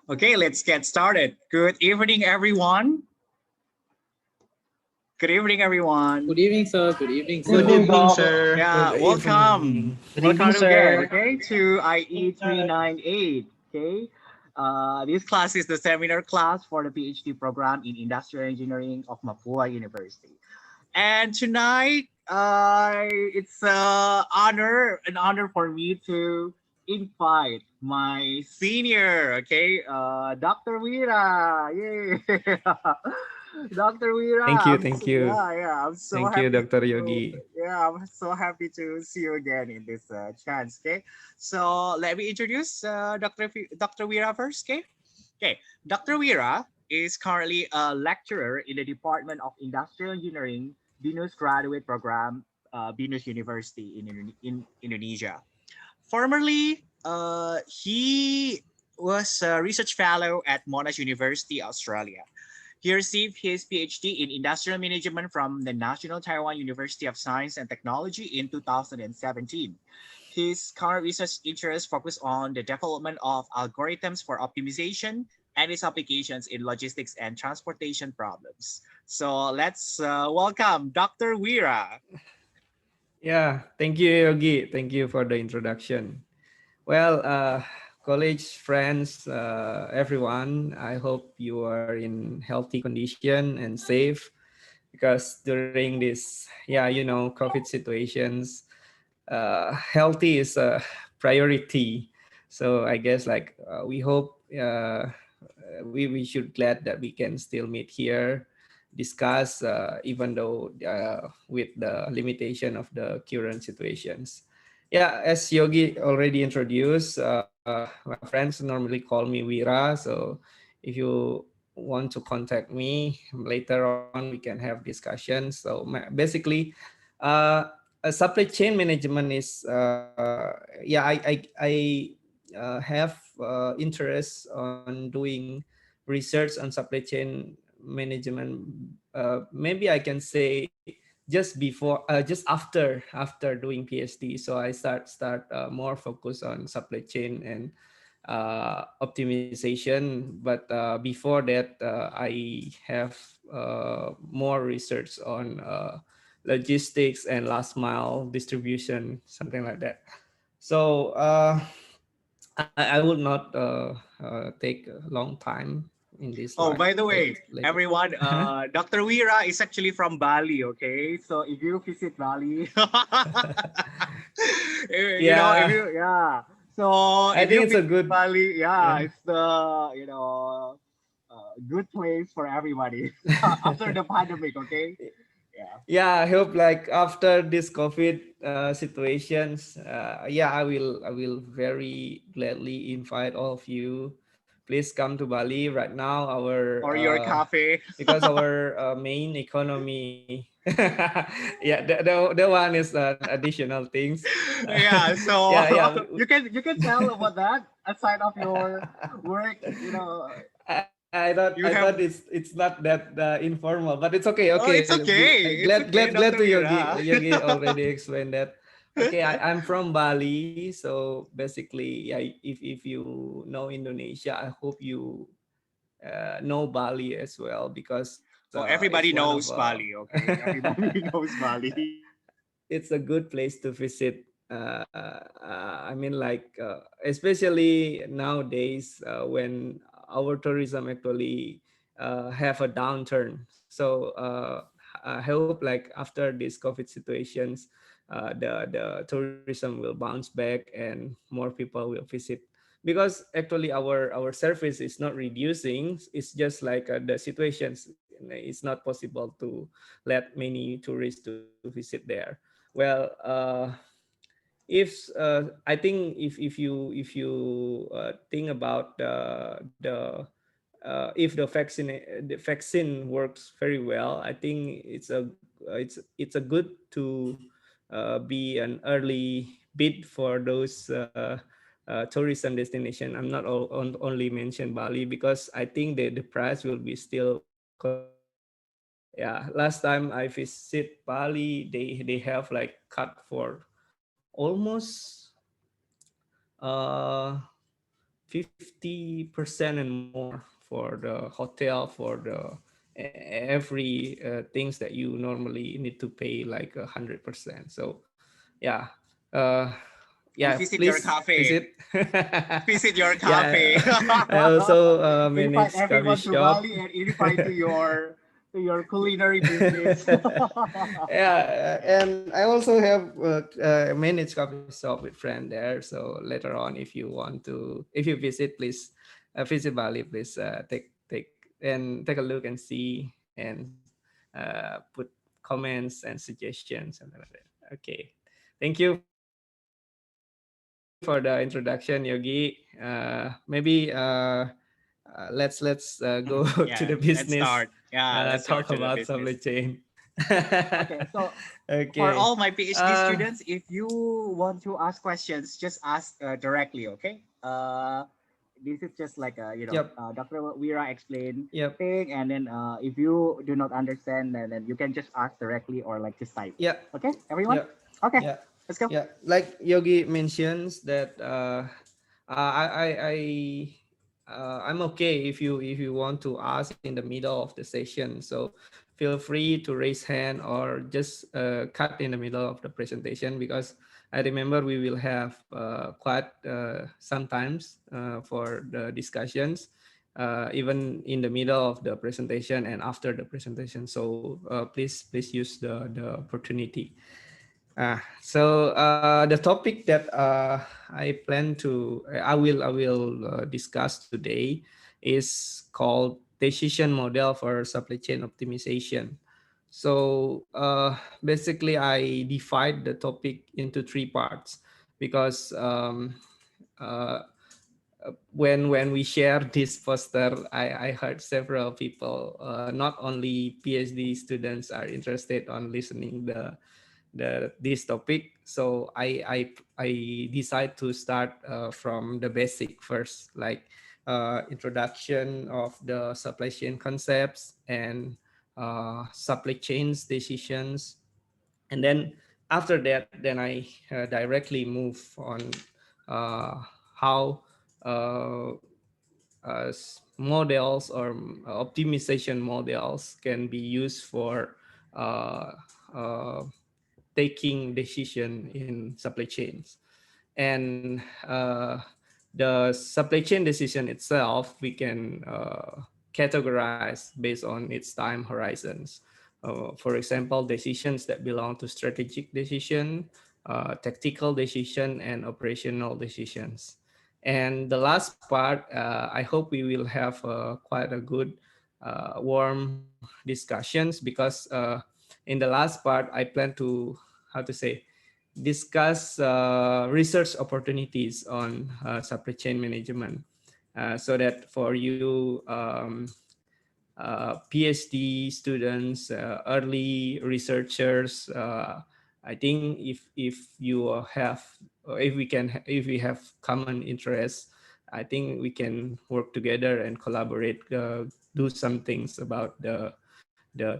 Okay, let's get started. Good evening, everyone. Good evening, everyone. Good evening, sir. Good evening, Good Good sir. evening, evening. sir. Yeah, Good welcome. evening. Good evening, Welcome again, sir. okay, to IE398. Okay. This class is the seminar class for the PhD program in Industrial Engineering of Mapua University. And tonight, it's an honor for me to invite my senior, okay, Dr. Wira. Yay! Dr. Thank Wira, you. Thank you. I'm so Thank you, happy Dr. to, Yogi. I'm so happy to see you again in this chance, okay? So let me introduce Dr. Wira first, okay? Okay, Dr. Wira is currently a lecturer in the Department of Industrial Engineering, BINUS graduate program, BINUS University in Indonesia. Formerly, he was a research fellow at Monash University, Australia. He received his PhD in Industrial Management from the National Taiwan University of Science and Technology in 2017. His current research interests focus on the development of algorithms for optimization and its applications in logistics and transportation problems. So let's welcome Dr. Wira. Yeah, thank you, Yogi. Thank you for the introduction. Well, college friends, everyone, I hope you are in healthy condition and safe because during this, COVID situations, healthy is a priority. So I guess we hope we should glad that we can still meet here, discuss even though with the limitation of the current situations. Yeah, as Yogi already introduced, my friends normally call me Wira. So if you want to contact me later on, we can have discussions. So basically, uh, supply chain management is I have interest on doing research on supply chain management. Maybe I can say just after doing PhD. So I start more focus on supply chain and optimization. But before that, I have more research on logistics and last mile distribution, something like that. So I will not take a long time in this Oh, slide by the way, later. everyone, Dr. Wira is actually from Bali, okay? So if you visit Bali, if Yeah, you, yeah. So I if think you it's a visit good. Bali, yeah, Yeah. it's the, good place for everybody after the pandemic, okay? Yeah. Yeah, I hope like after this COVID situations, yeah, I will very gladly invite all of you. Please come to Bali right now. Our Or your cafe. because our main economy, yeah, the one is additional things. Yeah, Yeah, so yeah. you can tell about that aside of your work, I you thought have. it's not that informal, but it's okay. Oh, Okay, it's okay. It's okay, glad Dr. to Wira. Yogi already explained that. Okay, I'm from Bali, so basically, yeah, if you know Indonesia, I hope you know Bali as well because Oh, it's one everybody of knows Bali, okay? Everybody knows Bali. it's a good place to visit. I mean, especially nowadays when our tourism actually have a downturn. So I hope like after these COVID situations, the tourism will bounce back and more people will visit. Because actually our service is not reducing. It's just like the situations. It's not possible to let many tourists to visit there. Well, I think if you think about if the vaccine works very well, I think it's a good to be an early bid for those tourism destination. I'm not only mention Bali because I think the price will be still competitive. Yeah, last time I visit Bali, they have like cut for almost uh 50% and more for the hotel, for the every things that you normally need to pay like 100%. So yeah, uh, And yeah, visit your please cafe. visit. Visit your Yeah, cafe. I also Invite manage coffee everyone to shop. Bali and invite to your culinary business. Yeah, and I also have managed coffee shop with friend there. So later on, if you want to, if you visit, please visit Bali. Please take a look and see and put comments and suggestions, something like that. Okay, thank you for the introduction, Yogi. Maybe let's go to the Yeah, business. let's start. Yeah, Talk let's start about to the supply business. chain. Okay, so for Okay. all my PhD Uh, students, if you want to ask questions, just ask directly, okay? This is just like yep. Dr. Wira explained Yep. thing, and then if you do not understand, then you can just ask directly or like just type. Yeah. Okay, everyone? Yeah. Okay, Yeah. let's go. Yeah. Like Yogi mentions that I I'm okay if you want to ask in the middle of the session. So feel free to raise hand or just cut in the middle of the presentation, because I remember we will have quite sometimes for the discussions, even in the middle of the presentation and after the presentation. So please use the opportunity. The topic that I will discuss today is called decision model for supply chain optimization. So basically, I divide the topic into three parts because uh, when we share this poster, I heard several people, not only PhD students, are interested on listening the this topic. So I decide to start from the basic first, like introduction of the supply chain concepts and supply chains decisions, and then after that, then I directly move on uh, how uh, models or optimization models can be used for uh, uh, taking decision in supply chains. And the supply chain decision itself, we can categorize based on its time horizons. For example, decisions that belong to strategic decision, tactical decision, and operational decisions. And the last part, I hope we will have quite a good, warm discussions, because in the last part, I plan to, how to say, discuss research opportunities on supply chain management, so that for you PhD students, early researchers, I think if you have, if we can, if we have common interests, I think we can work together and collaborate, do some things about the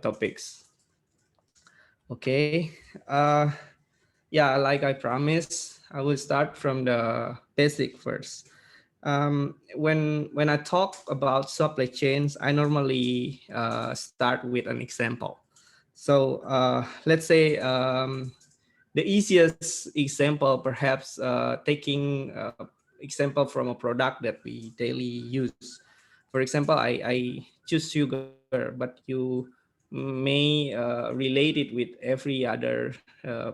topics. Okay. Yeah, like I promised, I will start from the basic first. When I talk about supply chains, I normally start with an example. So let's say the easiest example, perhaps taking example from a product that we daily use. For example, I choose sugar, but you may relate it with every other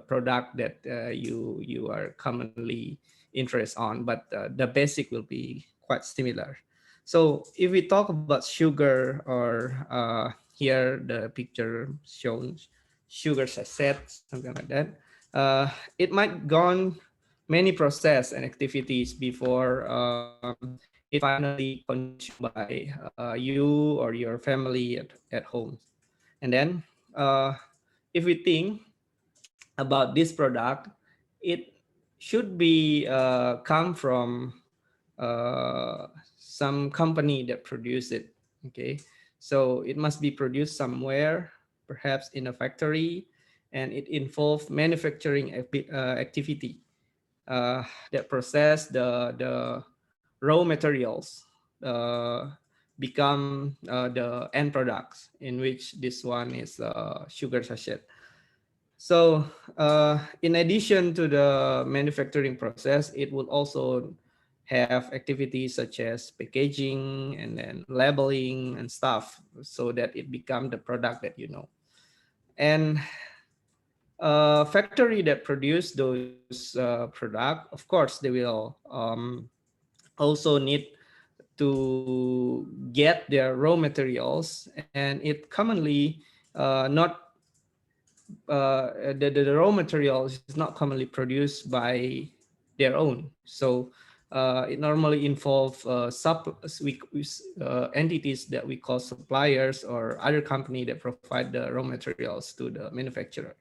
product that you are commonly interested on, but the basic will be quite similar. So if we talk about sugar, or here the picture shows sugar sachet, something like that, it might gone many process and activities before it finally consumed by you or your family at home. And then if we think about this product, it should be come from some company that produce it. Okay, so it must be produced somewhere, perhaps in a factory, and it involves manufacturing activity that process the raw materials become the end products, in which this one is sugar sachet. So in addition to the manufacturing process, it would also have activities such as packaging and then labeling and stuff, so that it become the product that you know. And factory that produce those product, of course, they will also need to get their raw materials, and it commonly not the raw materials is not commonly produced by their own. So it normally involve entities that we call suppliers, or other company that provide the raw materials to the manufacturer.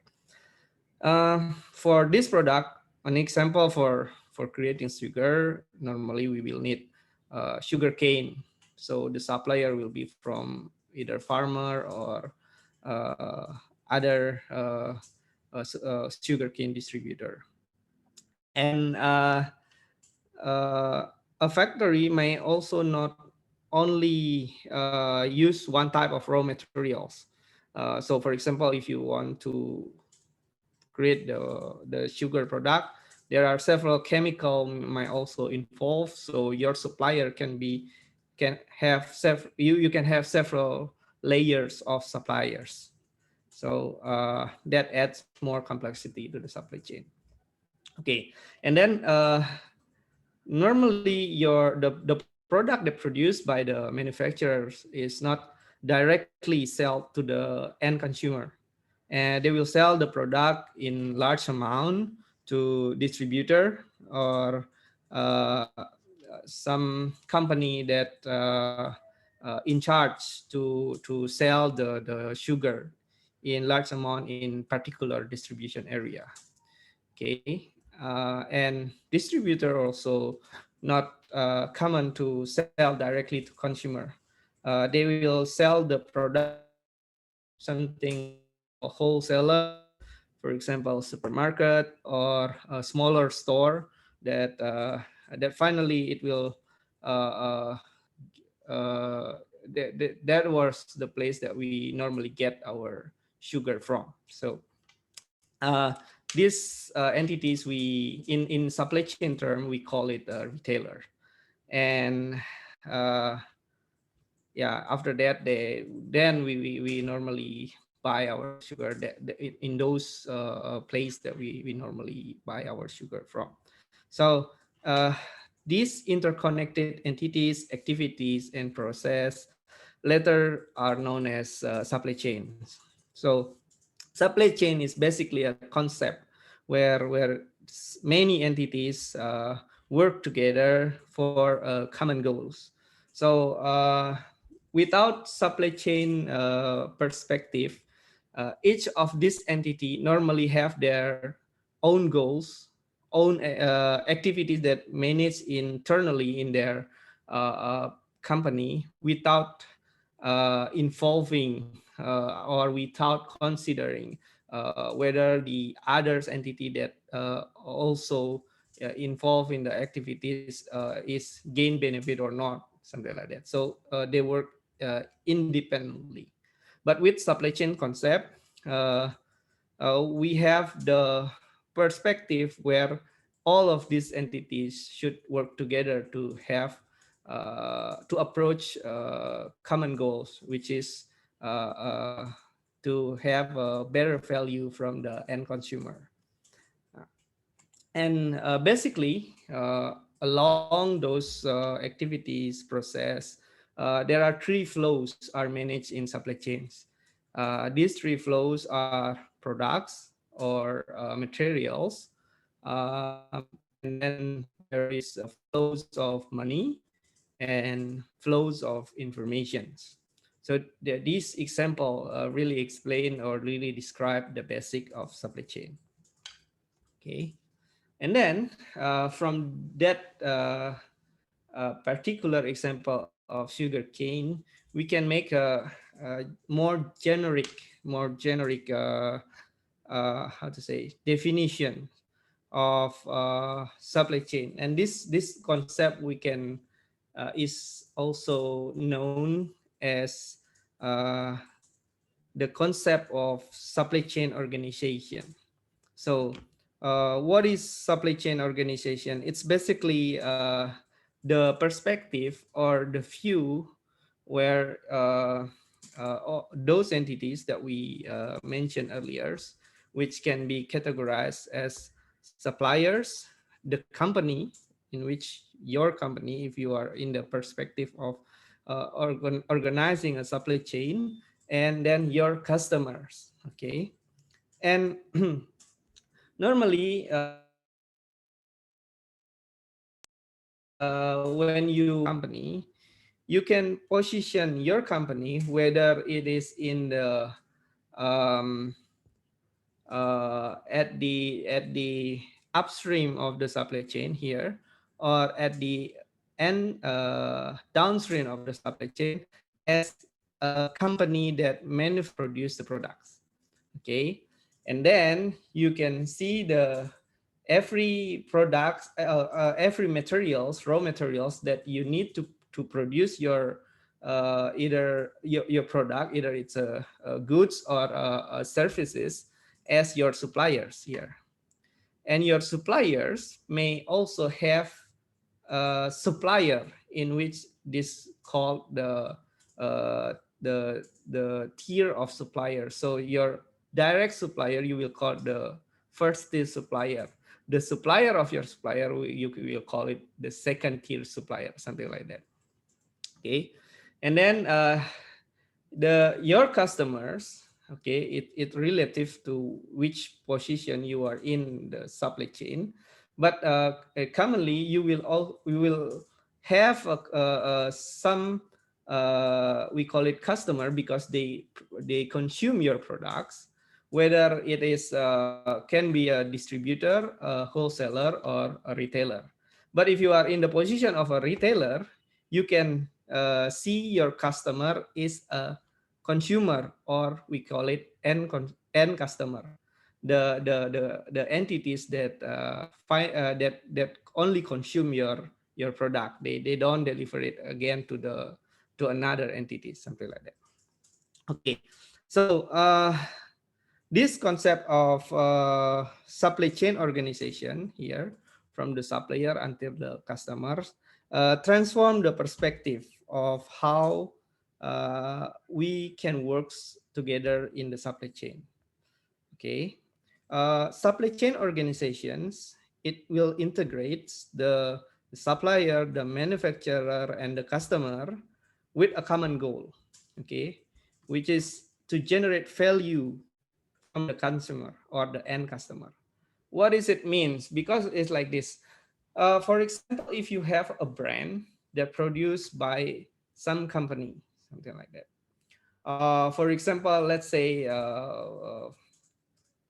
For this product, an example for creating sugar, normally we will need sugar cane. So the supplier will be from either farmer or uh, other sugar cane distributor. And a factory may also not only use one type of raw materials. So for example, if you want to create the sugar product, there are several chemical might also involve. So your supplier can have you can have several layers of suppliers. So that adds more complexity to the supply chain. Okay, and then normally the product that produced by the manufacturers is not directly sold to the end consumer, and they will sell the product in large amount to distributor, or some company that in charge to sell the sugar in large amount in particular distribution area. Okay, and distributor also not common to sell directly to consumer. They will sell the product to something we call wholesaler, for example, supermarket or a smaller store that finally it will uh, that was the place that we normally get our sugar from. So uh, these entities, we in supply chain term we call it a retailer. And uh, yeah, after that then we normally buy our sugar in those place that we normally buy our sugar from. So these interconnected entities, activities, and process later are known as supply chains. So supply chain is basically a concept where many entities work together for common goals. So without supply chain perspective, each of these entity normally have their own goals, own activities that manage internally in their company, without involving or without considering whether the others entity that also involved in the activities is gain benefit or not, something like that. So they work independently. But with supply chain concept, uh, we have the perspective where all of these entities should work together to have to approach common goals, which is to have a better value from the end consumer. And basically, along those activities process, there are three flows are managed in supply chains. These three flows are products or materials, and then there is flows of money and flows of informations. So these example really explain or really describe the basic of supply chain. Okay. And then from that particular example of sugar cane, we can make a more generic how to say definition of supply chain. And this concept we can is also known as uh, the concept of supply chain organization. So, what is supply chain organization? It's basically the perspective or the view where those entities that we mentioned earlier, which can be categorized as suppliers, the company in which your company, if you are in the perspective of organizing a supply chain, and then your customers. Okay, and normally, when you company, you can position your company whether it is in the um, at the upstream of the supply chain here, or at the end downstream of the supply chain, as a company that produce the products. Okay, and then you can see the every products every materials, raw materials that you need to produce your either your product, either it's a goods or services, as your suppliers here. And your suppliers may also have a supplier in which this called the tier of suppliers. So your direct supplier you will call the first tier supplier. The supplier of your supplier you will call it the second tier supplier, something like that. Okay, and then the your customers, okay, it relative to which position you are in the supply chain, but commonly we will have some we call it customer because they consume your products, whether it is can be a distributor, a wholesaler, or a retailer. But if you are in the position of a retailer, you can see your customer is a consumer, or we call it end customer, the entities that that only consume your product. They don't deliver it again to another entity, something like that. Okay, so this concept of supply chain organization here, from the supplier until the customers, transform the perspective of how we can work together in the supply chain. Okay, supply chain organizations, it will integrate the supplier, the manufacturer, and the customer with a common goal. Okay, which is to generate value from the consumer or the end customer. What does it means? Because it's like this. For example, if you have a brand that produced by some company, something like that. For example, let's say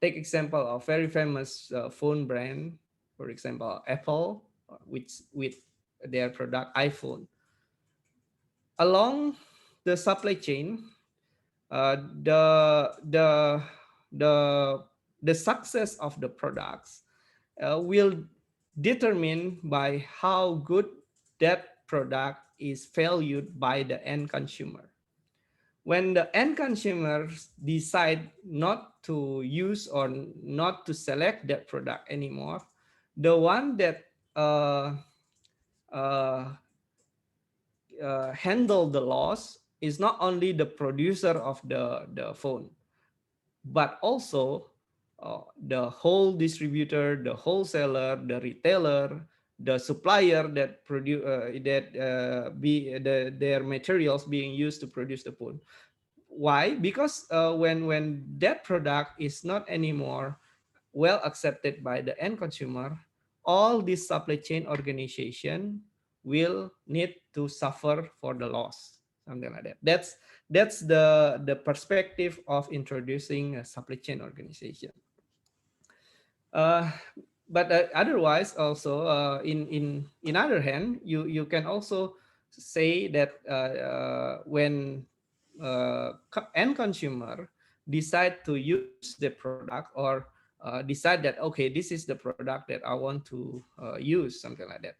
take example of very famous phone brand, for example, Apple, which with their product iPhone. Along the supply chain, uh, the the the the success of the products will determine by how good that product is valued by the end consumer. When the end consumers decide not to use or not to select that product anymore, the one that uh, uh, handle the loss is not only the producer of the phone, but also the whole distributor, the wholesaler, the retailer, the supplier that produce their materials being used to produce the phone. Why? Because when that product is not anymore well accepted by the end consumer, all this supply chain organization will need to suffer for the loss, something like that. That's the perspective of introducing a supply chain organization. Uh, but otherwise, also in other hand, you can also say that when end consumer decide to use the product, or decide that okay, this is the product that I want to use, something like that.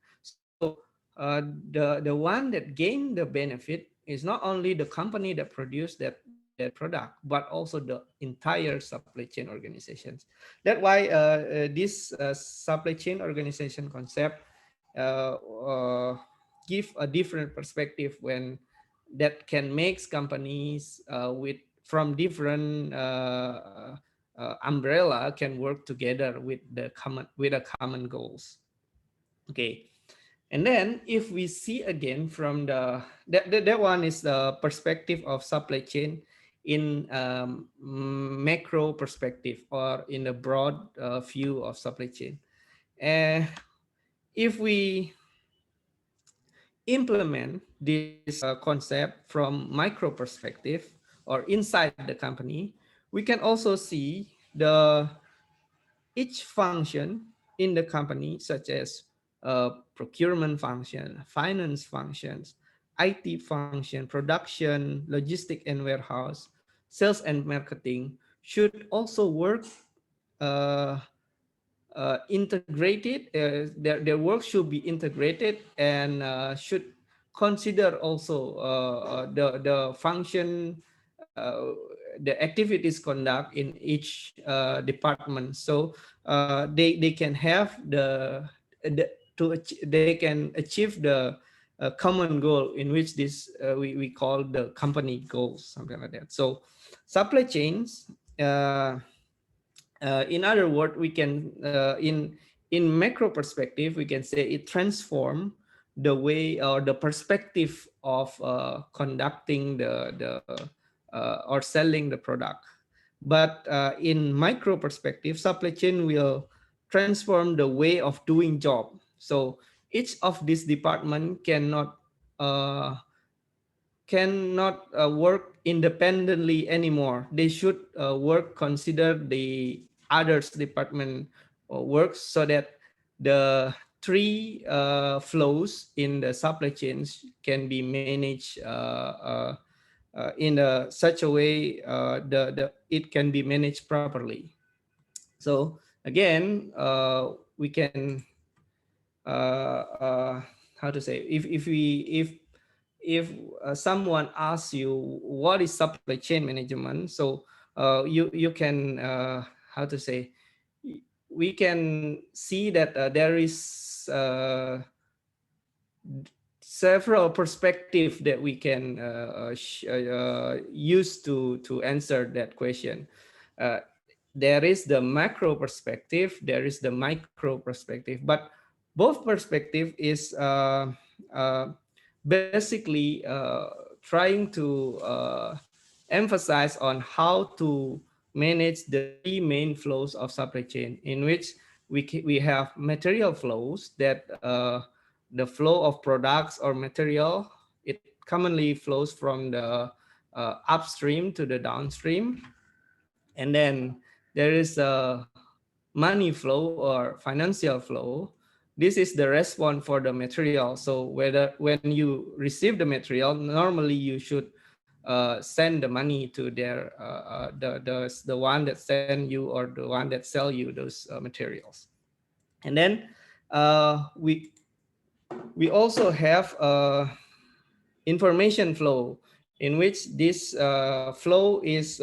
So the one that gain the benefit is not only the company that produce that product, but also the entire supply chain organizations. That's why this supply chain organization concept give a different perspective when that can makes companies with from different umbrella can work together with the common goals. Okay. And then if we see again from that one is the perspective of supply chain in macro perspective or in the broad view of supply chain. And if we implement this concept from micro perspective or inside the company, we can also see the each function in the company, such as procurement function, finance functions, IT function, production, logistic and warehouse, sales and marketing, should also work uh, integrated. Their work should be integrated and should consider also the function, the activities conduct in each department. So they can have they can achieve the common goal in which this we call the company goals, something like that. So supply chains. In other words, we can in macro perspective, we can say it transform the way or the perspective of conducting the or selling the product. But in micro perspective, supply chain will transform the way of doing job. So each of this department uh, cannot work independently anymore. They should work consider the others department works, so that the three flows in the supply chains can be managed in such a way the it can be managed properly. So again, we can uh, how to say, if someone asks you what is supply chain management, so you can how to say, we can see that there is several perspectives that we can use to answer that question. uh, there is the macro perspective, there is the micro perspective, but both perspective is basically trying to emphasize on how to manage the three main flows of supply chain, in which we have material flows that the flow of products or material, it commonly flows from the upstream to the downstream. And then there is a money flow or financial flow. This is the response for the material. So whether when you receive the material, normally you should send the money to their the one that send you or the one that sell you those materials. And then we also have information flow, in which this flow is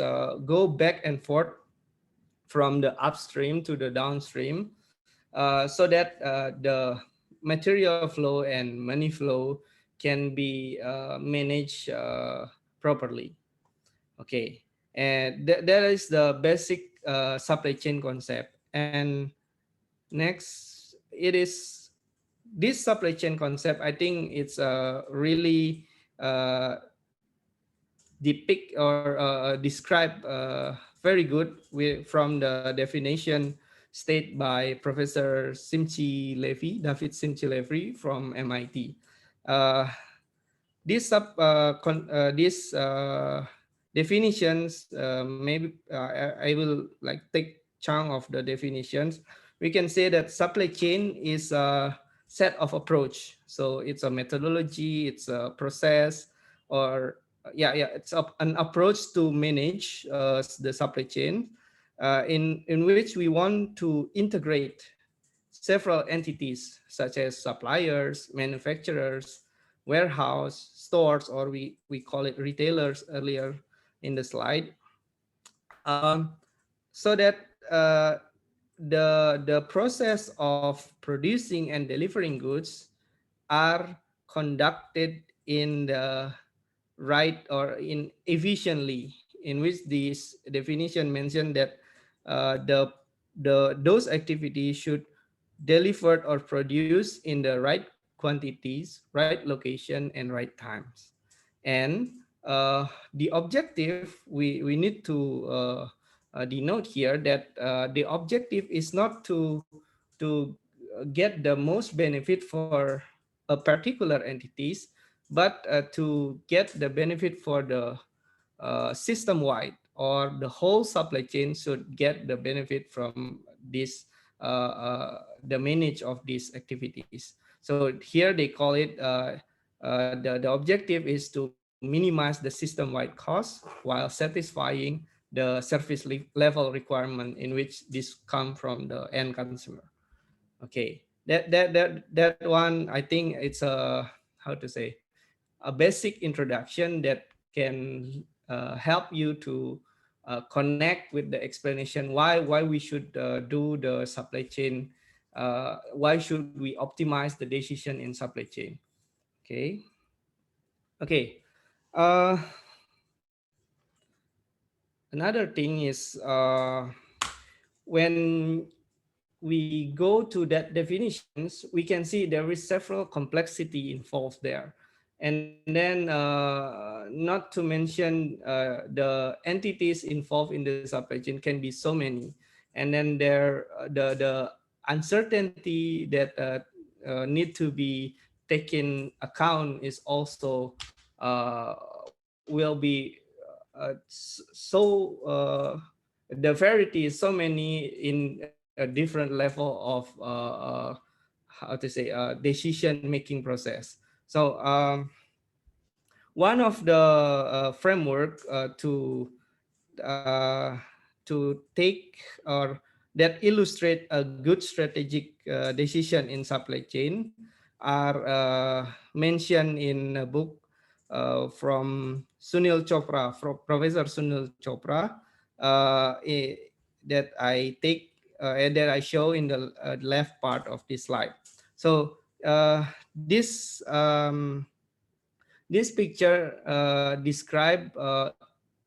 go back and forth from the upstream to the downstream, so that the material flow and money flow can be managed properly. Okay, and that is the basic supply chain concept. And next, it is this supply chain concept. I think it's really uh, depict or describe very good from the definition stated by Professor Simchi Levy, David Simchi Levy from MIT. Uh, these definitions, maybe I will like take chunk of the definitions. We can say that supply chain is a set of approach. So it's a methodology, it's a process, or it's an approach to manage the supply chain in which we want to integrate several entities such as suppliers, manufacturers, warehouse, stores, or we call it retailers earlier in the slide, um, so that the process of producing and delivering goods are conducted in the right or in efficiently, in which this definition mentioned that the those activities should delivered or produced in the right quantities, right location, and right times. And the objective, we need to denote here that the objective is not to get the most benefit for a particular entities, but to get the benefit for the system wide, or the whole supply chain should get the benefit from this the manage of these activities. So here they call it the objective is to minimize the system wide cost while satisfying the service level requirement in which this come from the end consumer. Okay, that one, I think it's a, how to say, a basic introduction that can help you to connect with the explanation why we should do the supply chain, why should we optimize the decision in supply chain. Okay. Okay. uh, Another thing is, when we go to that definitions, we can see there is several complexity involved there. And then not to mention the entities involved in the supply chain can be so many. And then there the uncertainty that need to be taken account is also uh, will be so the variety is so many in a different level of how to say decision making process. So one of the framework uh, to take or that illustrate a good strategic decision in supply chain are mentioned in a book from Sunil Chopra, from Professor Sunil Chopra, that I take and that I show in the left part of this slide. So this picture describe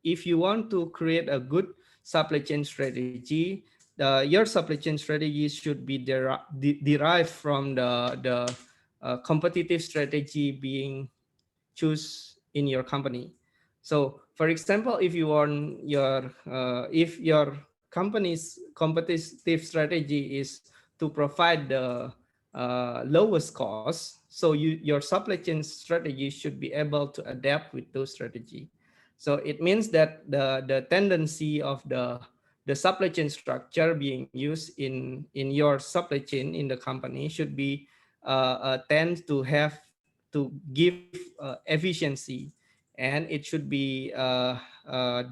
if you want to create a good supply chain strategy, your supply chain strategy should be derived from the competitive strategy being choose in your company. So, for example, if you want your if your company's competitive strategy is to provide the lowest cost, so your supply chain strategy should be able to adapt with those strategy. So it means that the tendency of the supply chain structure being used in your supply chain in the company should be tend to have to give efficiency, and it should be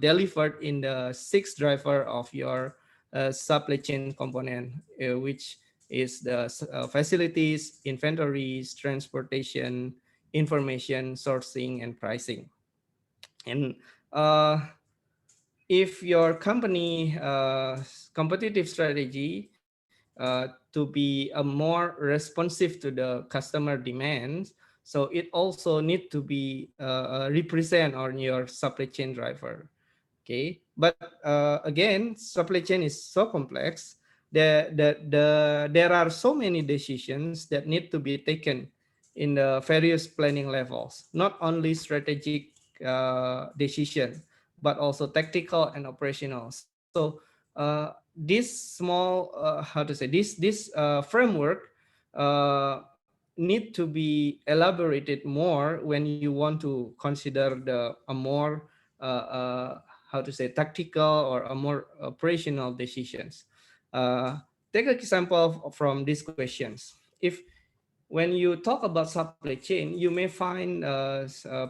delivered in the sixth driver of your supply chain component, which is the facilities, inventories, transportation, information, sourcing, and pricing. And uh, if your company competitive strategy to be a more responsive to the customer demands, so it also need to be represent on your supply chain driver. Okay, but again, supply chain is so complex. There are so many decisions that need to be taken in the various planning levels, not only strategic decision, but also tactical and operational. So this small how to say this framework need to be elaborated more when you want to consider the a more how to say tactical or a more operational decisions. uh, Take an example from these questions. If when you talk about supply chain, you may find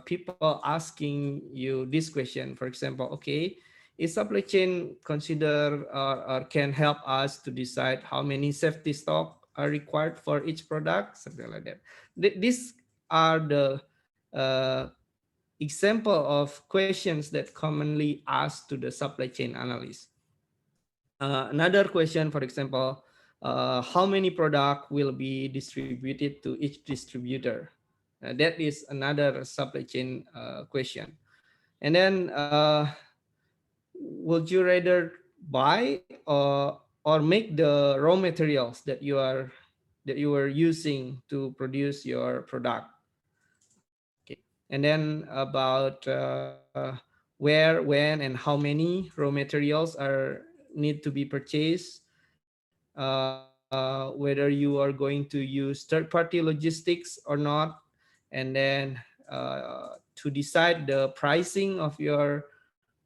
people asking you this question. For example, okay, is supply chain consider or can help us to decide how many safety stock are required for each product, something like that. These are the uh, example of questions that commonly asked to the supply chain analyst. Another question, for example, how many product will be distributed to each distributor? That is another supply chain question. And then, would you rather buy or make the raw materials that you are using to produce your product? Okay. And then about where, when, and how many raw materials are need to be purchased, whether you are going to use third-party logistics or not, and then to decide the pricing of your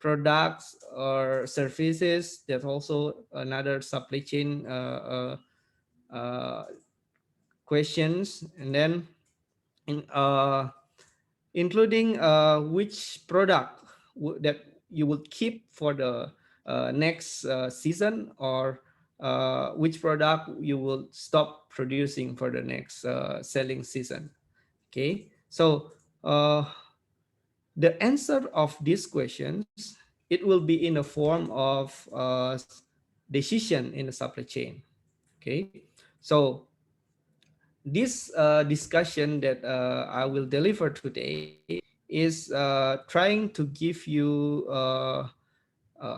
products or services. That's also another supply chain questions. And then in, including which product that you will keep for the next season, or which product you will stop producing for the next selling season. Okay, so the answer of these questions, it will be in the form of decision in the supply chain. Okay, so this discussion that I will deliver today is trying to give you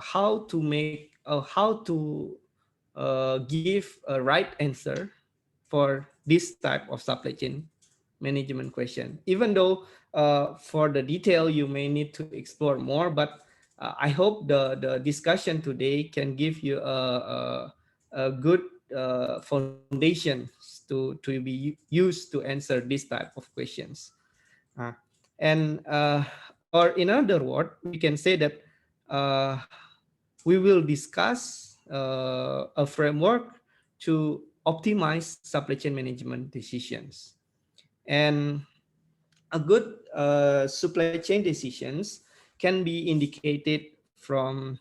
how to give a right answer for this type of supply chain management question. Even though for the detail you may need to explore more, but I hope the discussion today can give you a good foundation to be used to answer this type of questions. Uh, and or in other words, we can say that uh, we will discuss a framework to optimize supply chain management decisions. And a good supply chain decisions can be indicated from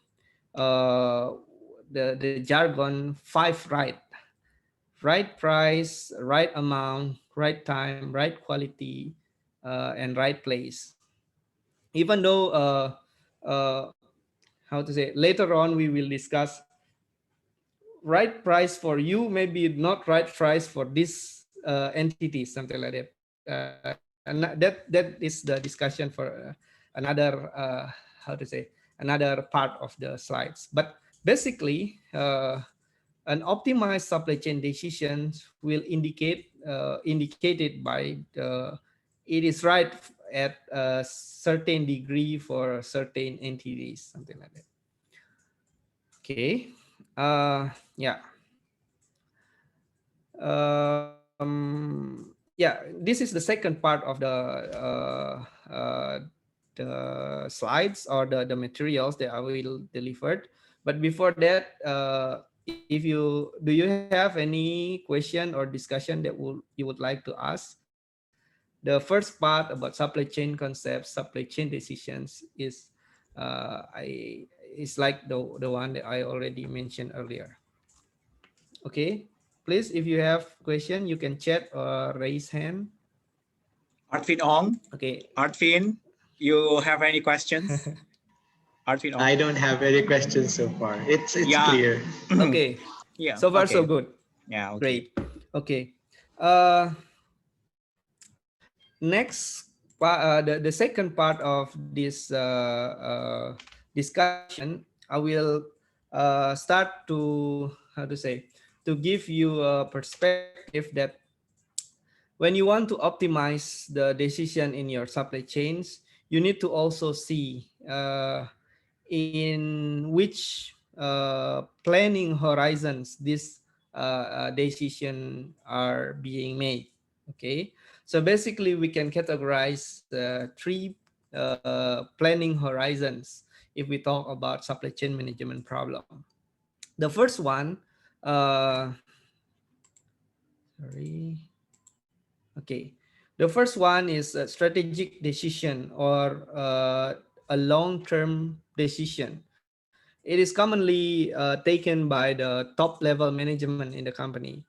uh, the jargon five right: right price, right amount, right time, right quality, and right place. Even though uh, how to say, later on we will discuss right price for you, maybe not right price for this entity, something like that. And that is the discussion for another how to say, another part of the slides. But basically, an optimized supply chain decisions will indicated by it is right at a certain degree for certain entities, something like that. Okay. Yeah. Yeah, this is the second part of the slides or the materials that I will deliver. But before that, if you have any question or discussion that you would like to ask? The first part about supply chain concepts, supply chain decisions is like the one that I already mentioned earlier. Okay, please, if you have question, you can chat or raise hand. Artvin Ong, Okay. Artvin, you have any questions? Artvin I Ong. don't have any questions so far. It's Yeah. clear. Okay, Yeah. so far so Okay. good. Yeah. Okay. Great. Okay. uh Next the second part of this discussion, I will start to, how to say, to give you a perspective that when you want to optimize the decision in your supply chains, you need to also see in which planning horizons this decision are being made. Okay, so basically we can categorize three planning horizons if we talk about supply chain management problem. The first one, uh, sorry. Okay. The first one is a strategic decision or a long-term decision. It is commonly taken by the top level management in the company.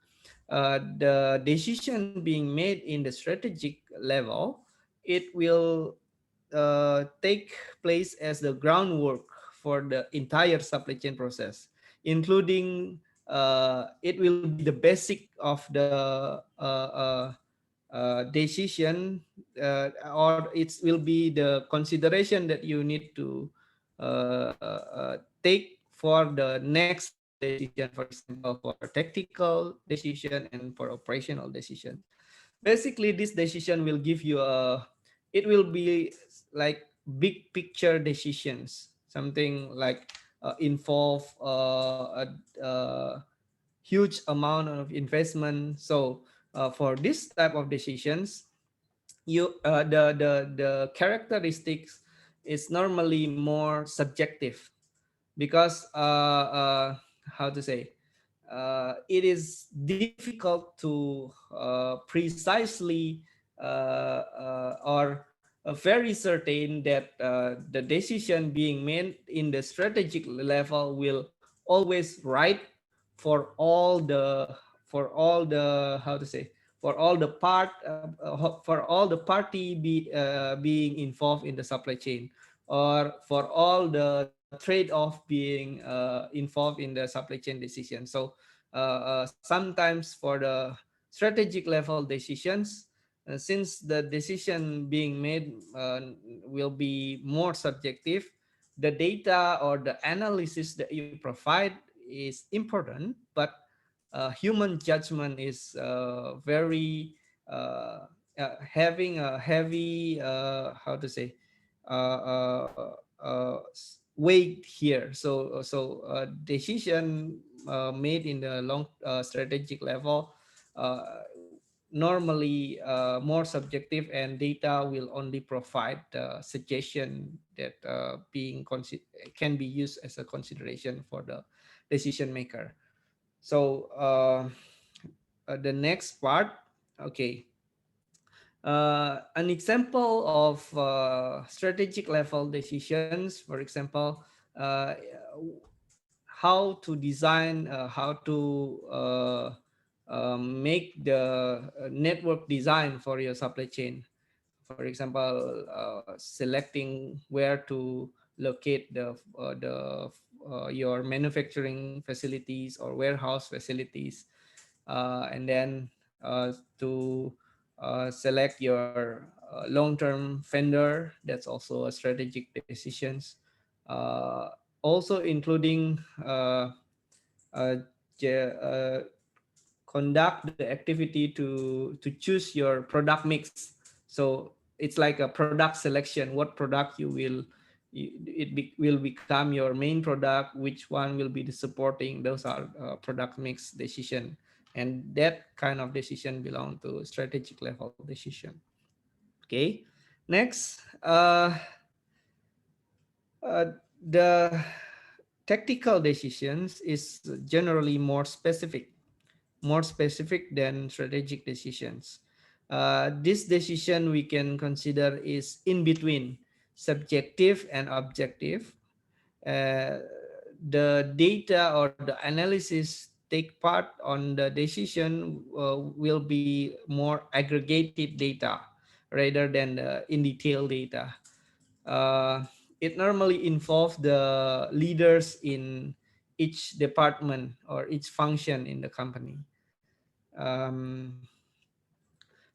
the decision being made in the strategic level, it will take place as the groundwork for the entire supply chain process, including it will be the basic of the decision, or it will be the consideration that you need to take for the next decision, for example, for tactical decision and for operational decision. Basically, this decision will give you it will be like big picture decisions, something like involve huge amount of investment. So for this type of decisions, you the characteristics is normally more subjective, because how to say, it is difficult to precisely or very certain that the decision being made in the strategic level will always right for all the, how to say, for all the for all the party being involved in the supply chain, or for all the trade-off being involved in the supply chain decision. So sometimes for the strategic level decisions, since the decision being made will be more subjective, the data or the analysis that you provide is important, but human judgment is very having a heavy, how to say, weight here. So decision made in the long strategic level normally more subjective, and data will only provide suggestion that can be used as a consideration for the decision maker. So the next part, okay. An example of strategic level decisions, for example, uh, how to design, how to make the network design for your supply chain. For example, selecting where to locate the your manufacturing facilities or warehouse facilities, and then to select your long-term vendor. That's also a strategic decisions. Uh, Also including uh, conduct the activity to choose your product mix. So it's like a product selection. What product you will will become your main product, which one will be the supporting. Those are product mix decision, and that kind of decision belong to strategic level decision. Okay, next, the tactical decisions is generally more specific than strategic decisions. This decision we can consider is in between subjective and objective. Uh, the data or the analysis take part on the decision will be more aggregated data rather than the in detail data. Uh, it normally involves the leaders in each department or each function in the company. Um,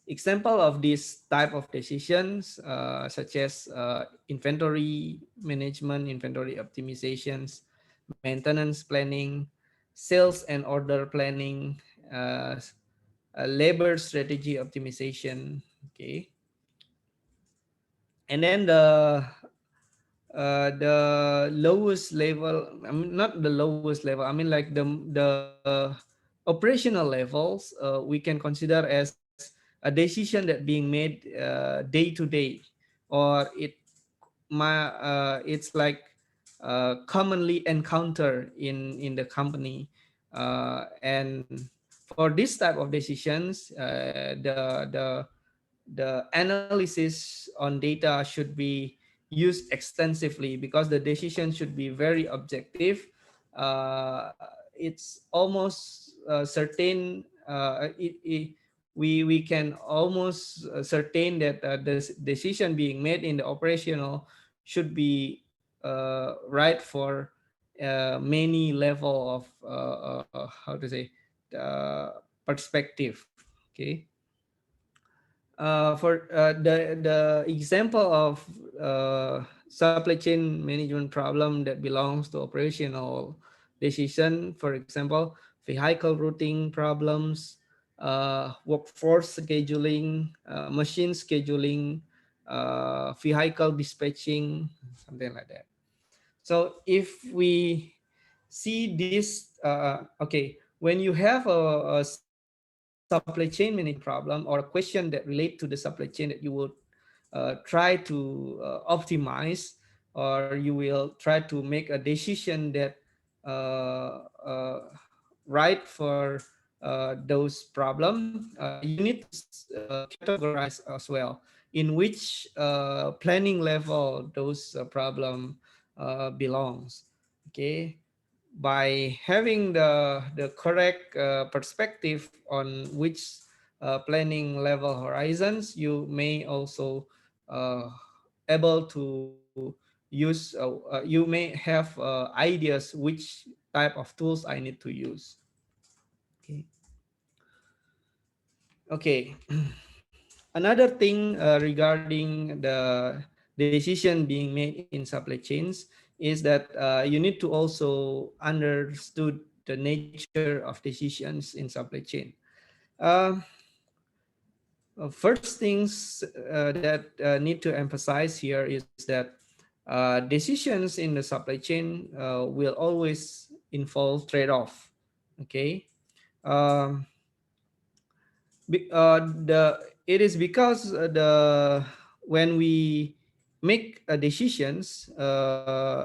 Example of this type of decisions, such as inventory management, inventory optimizations, maintenance planning, sales and order planning, labor strategy optimization. Okay, and then the lowest level, I mean, not the lowest level, I mean like the operational levels, we can consider as a decision that being made day to day, or it's like commonly encountered in the company. And for this type of decisions, the analysis on data should be used extensively, because the decision should be very objective. It's almost certain we can almost certain that the decision being made in the operational should be right for many level of how to say perspective. Okay. For the example of supply chain management problem that belongs to operational decision, for example, vehicle routing problems, workforce scheduling, machine scheduling, vehicle dispatching, something like that. So if we see this, okay, when you have a supply chain management problem or a question that relate to the supply chain that you would try to optimize, or you will try to make a decision that uh, uh, right for those problem, you need to categorize as well in which planning level those problem belongs. Okay, by having the correct perspective on which planning level horizons, you may also uh, able to use you may have ideas which type of tools I need to use. Okay. Okay. Another thing regarding the decision being made in supply chains is that you need to also understood the nature of decisions in supply chain. Uh, First things that need to emphasize here is that decisions in the supply chain will always involve trade-off. Okay. Um, the it is because the when we make decisions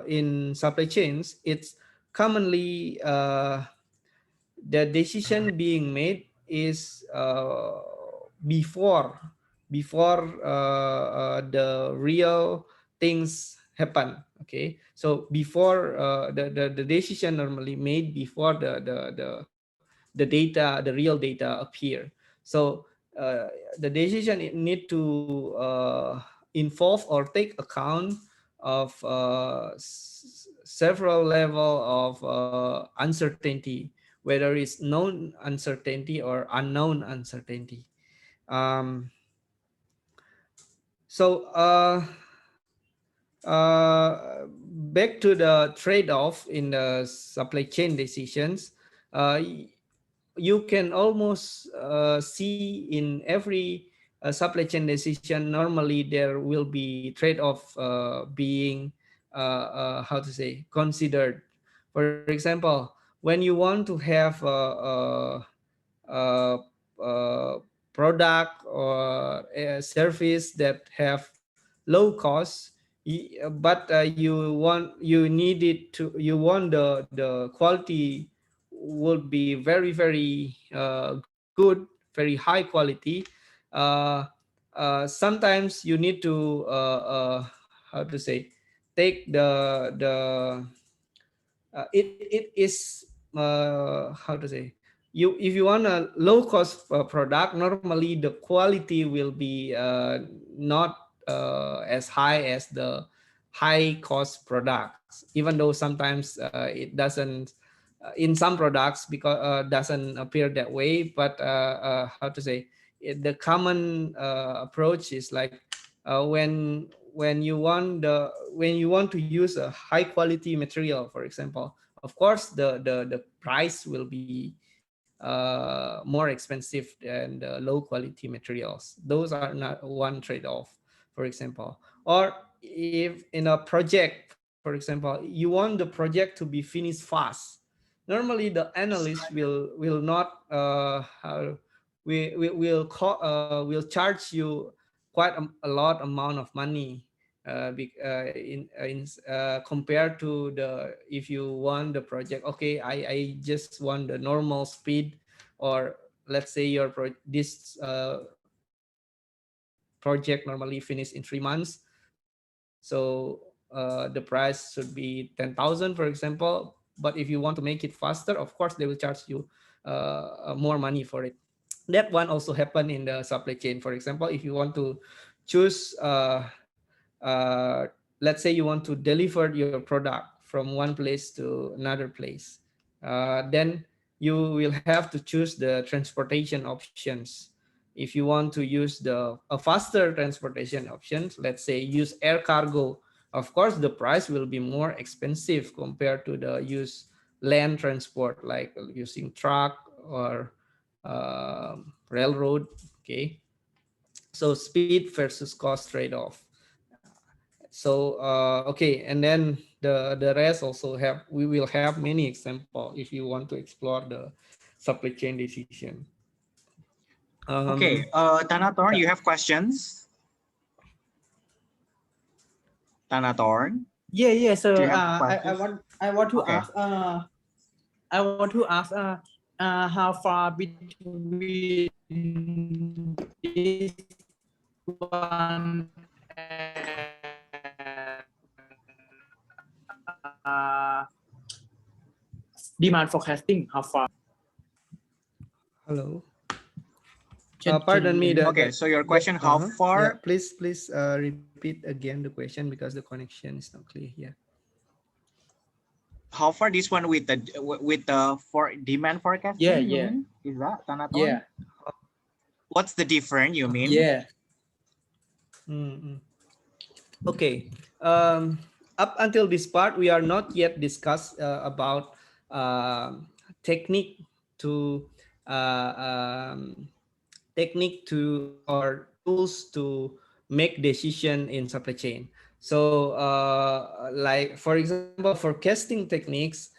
in supply chains, it's commonly the decision being made is before the real things happen. Okay, so before the decision normally made before the data, the real data appear. So uh, the decision need to involve or take account of several level of uncertainty, whether it's known uncertainty or unknown uncertainty. Um, so back to the trade-off in the supply chain decisions, uh, you can almost see in every supply chain decision, normally there will be trade-off being how to say considered. For example, when you want to have a, a product or a service that have low cost, but you need it to you want the quality would be very good, very high quality. uh, Sometimes you need to how to say take the it is how to say, you if you want a low cost product, normally the quality will be not as high as the high cost products, even though sometimes it doesn't in some products because doesn't appear that way. But how to say the common approach is like when you want to use a high quality material, for example, of course the price will be more expensive than the low quality materials. Those are not one trade-off, for example. Or if in a project, for example, you want the project to be finished fast, normally the analyst will not will charge you quite a lot amount of money compared to the if you want the project. Okay, I just want the normal speed, or let's say this project normally finish in 3 months, so the price should be 10,000, for example. But if you want to make it faster, of course they will charge you more money for it. That one also happen in the supply chain. For example, if you want to choose uh, let's say you want to deliver your product from one place to another place, then you will have to choose the transportation options. If you want to use the a faster transportation options, let's say use air cargo, of course the price will be more expensive compared to the use land transport like using truck or railroad. Okay, so speed versus cost trade-off. So okay, and then the rest also have, we will have many example if you want to explore the supply chain decision. Okay, Tanatorn, Yeah. you have questions? Tanatorn, Yeah, do so you have questions? I want to Okay. ask how far between this one and demand forecasting, how far? Hello. Can Pardon you me. hear me? Okay, so your question, how Yeah. far Please repeat again the question because the connection is not clear here. this one with the for demand Yeah, forecasting, you yeah, mean? Is that Tanatorn? yeah, What's the difference, you mean? yeah. Mm-mm. Okay. Um, Up until this part, we are not yet discussed about technique to uh, um, technique to or tools to make decision in supply chain. So like for example, forecasting techniques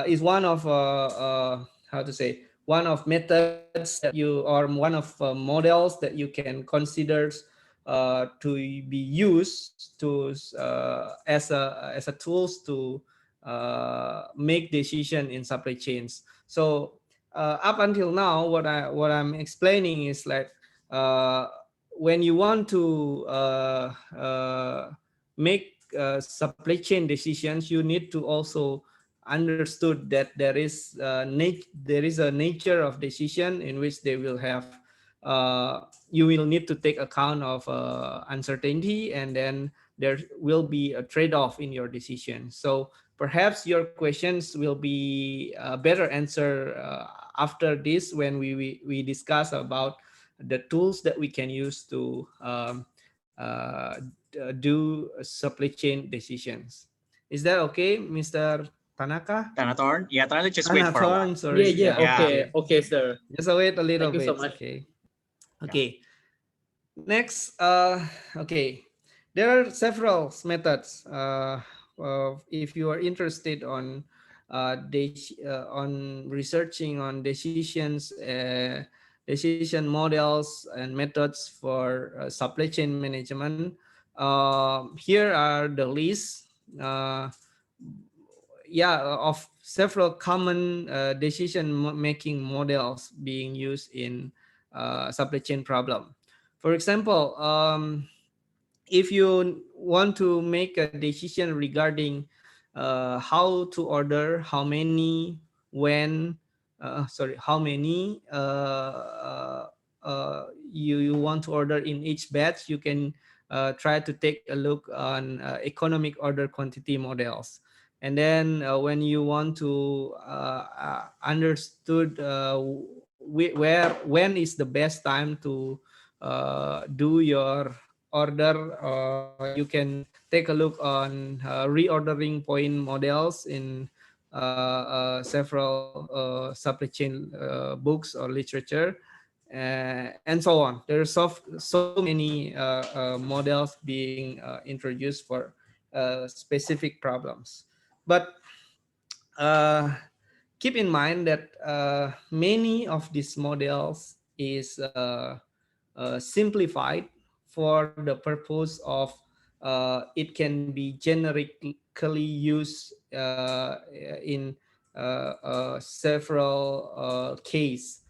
is one of how to say, one of methods that you, or one of models that you can consider to be used to as a tools to make decision in supply chains. So up until now, what I'm explaining is like uh, when you want to make supply chain decisions, you need to also understood that there is a nature of decision in which they will have you will need to take account of uncertainty, and then there will be a trade-off in your decision. So perhaps your questions will be a better answer after this, when we discuss about the tools that we can use to do supply chain decisions. Is that okay, Mr. Tanaka? Tanatorn? Yeah, Tanatorn, just wait for a Tanathorn, while. Yeah, sorry. yeah. Yeah, Yeah, Okay, okay. okay, sir. Just wait a little Thank you so bit. much. Okay. yeah. Okay. Next, okay. There are several methods. If you are interested on on researching on decisions, decision models and methods for supply chain management, here are the list. Uh, yeah, of several common decision making models being used in supply chain problem. For example, if you want to make a decision regarding how to order, how many, when, how many you want to order in each batch, you can try to take a look on economic order quantity models. And then when you want to understood where, when is the best time to do your order, you can take a look on reordering point models in several supply chain books or literature, and so on. There's so many models being introduced for specific problems. But uh, keep in mind that many of these models is simplified for the purpose of it can be generically used in several case.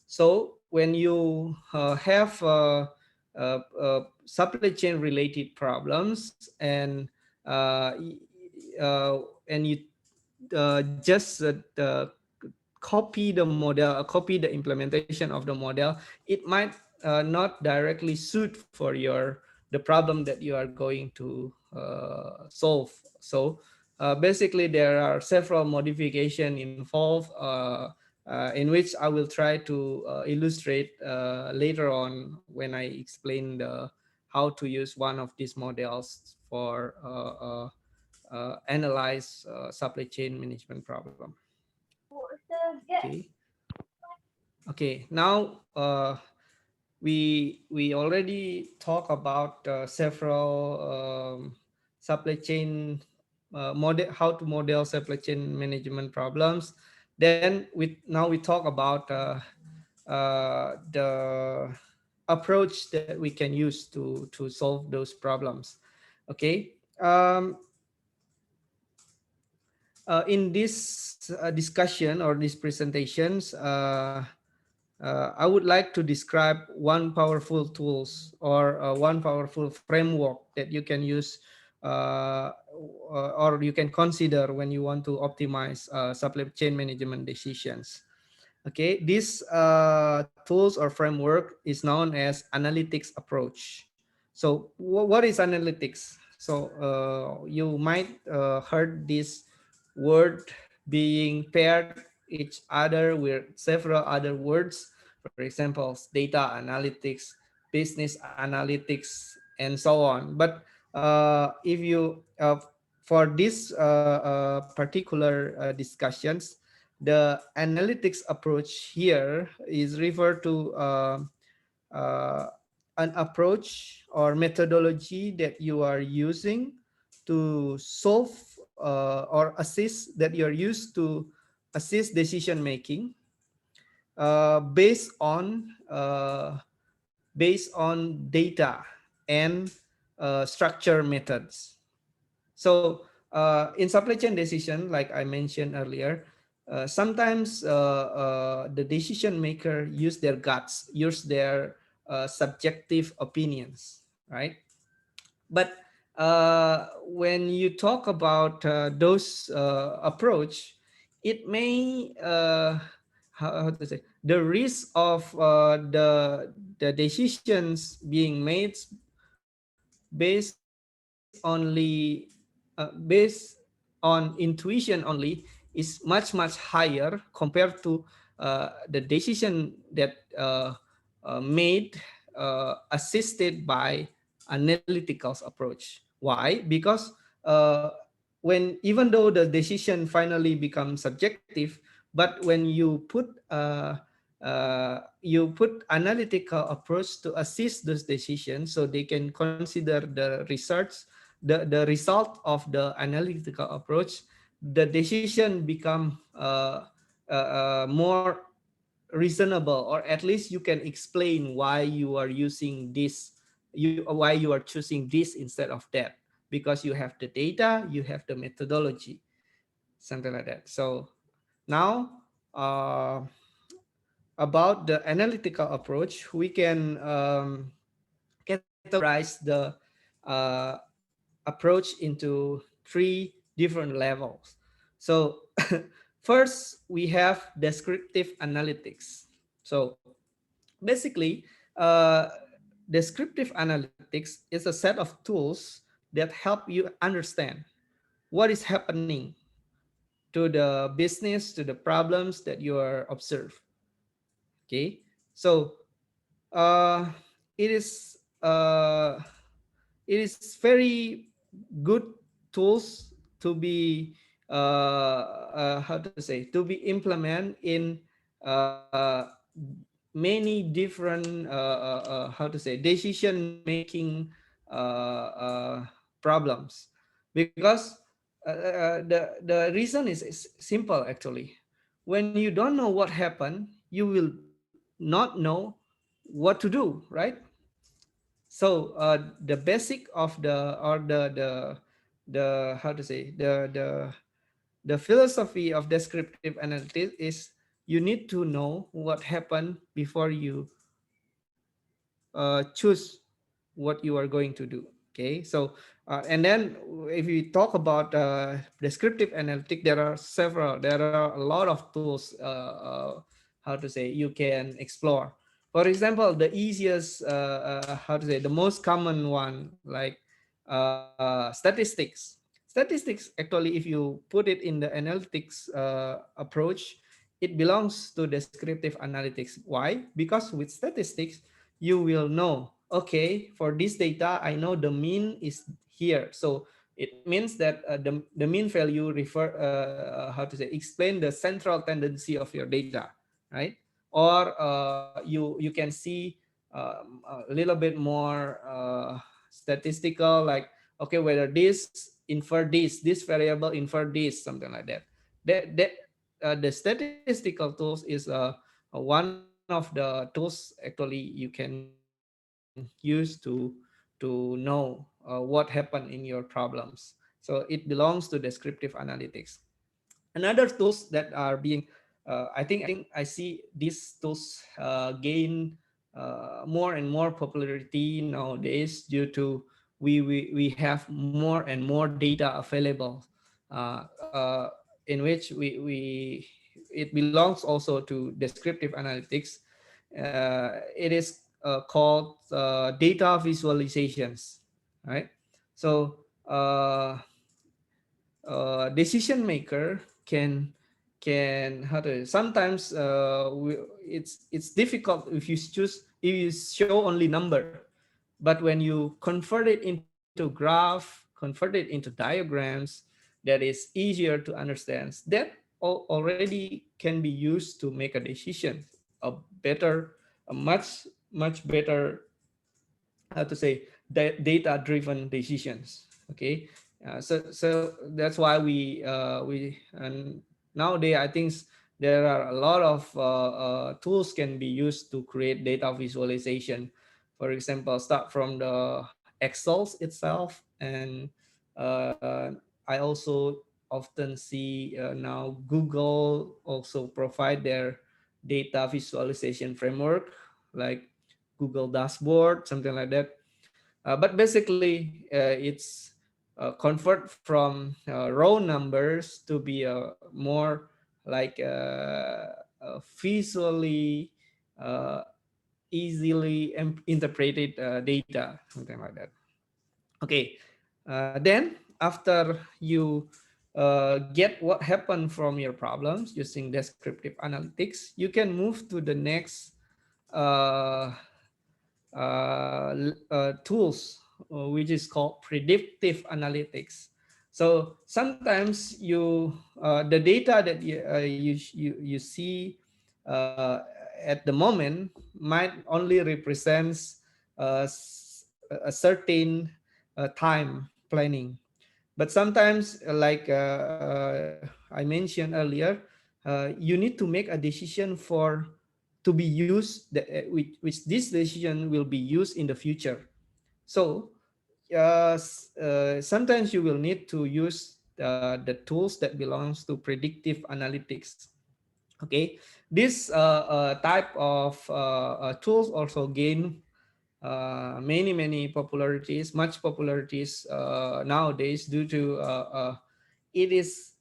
So when you have supply chain related problems, uh, and you just copy the model, copy the implementation of the model, it might not directly suit for the problem that you are going to solve. So basically, there are several modifications involved, in which I will try to illustrate later on when I explain how to use one of these models for analyze supply chain management problem. Okay. Okay. Now we already talk about several supply chain model, how to model supply chain management problems. Then now we talk about the approach that we can use to solve those problems. Okay. In this discussion or these presentations, I would like to describe one powerful tools or one powerful framework that you can use or you can consider when you want to optimize supply chain management decisions. Okay, this tools or framework is known as analytics approach. So what is analytics? So you might heard this word being paired each other with several other words. For example, data analytics, business analytics, and so on. But if you for this particular discussions, the analytics approach here is referred to uh, an approach or methodology that you are using to solve or assist, that you are used to assist decision making based on data and structure methods. So in supply chain decision, like I mentioned earlier, sometimes the decision maker use their guts, use their subjective opinions, right? But when you talk about those approach, it may how to say, the risk of the decisions being made based based on intuition only is much higher compared to the decision that made assisted by analytical approach. Why? Because when, even though the decision finally becomes subjective, but when you put analytical approach to assist those decisions, so they can consider the research, the result of the analytical approach, the decision become more reasonable, or at least you can explain why you are using this, why you are choosing this instead of that, because you have the data, you have the methodology, something like that. So now about the analytical approach, we can categorize the uh, approach into three different levels. So first, we have descriptive analytics. So basically, descriptive analytics is a set of tools that help you understand what is happening to the business, to the problems that you are observe. Okay, so uh, it is uh, it is very good tools to be how to say, to be implemented in uh, many different how to say, decision making problems, because the reason is simple actually. When you don't know what happened, you will not know what to do, right? So the basic of the, or the how to say, the philosophy of descriptive analytics is you need to know what happened before you choose what you are going to do. Okay, so and then if we talk about descriptive analytic, there are a lot of tools. How to say, you can explore. For example, the easiest, how to say, the most common one, like statistics. Statistics, actually, if you put it in the analytics approach, it belongs to descriptive analytics. Why? Because with statistics, you will know, okay, for this data, I know the mean is here. So it means that the mean value how to say, explain the central tendency of your data, right? Or you can see a little bit more statistical, like, okay, whether this infer this variable infer this, something like that. The statistical tools is one of the tools actually you can use to know what happened in your problems. So it belongs to descriptive analytics. Another tools that are being I think I see these tools gain more and more popularity nowadays due to we have more and more data available, uh, uh, in which we it belongs also to descriptive analytics. It is called data visualizations, right? So decision maker can how to, sometimes it's difficult if you show only number, but when you convert it into graph, convert it into diagrams, that is easier to understand. That already can be used to make a decision, a better, a much better, how to say, data driven decisions. Okay, so that's why we and nowadays I think there are a lot of tools can be used to create data visualization. For example, start from the Excel itself, and uh, I also often see now Google also provide their data visualization framework, like Google dashboard, something like that. But basically, it's convert from raw numbers to be a more like visually uh, easily interpreted data, something like that. Okay, then after you get what happened from your problems using descriptive analytics, you can move to the next uh, tools, which is called predictive analytics. So sometimes the data that you see uh, at the moment might only represents a certain time planning, but sometimes I mentioned earlier, you need to make a decision for to be used, which this decision will be used in the future. So sometimes you will need to use the tools that belongs to predictive analytics. Okay, this type of tools also gain many popularities, much popularities nowadays, due to it is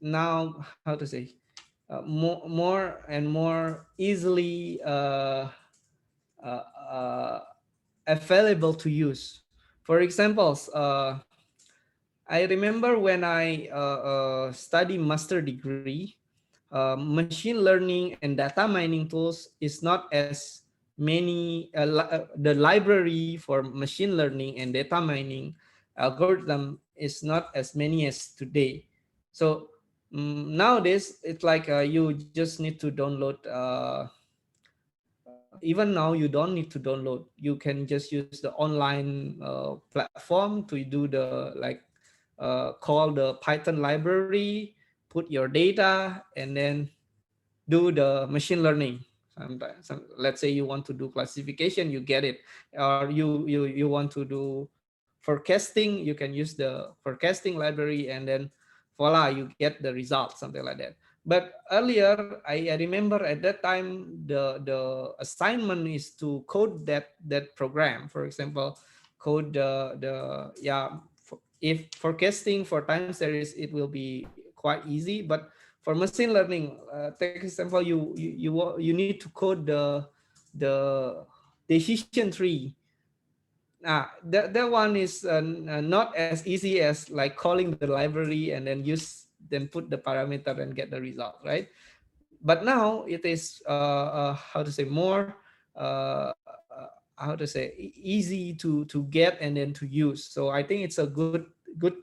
now, how to say, more and more easily uh, uh, available to use. For examples, I remember when I study master degree, machine learning and data mining tools is not as many. The library for machine learning and data mining algorithm is not as many as today. So nowadays it's like you just need to download. Even now you don't need to download. You can just use the online platform to do the call the Python library, put your data, and then do the machine learning. Sometimes, let's say you want to do classification, you get it, or you want to do forecasting, you can use the forecasting library, and then voila, you get the result, something like that. But earlier, I remember at that time the assignment is to code that program. For example, code if forecasting for time series, it will be quite easy, but for machine learning, take example, you need to code the decision tree. That one is not as easy as like calling the library and then put the parameter and get the result, right? But now it is how to say, more how to say, easy to get and then to use. So I think it's a good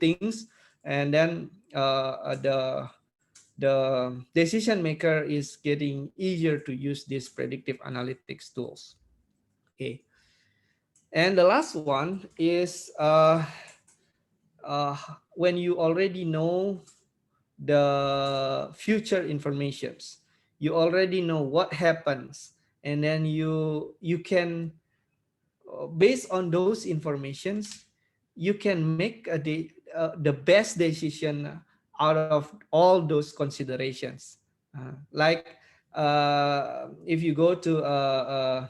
things. And then the decision maker is getting easier to use these predictive analytics tools. Okay. And the last one is when you already know the future informations, you already know what happens, and then you can based on those informations, you can make the best decision out of all those considerations. Like if you go to a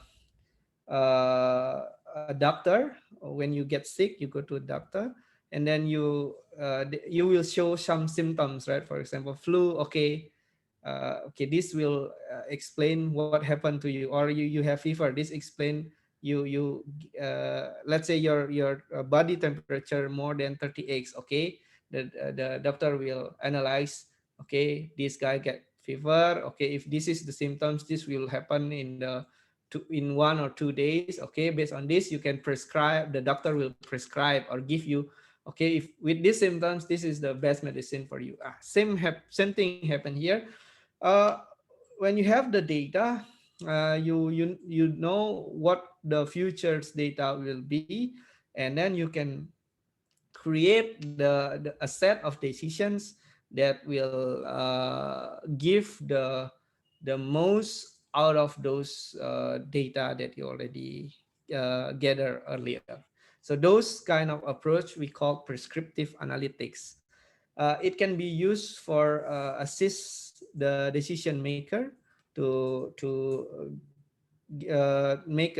doctor, when you get sick, you go to a doctor, and then you will show some symptoms, right? For example, flu. Okay, okay, this will explain what happened to you. Or you have fever, this explain you let's say your body temperature more than 38. Okay, the doctor will analyze. Okay, this guy get fever. Okay, if this is the symptoms, this will happen in 1 or 2 days. Okay, based on this, you can prescribe. The doctor will prescribe or give you, okay, if with these symptoms, this is the best medicine for you. Same thing happen here. uh, when you have the data, you know what the future's data will be, and then you can create a set of decisions that will give the most out of those data that you already gather earlier. So those kind of approach we call prescriptive analytics. It can be used for assist the decision maker to make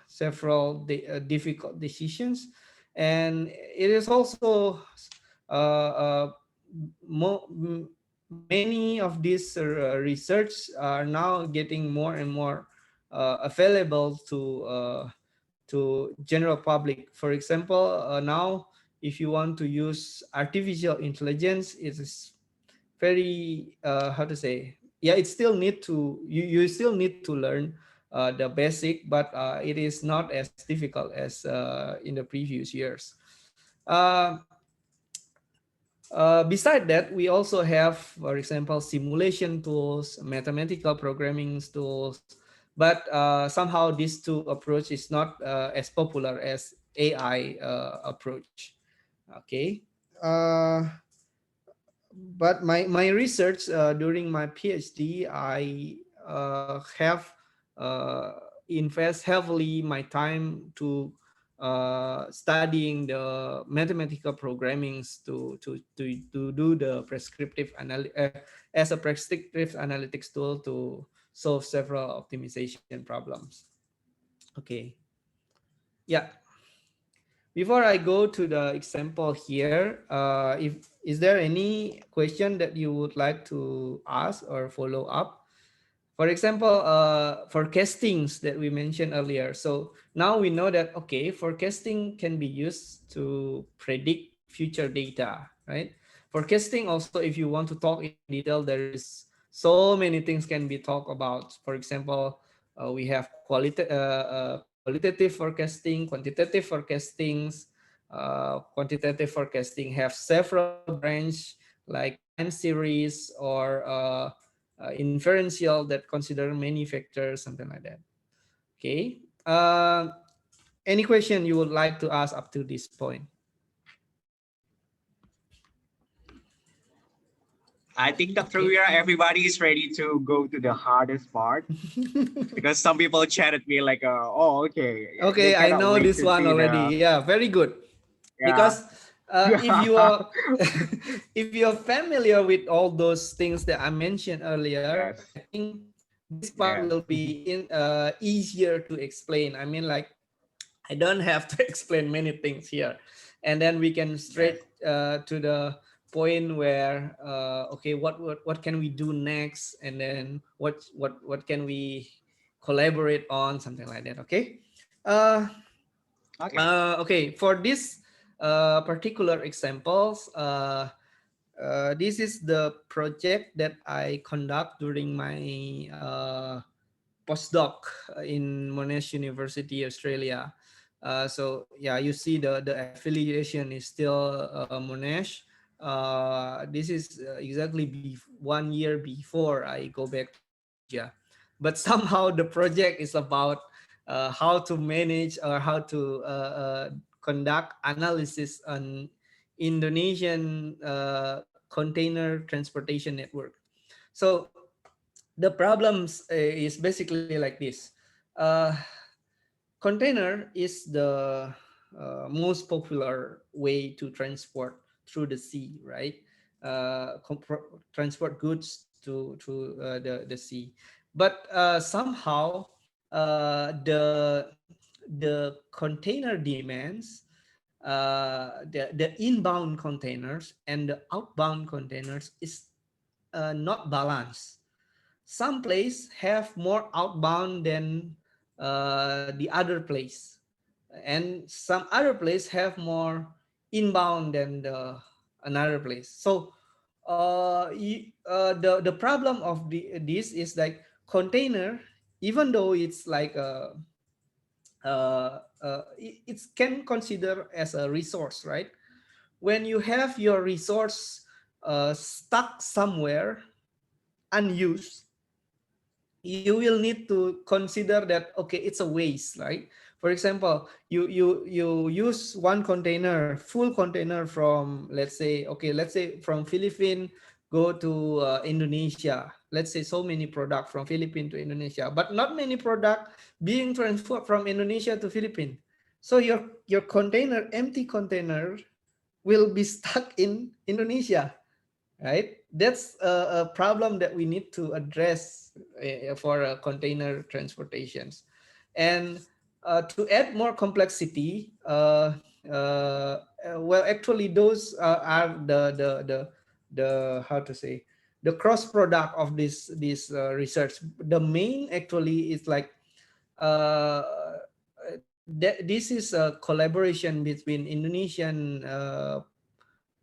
several difficult decisions. And it is also many of these research are now getting more and more available to general public. For example, now if you want to use artificial intelligence, it is very how to say, yeah, it still need to you still need to learn the basic, but it is not as difficult as in the previous years. uh, Beside that, we also have, for example, simulation tools, mathematical programming tools, but somehow these two approach is not as popular as AI approach. Okay. uh, but my research during my PhD, I have invest heavily my time to studying the mathematical programmings to do the as a prescriptive analytics tool to solve several optimization problems. Okay. Yeah. Before I go to the example here, if is there any question that you would like to ask or follow up? For example, forecastings that we mentioned earlier. So now we know that, okay, forecasting can be used to predict future data, right? Forecasting also, if you want to talk in detail, there is so many things can be talked about. For example, we have qualitative forecasting, quantitative forecastings. Quantitative forecasting have several branch like time series or inferential that consider many factors, something like that. Okay. Any question you would like to ask up to this point? I think, Dr. Okay. Wira, everybody is ready to go to the hardest part because some people chat at me like, oh, okay, they Okay, I cannot know wait this to one see the, already. Yeah, very good. yeah. Because if you are if you're familiar with all those things that I mentioned earlier, Yes, I think this part yes. will be easier to explain. I mean, like, I don't have to explain many things here, and then we can Yes. straight to the point where okay, what can we do next, and then what can we collaborate on, something like that. Okay. Uh, Okay. okay, for this particular examples, this is the project that I conduct during my postdoc in Monash University, Australia. So yeah, you see the affiliation is still Monash. This is exactly 1 year before I go back to Indonesia, but somehow the project is about how to manage or how to conduct analysis on Indonesian container transportation network. So the problems is basically like this. Uh, Container is the most popular way to transport through the sea, right? Transport goods to the sea, but somehow the container demands, the inbound containers and the outbound containers is not balanced. Some place have more outbound than the other place, and some other place have more inbound than another place. So the problem of this is like container, even though it's like it can consider as a resource, right? When you have your resource stuck somewhere unused, you will need to consider that okay, it's a waste, right? For example, you use one container, full container, from, let's say, okay, let's say from Philippines go to Indonesia. Let's say so many product from Philippines to Indonesia, but not many product being transferred from Indonesia to Philippines. So your container, empty container, will be stuck in Indonesia, right? That's a problem that we need to address for container transportations. And to add more complexity, well, actually, those are the how to say, the cross product of this research. The main actually is like uh, this is a collaboration between Indonesian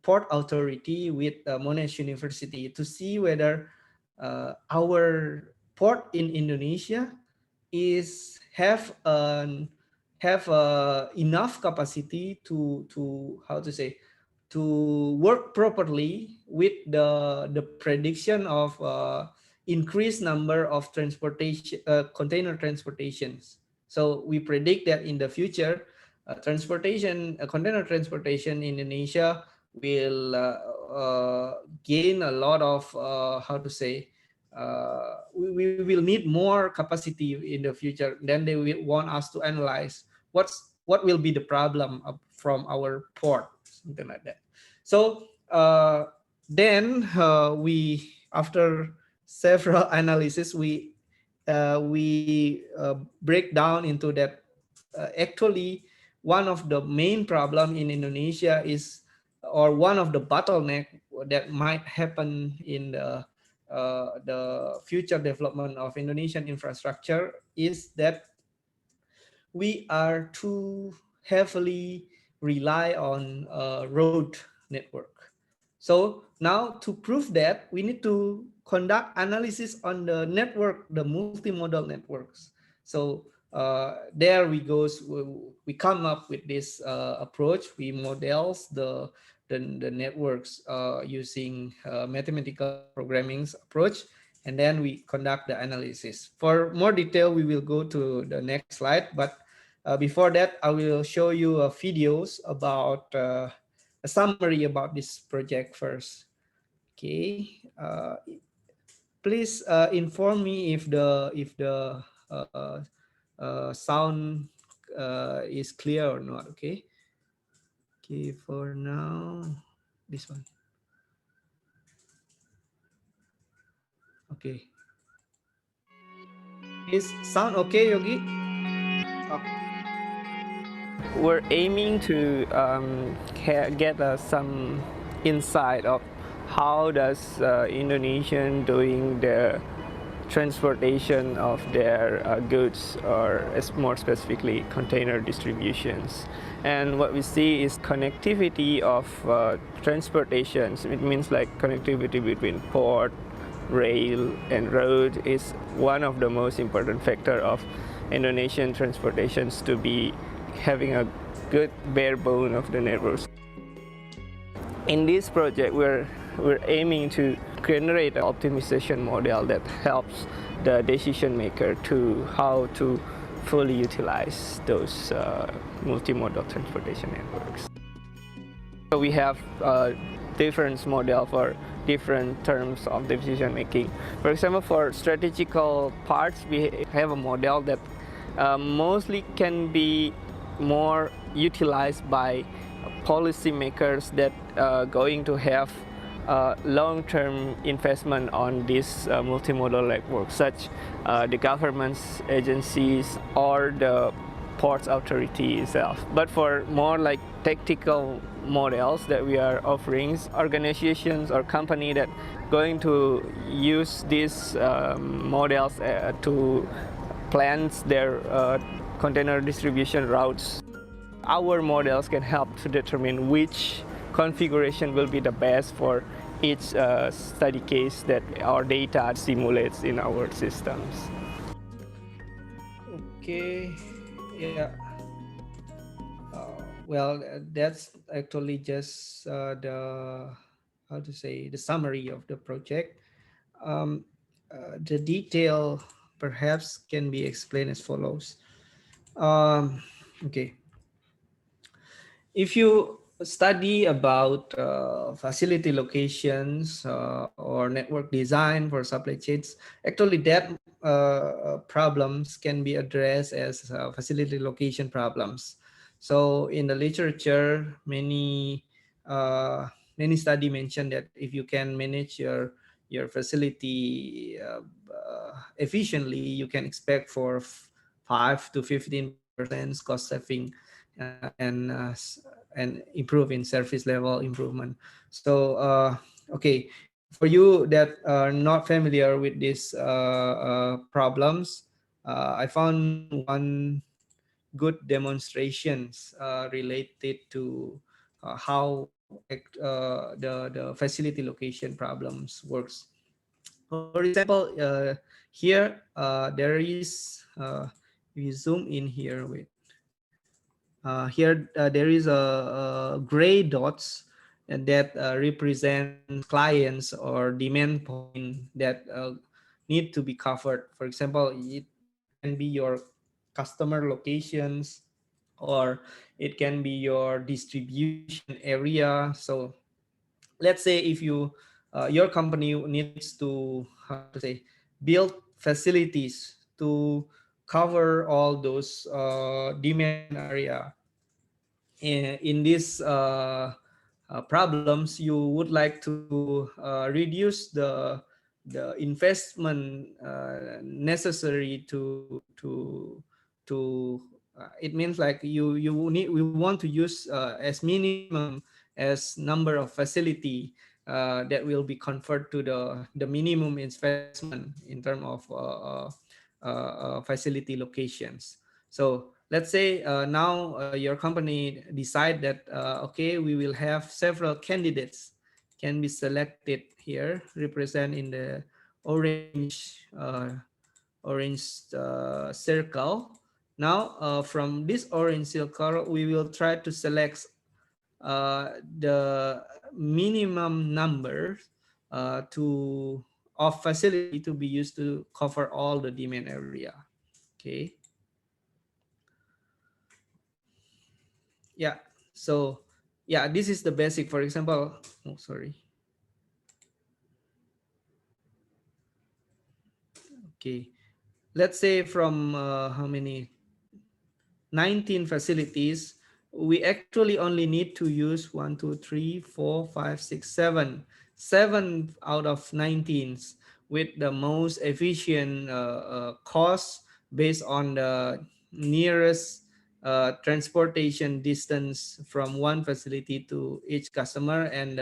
port authority with Monash University to see whether our port in Indonesia is have enough capacity to how to say, to work properly with the prediction of increased number of transportation container transportations. So we predict that in the future, container transportation in Indonesia will gain a lot of how to say, we will need more capacity in the future. Then they will want us to analyze what will be the problem from our port, something like that. So then we, after several analysis, we break down into that actually one of the main problem in Indonesia is, or one of the bottleneck that might happen in the future development of Indonesian infrastructure is that we are too heavily rely on road network. So now to prove that, we need to conduct analysis on the network, the multimodal networks. So there we go. We come up with this approach. We models the networks using mathematical programming approach, and then we conduct the analysis. For more detail, we will go to the next slide. But before that, I will show you videos about a summary about this project first. Okay, please inform me if the sound is clear or not. Okay. Okay, for now, this one. Okay. Is sound okay, Yogi? Okay. We're aiming to get some insight of how does Indonesian doing the transportation of their goods, or more specifically container distributions. And what we see is connectivity of transportations. It means like connectivity between port, rail, and road is one of the most important factor of Indonesian transportations to be having a good bare bone of the networks. In this project, we're aiming to generate an optimization model that helps the decision maker to how to fully utilize those multimodal transportation networks. So we have different model for different terms of decision making. For example, for strategical parts, we have a model that mostly can be more utilized by policymakers that going to have long-term investment on this multimodal network, such the government's agencies or the ports authority itself. But for more like tactical models that we are offering, organizations or company that going to use these models to plan their container distribution routes, our models can help to determine which configuration will be the best for each study case that our data simulates in our systems. Okay, yeah. Well, that's actually just the, how to say, the summary of the project. The detail perhaps can be explained as follows. Okay, if you study about facility locations or network design for supply chains, actually that problems can be addressed as facility location problems. So in the literature, many study mention that if you can manage your facility efficiently, you can expect for 5 to 15% cost saving and improve in service level improvement. So okay, for you that are not familiar with these problems, I found one good demonstrations related to how the facility location problems works. For example, here there is, if you zoom in here, wait. Here there is a gray dots and that represent clients or demand point that need to be covered. For example, it can be your customer locations, or it can be your distribution area. So let's say if you your company needs to, how to say, build facilities to cover all those demand area. In these problems, you would like to reduce the investment necessary to it means like we want to use as minimum as number of facility that will be converted to the minimum investment in terms of facility locations. So let's say now your company decide that okay, we will have several candidates can be selected here, represent in the orange circle. Now from this orange circle, we will try to select the minimum number of facility to be used to cover all the demand area. Okay. Yeah, so yeah, this is the basic. For example, oh sorry, okay, let's say from how many, 19 facilities, we actually only need to use 1 2 3 4 5 6 7 out of 19 with the most efficient cost based on the nearest transportation distance from one facility to each customer, and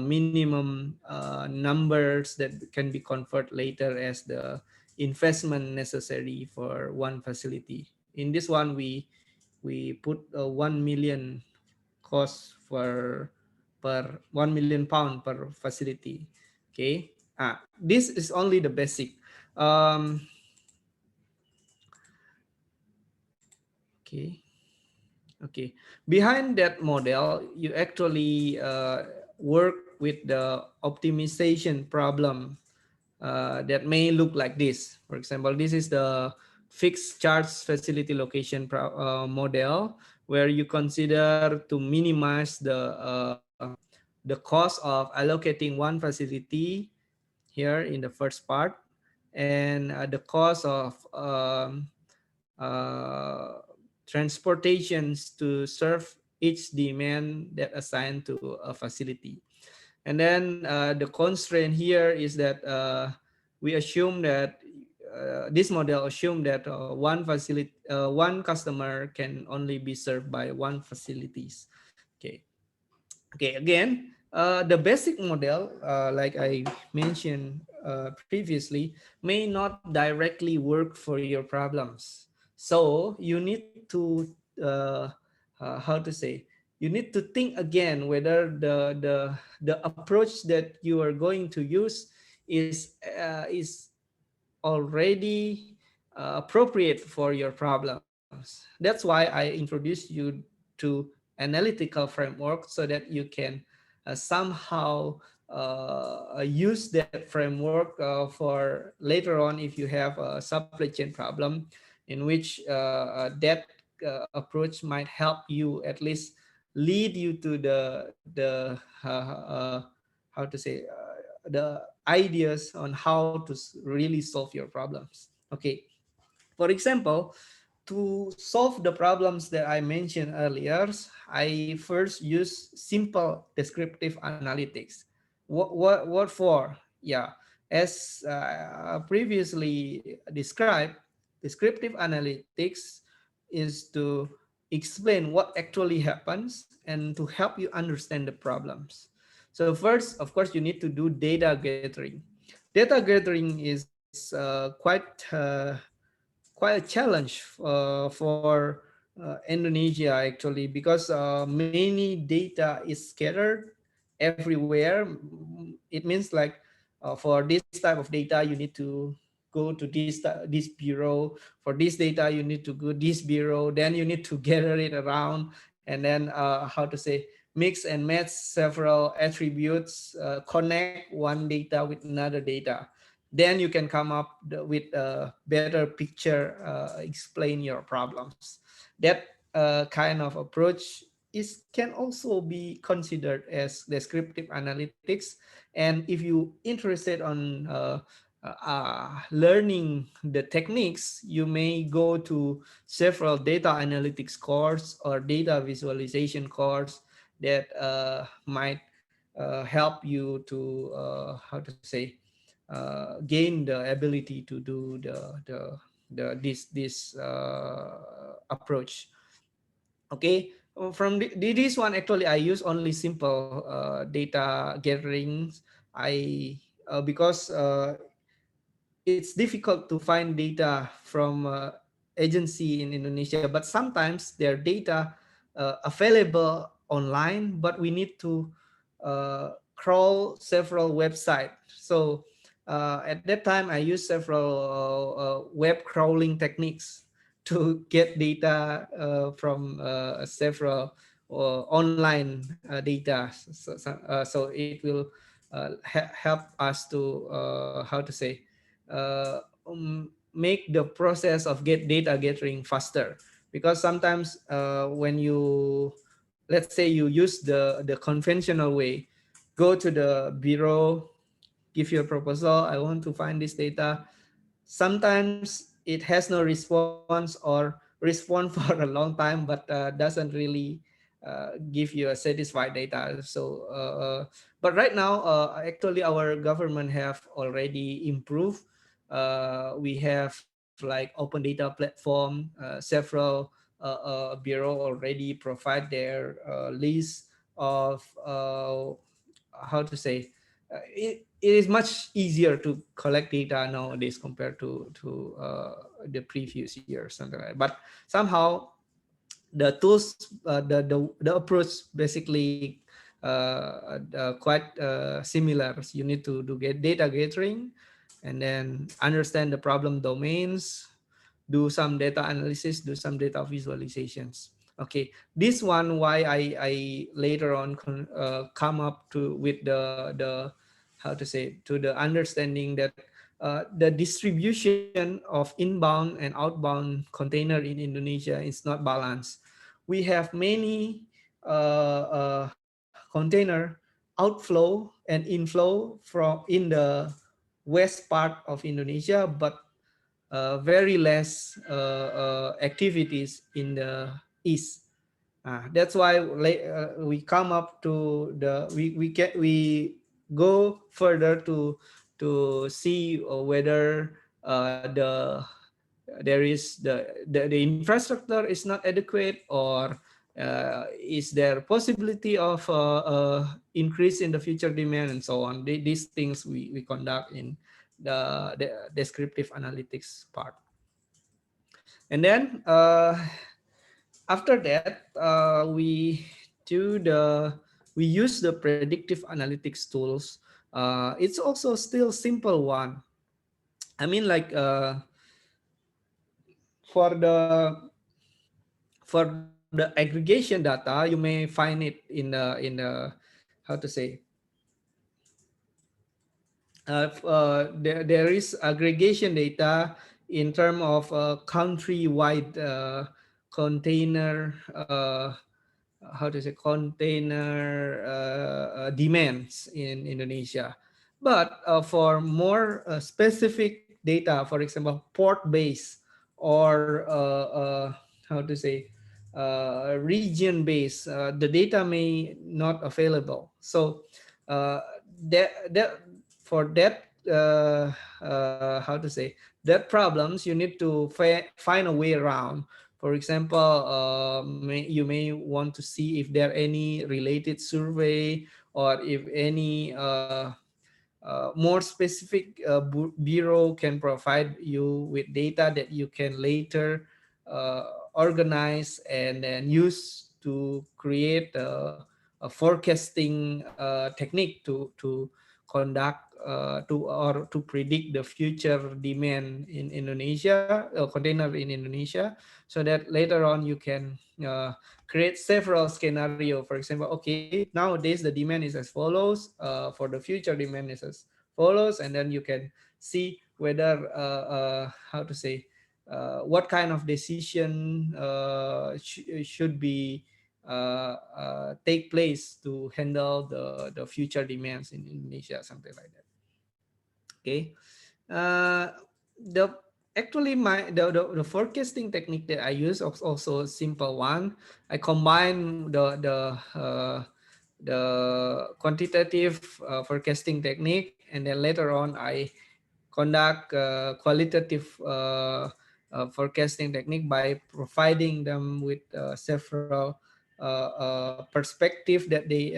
minimum numbers that can be converted later as the investment necessary for one facility. In this one, we put 1 million cost for per 1 million pound per facility. Okay, this is only the basic. um, okay. Okay, behind that model, you actually work with the optimization problem that may look like this. For example, this is the fixed charge facility location model, where you consider to minimize the cost of allocating one facility here in the first part, and the cost of transportations to serve each demand that assigned to a facility. And then the constraint here is that we assume that this model assume that one customer can only be served by one facilities. Okay. Okay. Again, the basic model, like I mentioned previously, may not directly work for your problems. So you need to how to say, you need to think again whether the approach that you are going to use is already appropriate for your problems. That's why I introduced you to analytical framework, so that you can somehow use that framework for later on if you have a supply chain problem, in which that approach might help you, at least lead you to the how to say, the ideas on how to really solve your problems. Okay, for example, to solve the problems that I mentioned earlier, I first use simple descriptive analytics. What for? Yeah, as previously described, descriptive analytics is to explain what actually happens and to help you understand the problems. So first, of course, you need to do data gathering. Data gathering is quite a challenge for Indonesia, actually, because many data is scattered everywhere. It means like for this type of data, you need to go to this bureau. For this data, you need to go this bureau. Then you need to gather it around, and then how to say, mix and match several attributes, connect one data with another data. Then you can come up with a better picture, explain your problems. That kind of approach is can also be considered as descriptive analytics. And if you interested on learning the techniques, you may go to several data analytics course or data visualization course that might help you to how to say, gain the ability to do this approach. Okay, from this one, actually I use only simple data gatherings. I because it's difficult to find data from agency in Indonesia, but sometimes their data available online, but we need to crawl several websites. So at that time, I use several web crawling techniques to get data from several online data. So it will help us to how to say, make the process of data gathering faster, because sometimes when you, let's say you use the conventional way, go to the bureau, give your proposal, I want to find this data. Sometimes it has no response or respond for a long time, but doesn't really give you a satisfied data. So but right now, actually our government have already improved. We have like open data platform, several bureau already provide their list of how to say it is much easier to collect data nowadays compared to the previous year, something like that. But somehow the tools, the approach basically quite similar. So you need to do get data gathering and then understand the problem domains, do some data analysis, do some data visualizations. Okay, this one why I later on come up to with the how to say to the understanding that the distribution of inbound and outbound container in Indonesia is not balanced. We have many container outflow and inflow from in the west part of Indonesia, but very less activities in the east. That's why we come up to the we go further to see whether there is the infrastructure is not adequate, or is there possibility of increase in the future demand and so on. These things we conduct in the descriptive analytics part. And then after that, we use the predictive analytics tools. It's also still simple one. I mean, like for the aggregation data, you may find it in the how to say there is aggregation data in terms of country-wide container how to say container demands in Indonesia. But for more specific data, for example, port base or how to say region base, the data may not available. So that for that how to say that problems, you need to find a way around. For example, you may want to see if there are any related survey, or if any more specific bureau can provide you with data that you can later uh, organize and then use to create a forecasting technique to conduct to predict the future demand in Indonesia, container in Indonesia, so that later on you can create several scenario. For example, okay, nowadays the demand is as follows, for the future demand is as follows, and then you can see whether how to say what kind of decision should be take place to handle the future demands in Indonesia, something like that. Okay, uh, the actually the forecasting technique that I use is also a simple one. I combine the quantitative forecasting technique, and then later on I conduct qualitative forecasting technique by providing them with several perspective that they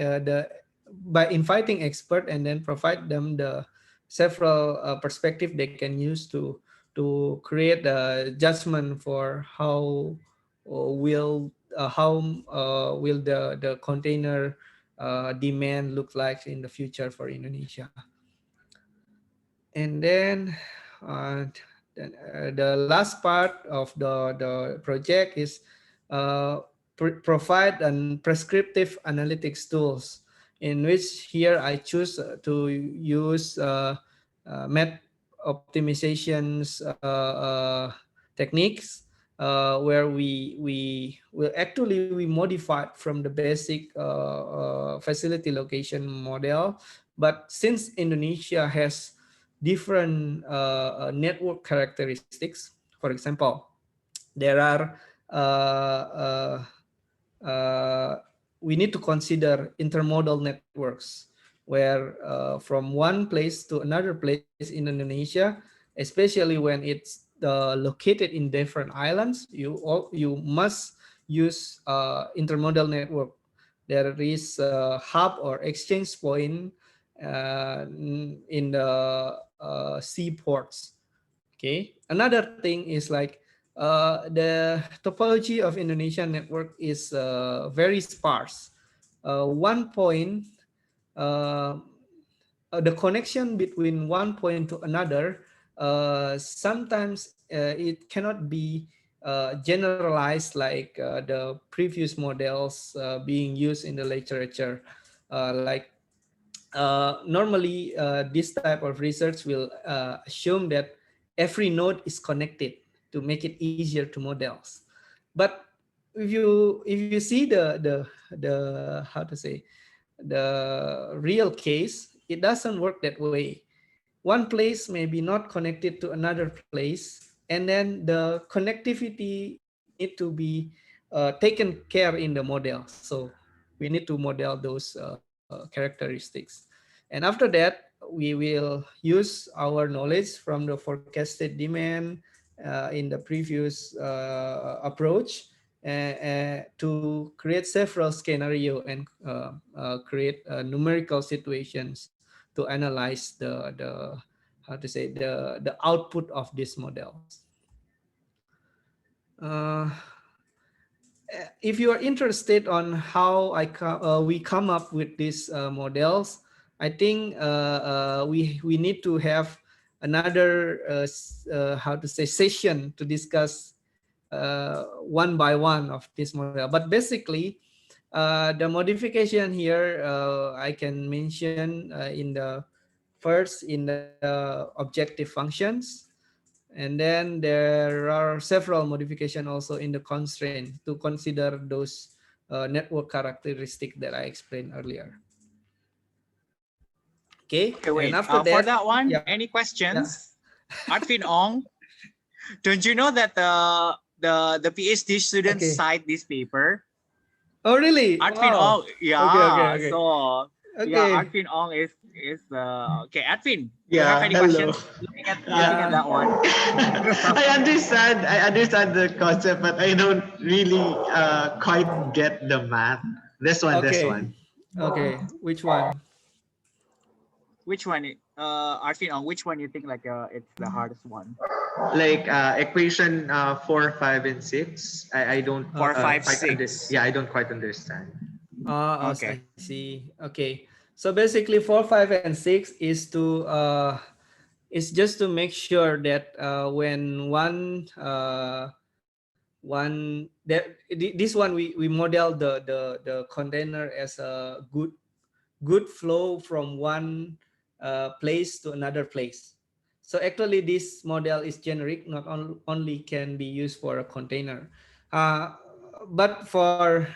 by inviting expert and then provide them the several perspective they can use to create a judgment for how will the container demand look like in the future for Indonesia. And then the last part of the project is provide and prescriptive analytics tools, in which here I choose to use map optimizations techniques, where we modify from the basic facility location model. But since Indonesia has different network characteristics, for example, there are we need to consider intermodal networks, where from one place to another place in Indonesia, especially when it's located in different islands, you must use intermodal network. There is a hub or exchange point in the seaports. Okay. Another thing is like the topology of Indonesian network is very sparse. One point, uh, the connection between one point to another, sometimes it cannot be generalized like the previous models being used in the literature. Like normally this type of research will assume that every node is connected to make it easier to models. But if you see the how to say, the real case, it doesn't work that way. One place may be not connected to another place, and then the connectivity need to be taken care in the model. So we need to model those characteristics. And after that, we will use our knowledge from the forecasted demand in the previous approach to create several scenario and create numerical situations to analyze the how to say, the output of these models. Uh, if you are interested on how we come up with these models, I think we need to have another how to say, session to discuss one by one of this model. But basically, the modification here I can mention in the first in the objective functions, and then there are several modifications also in the constraint to consider those network characteristics that I explained earlier. Okay, Okay, and wait. after For that, that one, yeah, any yeah. questions? Arvin Ong, don't you know that the PhD students Okay. cite this paper? Oh, really? Arvin Wow. Ong, yeah. Okay. So yeah, Okay. Arvin Ong is okay. Arvin, do you have Yeah, any hello. questions? Looking at Yeah. that one. I understand the concept, but I don't really quite get the math. This Okay. one. Okay. Which one? Which one? Arvin Ong, which one you think like it's the hardest one? Like equation 4, 5, and 6. I don't Four, five, quite six. yeah, I don't quite understand. Okay. I see. Okay. So basically 4, 5, and 6 is to is just to make sure that when this one we model the container as a good flow from one place to another place. So actually this model is generic, not only can be used for a container. But for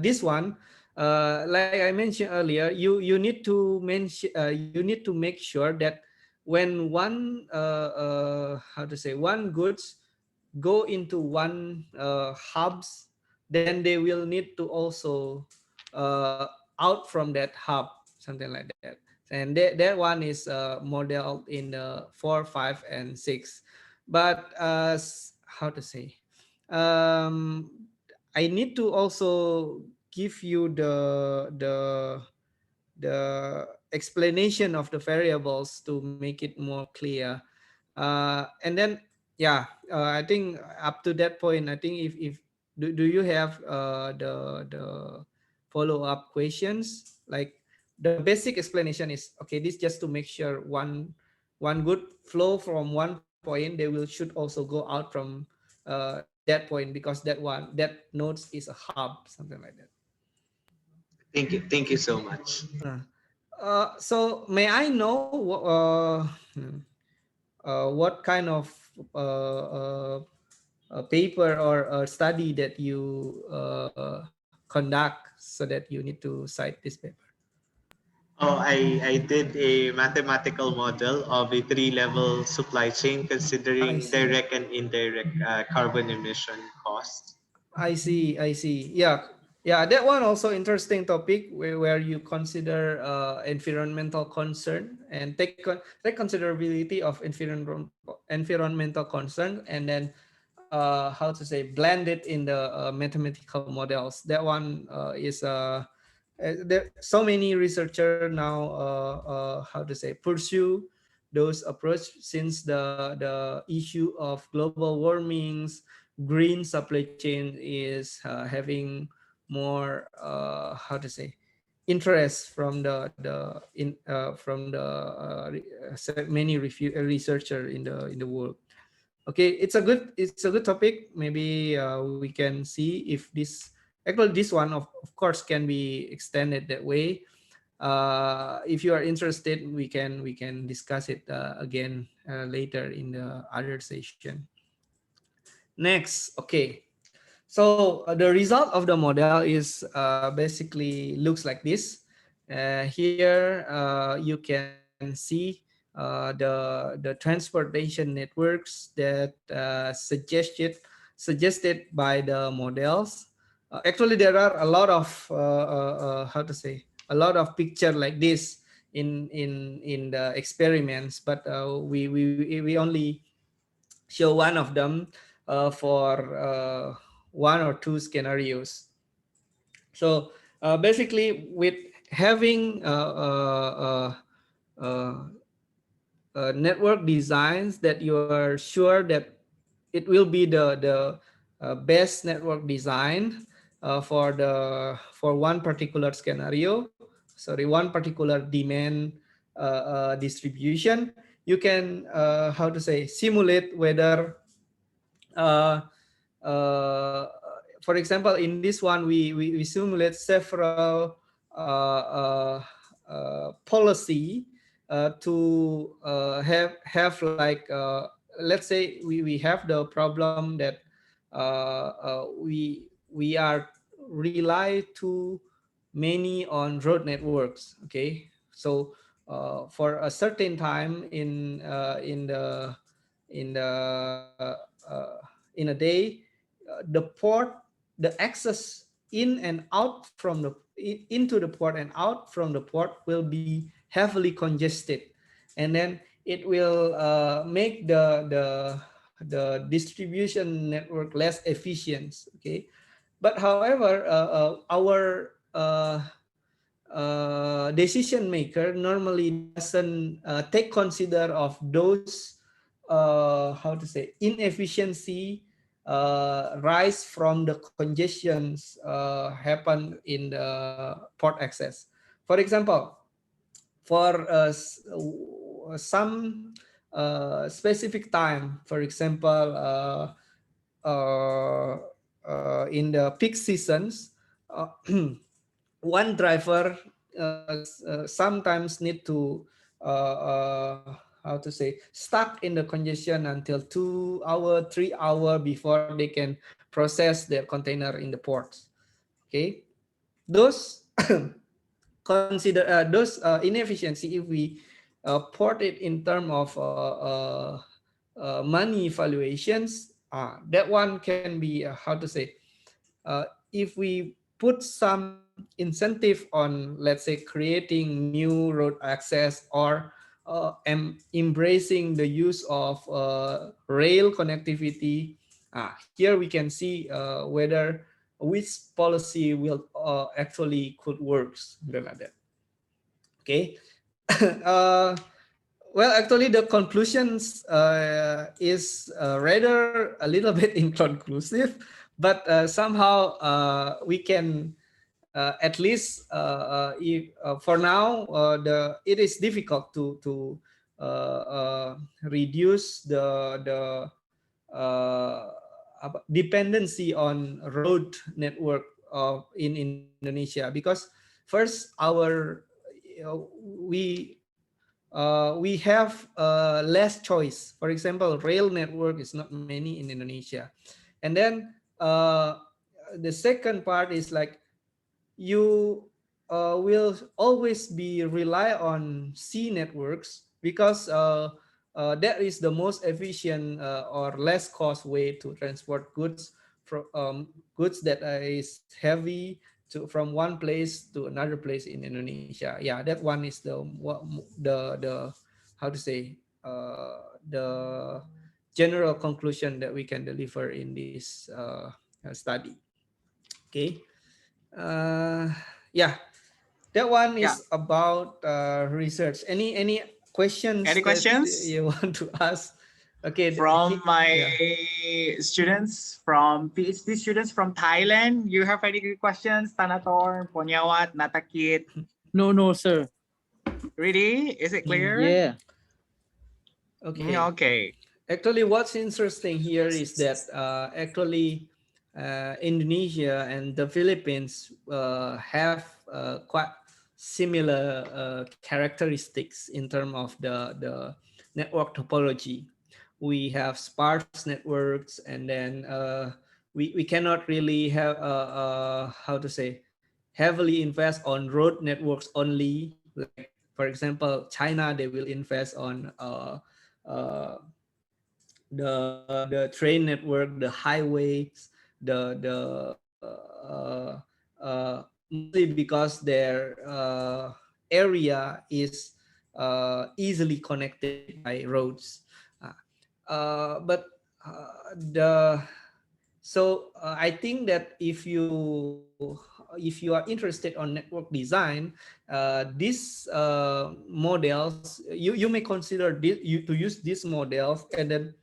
this one, like I mentioned earlier, you need to mention you need to make sure that when one how to say, one goods go into one hubs, then they will need to also out from that hub, something like that. And that one is modeled in the 4, 5, and 6. But how to say, um, I need to also give you the explanation of the variables to make it more clear. And then yeah, I think up to that point, I think if do you have the follow-up questions? Like the basic explanation is okay, this just to make sure one good flow from one point, they will should also go out from that point, because that nodes is a hub, something like that. Thank you so much. So may I know what kind of uh, paper or a study that you conduct so that you need to cite this paper? Oh, I did a mathematical model of a three-level supply chain I considering see. direct and indirect carbon emission costs. I see. Yeah. Yeah, that one also interesting topic where you consider environmental concern and take considerability of environmental concern, and then how to say, blend it in the mathematical models. That one is there so many researcher now how to say, pursue those approach, since the issue of global warmings, green supply chain is having more how to say, interest from many researcher in the world. Okay, it's a good topic. Maybe we can see if this, actually this one of course can be extended that way. If you are interested, we can discuss it again later in the other session. Next, okay. So the result of the model is basically looks like this. Here you can see the transportation networks that suggested by the models. Actually, there are a lot of how to say, a lot of picture like this in the experiments, but we only show one of them for one or two scenarios. So basically, with having network designs that you are sure that it will be the best network design for one particular scenario, sorry, one particular demand distribution, you can how to say, simulate whether uh, uh, for example, in this one, we simulate several policy to have like let's say we have the problem that we are rely too many on road networks. Okay, so for a certain time in a day, the port, the access in and out from the into the port and out from the port will be heavily congested, and then it will make the distribution network less efficient. Okay, but however our decision maker normally doesn't take consider of those how to say, inefficiency rise from the congestions happen in the port access. For example, for some specific time, for example in the peak seasons, one driver sometimes need to how to say, stuck in the congestion until 2 hour 3 hour before they can process their container in the ports. Okay, those consider those inefficiency, if we port it in term of money valuations, that one can be how to say, if we put some incentive on, let's say, creating new road access or embracing the use of rail connectivity, here we can see whether which policy will actually could works, something like that. Okay. uh, well, actually, the conclusions is rather a little bit inconclusive, but somehow we can at least if, for now it is difficult to reduce the dependency on road network in Indonesia, because first our we have less choice. For example, rail network is not many in Indonesia. And then the second part is like you will always be rely on sea networks, because that is the most efficient or less cost way to transport goods from goods that is heavy from one place to another place in Indonesia. Yeah, that one is the how to say the general conclusion that we can deliver in this study. Okay. Uh, yeah, that one Yeah. is about research. Any questions Any that questions you want to ask? Okay. from my Yeah. students, from PhD students from Thailand? You have any questions? Tanator, Ponyawat, Natakit. No, sir. Really? Is it clear? Yeah. Okay. Okay. Actually, what's interesting here is that actually Indonesia and the Philippines have quite similar characteristics in terms of the network topology. We have sparse networks, and then we cannot really have how to say heavily invest on road networks only. Like for example, China, they will invest on uh, the train network, the highways, the mostly because their area is easily connected by roads. But the I think that if you are interested on network design, these models you may consider to use these models and then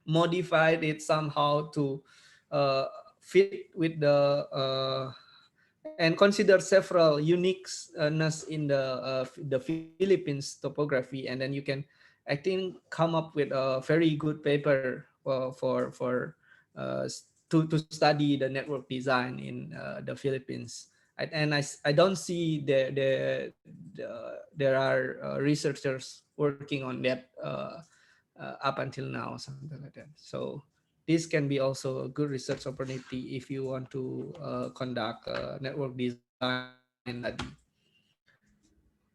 modified it somehow to uh, fit with the and consider several uniqueness in the Philippines topography, and then you can, I think, come up with a very good paper to study the network design in the Philippines. I don't see there are researchers working on that up until now, something like that. So this can be also a good research opportunity if you want to conduct network design study.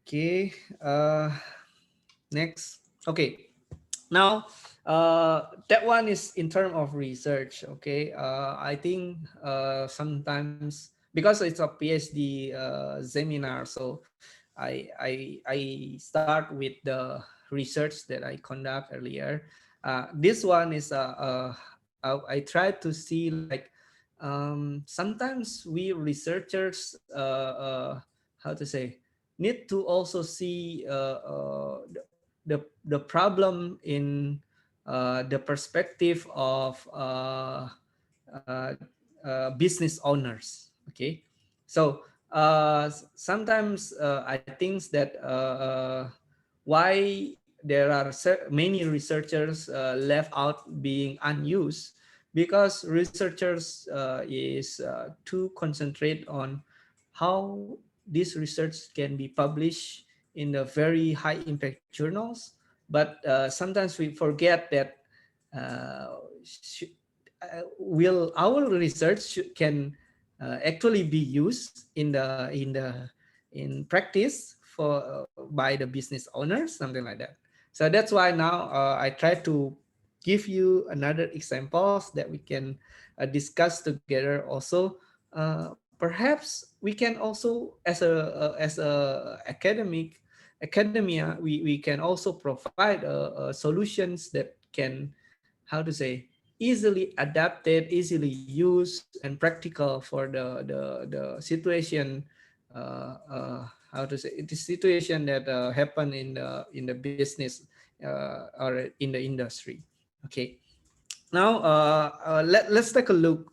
Okay, next. Okay, now that one is in terms of research. Okay, I think sometimes because it's a PhD seminar, so I start with the research that I conduct earlier. This one is I try to see like sometimes we researchers how to say need to also see the problem in the perspective of uh, business owners. Okay, so sometimes I think that why there are many researchers left out being unused because researchers is to concentrate on how this research can be published in the very high impact journals, but sometimes we forget that uh, sh- will our research can actually be used in practice for by the business owners, something like that. So that's why now I try to give you another examples that we can discuss together also. Perhaps we can also as a academia we can also provide solutions that can, how to say, easily adapted, easily used, and practical for the situation. How to say, the situation that happen in the business or in the industry. Okay, now let's take a look.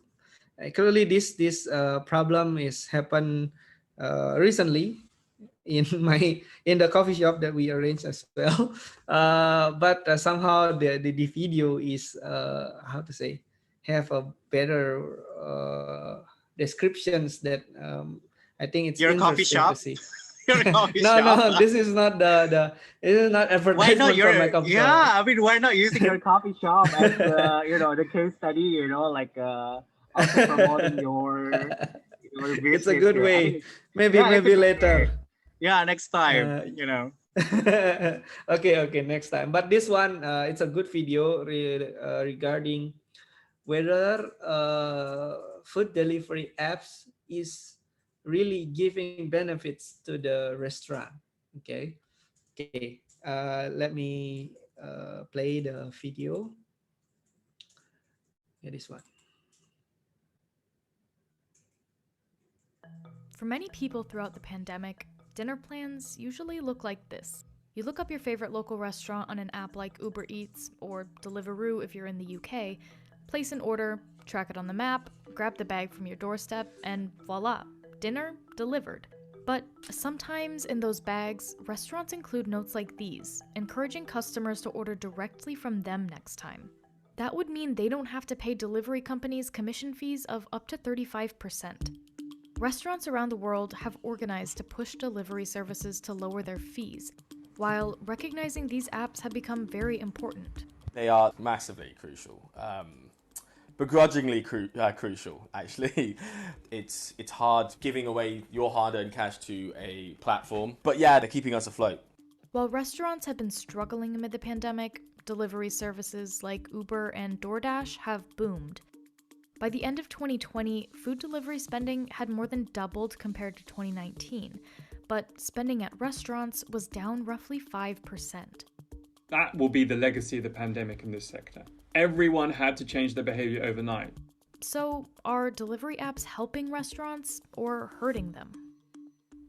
Actually, this problem is happened recently in my in the coffee shop that we arranged as well. But somehow the video is how to say, have a better descriptions that I think it's Your coffee interesting to shop? see. Your coffee No, shop? no, this is not the this is not Why not advertisement for my your, coffee shop. yeah, I mean, why not using your coffee shop as the case study, like also promoting your It's a business good here. I way. mean, Maybe yeah, it's a maybe good way. later. Yeah, next time, Uh, okay, next time. But this one, it's a good video regarding whether food delivery apps is really giving benefits to the restaurant. Okay. Okay. Let me play the video. Yeah, this one. For many people throughout the pandemic, dinner plans usually look like this. You look up your favorite local restaurant on an app like Uber Eats or Deliveroo if you're in the UK, place an order, track it on the map, grab the bag from your doorstep, and voila, dinner delivered. But sometimes in those bags, restaurants include notes like these, encouraging customers to order directly from them next time. That would mean they don't have to pay delivery companies commission fees of up to 35%. Restaurants around the world have organized to push delivery services to lower their fees, while recognizing these apps have become very important. They are massively crucial. Begrudgingly crucial, actually. It's hard giving away your hard-earned cash to a platform, but yeah, they're keeping us afloat. While restaurants have been struggling amid the pandemic, delivery services like Uber and DoorDash have boomed. By the end of 2020, food delivery spending had more than doubled compared to 2019, but spending at restaurants was down roughly 5%. That will be the legacy of the pandemic in this sector. Everyone had to change their behavior overnight. So, are delivery apps helping restaurants or hurting them?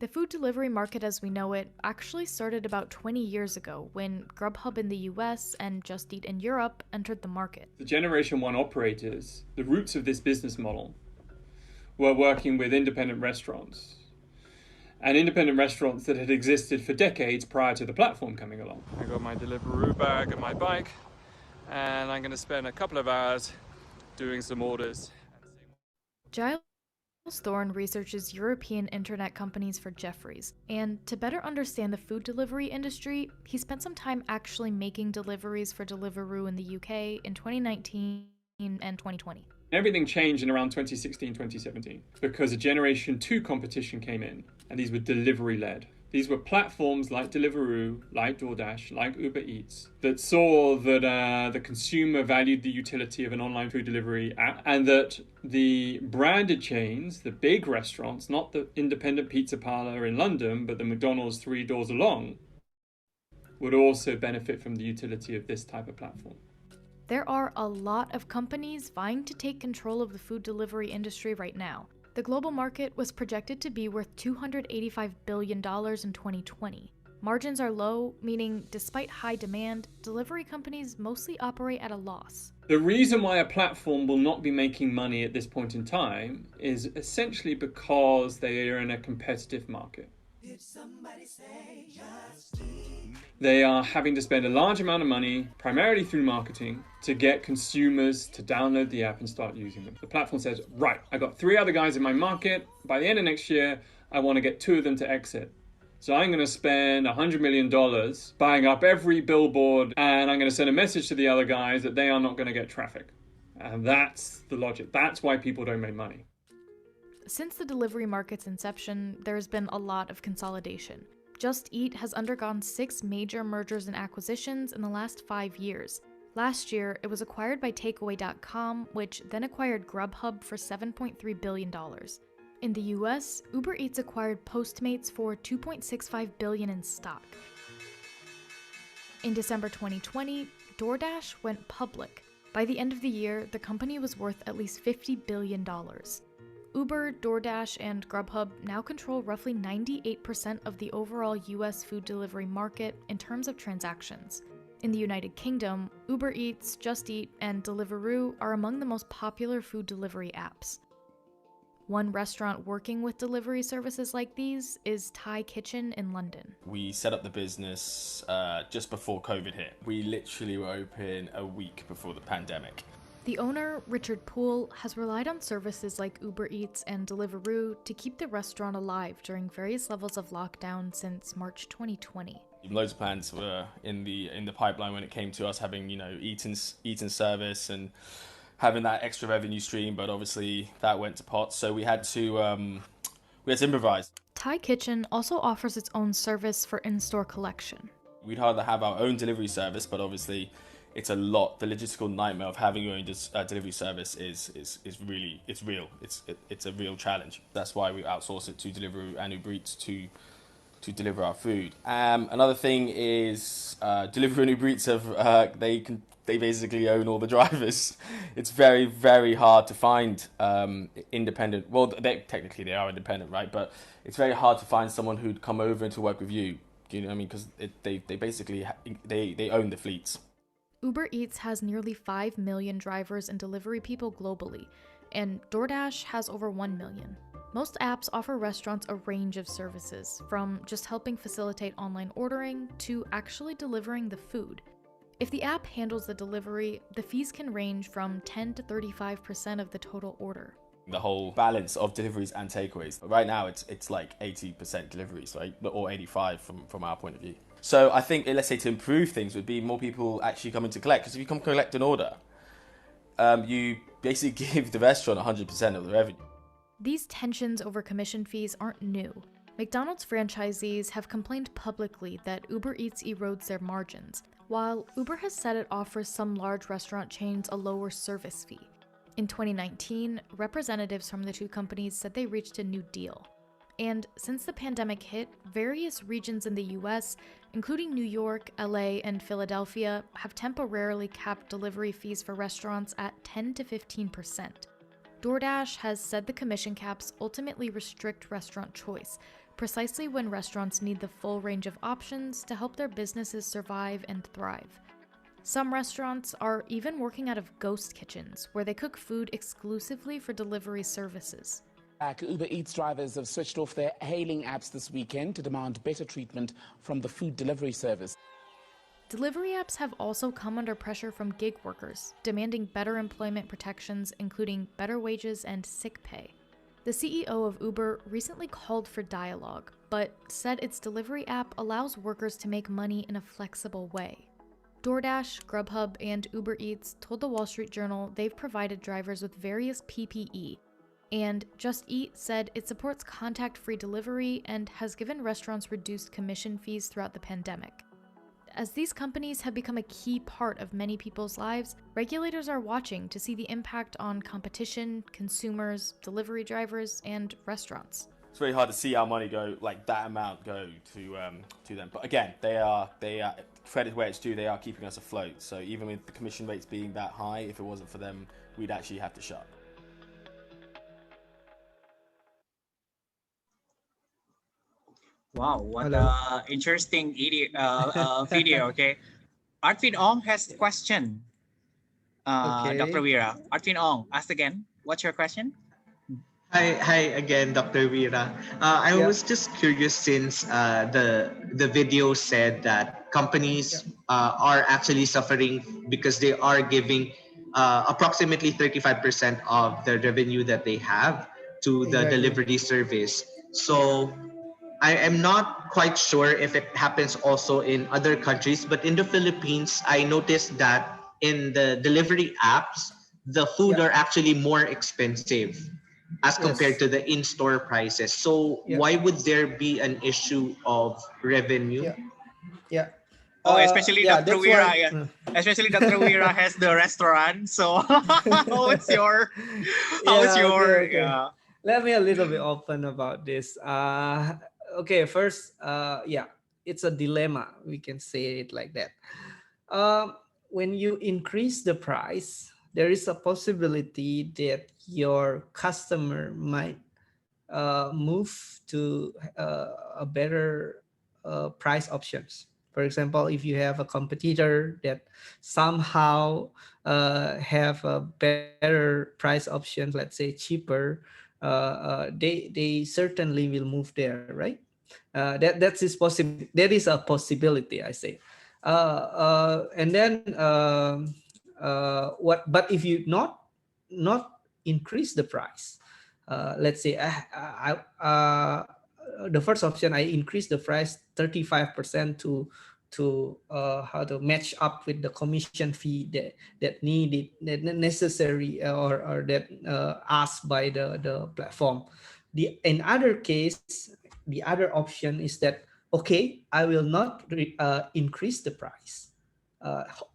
The food delivery market as we know it actually started about 20 years ago when Grubhub in the US and Just Eat in Europe entered the market. The Generation 1 operators, the roots of this business model, were working with independent restaurants. And independent restaurants that had existed for decades prior to the platform coming along. I got my Deliveroo bag and my bike, and I'm going to spend a couple of hours doing some orders. Giles Thorne researches European internet companies for Jefferies, and to better understand the food delivery industry, he spent some time actually making deliveries for Deliveroo in the UK in 2019 and 2020. Everything changed in around 2016, 2017, because a Generation 2 competition came in, and these were delivery-led. These were platforms like Deliveroo, like DoorDash, like Uber Eats, that saw that the consumer valued the utility of an online food delivery app, and that the branded chains, the big restaurants, not the independent pizza parlor in London, but the McDonald's 3 doors along, would also benefit from the utility of this type of platform. There are a lot of companies vying to take control of the food delivery industry right now. The global market was projected to be worth $285 billion in 2020. Margins are low, meaning despite high demand, delivery companies mostly operate at a loss. The reason why a platform will not be making money at this point in time is essentially because they are in a competitive market. They are having to spend a large amount of money, primarily through marketing, to get consumers to download the app and start using them. The platform says, right, I got 3 other guys in my market. By the end of next year, I want to get 2 of them to exit. So I'm going to spend $100 million buying up every billboard, and I'm going to send a message to the other guys that they are not going to get traffic. And that's the logic. That's why people don't make money. Since the delivery market's inception, there's been a lot of consolidation. Just Eat has undergone 6 major mergers and acquisitions in the last 5 years. Last year, it was acquired by Takeaway.com, which then acquired Grubhub for $7.3 billion. In the US, Uber Eats acquired Postmates for $2.65 billion in stock. In December 2020, DoorDash went public. By the end of the year, the company was worth at least $50 billion. Uber, DoorDash, and Grubhub now control roughly 98% of the overall US food delivery market in terms of transactions. In the United Kingdom, Uber Eats, Just Eat, and Deliveroo are among the most popular food delivery apps. One restaurant working with delivery services like these is Thai Kitchen in London. We set up the business just before COVID hit. We literally were open a week before the pandemic. The owner, Richard Poole, has relied on services like Uber Eats and Deliveroo to keep the restaurant alive during various levels of lockdown since March 2020. Loads of plans were in the pipeline when it came to us having, eat and service and having that extra revenue stream, but obviously that went to pot, so we had to improvise. Thai Kitchen also offers its own service for in-store collection. We'd rather have our own delivery service, but obviously it's a lot. The logistical nightmare of having your own delivery service is really, it's real. It's a real challenge. That's why we outsource it to Deliveroo and Uber Eats to deliver our food. Another thing is Deliveroo and Uber Eats have they basically own all the drivers. It's very, very hard to find independent. Well, technically they are independent, right? But it's very hard to find someone who'd come over and to work with you. Do you know what I mean? Because they basically they own the fleets. Uber Eats has nearly 5 million drivers and delivery people globally, and DoorDash has over 1 million. Most apps offer restaurants a range of services, from just helping facilitate online ordering to actually delivering the food. If the app handles the delivery, the fees can range from 10 to 35% of the total order. The whole balance of deliveries and takeaways. Right now, it's like 80% deliveries, right? Or 85 from our point of view. So I think, let's say, to improve things would be more people actually coming to collect. Because if you come collect an order, you basically give the restaurant 100% of the revenue. These tensions over commission fees aren't new. McDonald's franchisees have complained publicly that Uber Eats erodes their margins, while Uber has said it offers some large restaurant chains a lower service fee. In 2019, representatives from the two companies said they reached a new deal. And since the pandemic hit, various regions in the US, including New York, LA, and Philadelphia, have temporarily capped delivery fees for restaurants at 10 to 15%. DoorDash has said the commission caps ultimately restrict restaurant choice, precisely when restaurants need the full range of options to help their businesses survive and thrive. Some restaurants are even working out of ghost kitchens, where they cook food exclusively for delivery services. Uber Eats drivers have switched off their hailing apps this weekend to demand better treatment from the food delivery service. Delivery apps have also come under pressure from gig workers, demanding better employment protections, including better wages and sick pay. The CEO of Uber recently called for dialogue, but said its delivery app allows workers to make money in a flexible way. DoorDash, Grubhub, and Uber Eats told the Wall Street Journal they've provided drivers with various PPE, and Just Eat said it supports contact-free delivery and has given restaurants reduced commission fees throughout the pandemic. As these companies have become a key part of many people's lives, regulators are watching to see the impact on competition, consumers, delivery drivers, and restaurants. It's very hard to see our money go, like that amount go to them. But again, they are credit where it's due. They are keeping us afloat. So even with the commission rates being that high, if it wasn't for them, we'd actually have to shut. Wow, what Hello. interesting video. Okay, Artvin Ong has a question. Dr. Okay. Wira, Artvin Ong, ask again. What's your question? Hi again, Dr. Vira. I Yeah. was just curious since the video said that companies are actually suffering because they are giving approximately 35% of the revenue that they have to the Exactly. delivery service. So I am not quite sure if it happens also in other countries, but in the Philippines, I noticed that in the delivery apps, the food Yeah. are actually more expensive as compared Yes. to the in-store prices. So Yeah. why would there be an issue of revenue? Yeah. Yeah. Oh, especially Yeah. Dr. That's Wira. why. Yeah. Especially Dr. Wira has the restaurant. So how is your Yeah. Okay. Okay. yeah. Let me a little bit open about this. Okay. First, yeah, it's a dilemma. We can say it like that. When you increase the price, there is a possibility that your customer might move to a better price options. For example, if you have a competitor that somehow have a better price option, let's say cheaper, they certainly will move there, right? That is a possibility, I say. And then what? But if you not increase the price, let's say the first option, I increase the price 35% to how to match up with the commission fee that needed, that necessary, or that asked by the platform. The in other case, the other option is that, okay, I will not increase the price.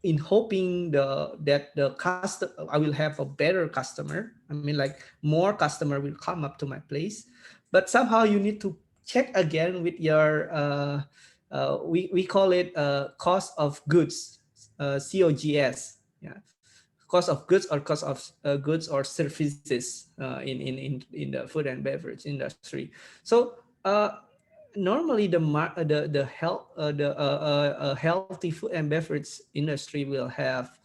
in hoping that the customer, I will have a better customer. I mean, like more customer will come up to my place, but somehow you need to check again with your we call it cost of goods, COGS. Yeah, cost of goods or cost of goods or services in the food and beverage industry. So normally the healthy food and beverage industry will have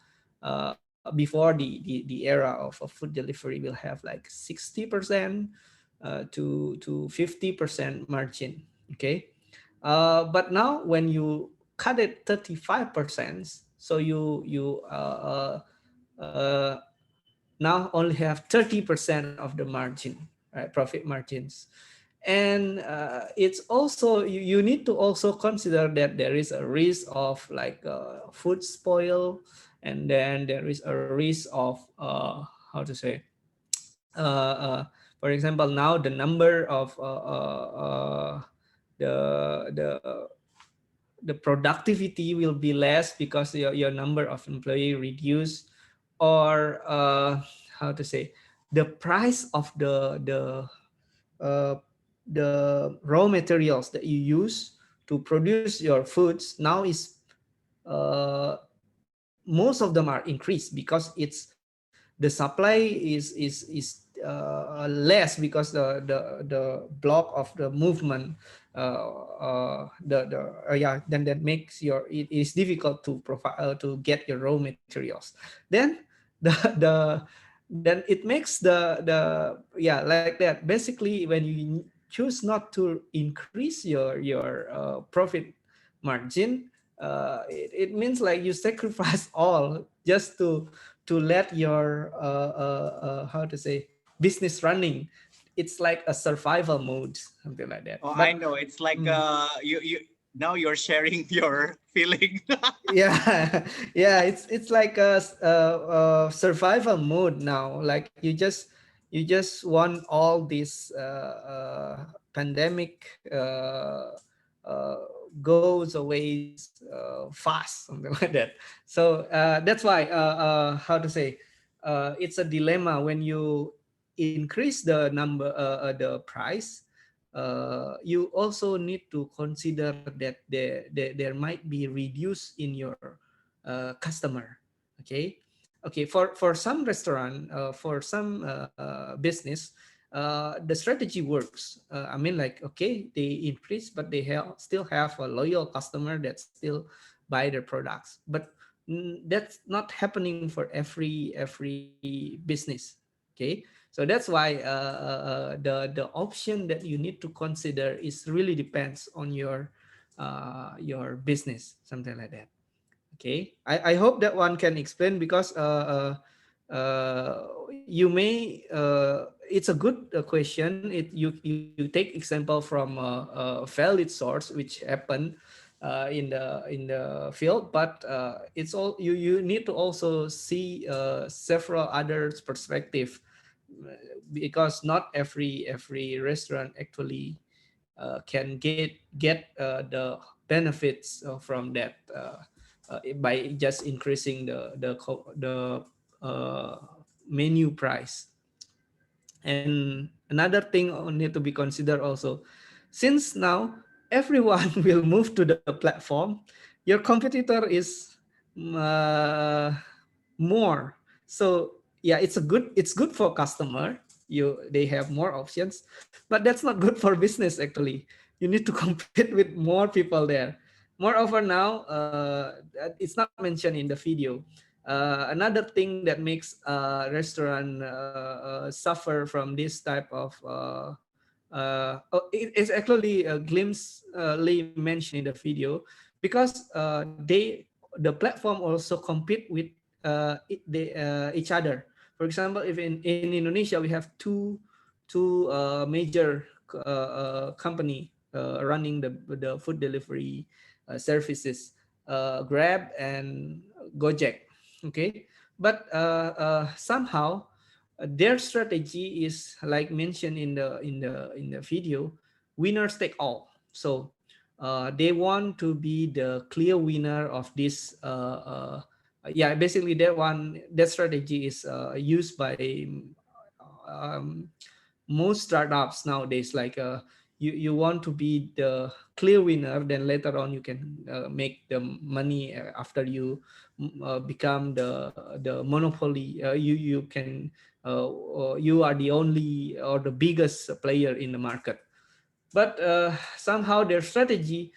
before the era of food delivery will have like 60% to 50% margin. Okay, but now when you cut it 35%, so you uh, now only have 30% of the margin, right? Profit margins. And it's also you need to also consider that there is a risk of like food spoil, and then there is a risk of how to say for example, now the number of the the productivity will be less because your number of employee reduce, or how to say, the price of uh, the raw materials that you use to produce your foods now is most of them are increased because the supply is less because the block of the movement then that makes your it is difficult to provide to get your raw materials. Then the the then it makes the yeah, like that. Basically, when you choose not to increase your profit margin, it means like you sacrifice all just to let your how to say, business running. It's like a survival mode, something like that. Oh, I But know. It's like mm, you now you're sharing your feeling. yeah, yeah, it's like a survival mode now. Like you just want all this pandemic uh, goes away fast, something like that. So that's why how to say, it's a dilemma when you increase the number the price. You also need to consider that there might be reduce in your customer. Okay, okay, for some restaurant, for some business, the strategy works. I mean, like, okay, they increase, but they still have a loyal customer that still buy their products. But that's not happening for every business. Okay, so that's why the option that you need to consider is really depends on your business, something like that. Okay, I hope that one can explain, because you may it's a good question. You take example from a valid source which happened in the field, but it's all you need to also see several others perspective, because not every restaurant actually can get the benefits from that by just increasing the menu price. And another thing need to be considered also, since now everyone will move to the platform, your competitor is uh, more. So yeah, it's good for customer. They have more options, but that's not good for business actually. You need to compete with more people there. Moreover, now it's not mentioned in the video. Another thing that makes restaurant suffer from this type of it's actually a glimpse Lee mentioned in the video, because the platform also compete with each other. For example, if in Indonesia we have two major company running the food delivery services, Grab and Gojek. Okay, but somehow their strategy is like mentioned in the video, winners take all. So they want to be the clear winner of this. Yeah, basically that strategy is used by um, most startups nowadays. Like you want to be the clear winner, then later on you can make the money after you become the monopoly. You can you are the only or the biggest player in the market. But somehow their strategy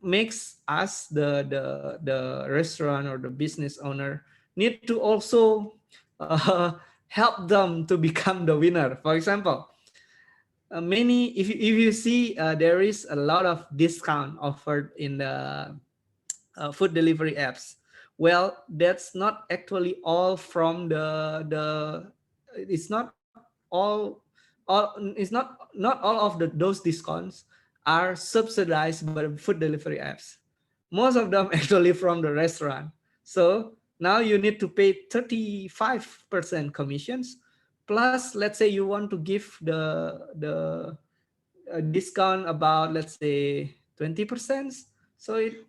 makes us the restaurant or the business owner need to also help them to become the winner. For example, many if you see there is a lot of discount offered in the food delivery apps. Well, that's not actually all from the it's not all it's not all of those discounts are subsidized by the food delivery apps. Most of them actually from the restaurant. So now you need to pay 35% commissions, plus let's say you want to give the discount about, let's say, 20%. So it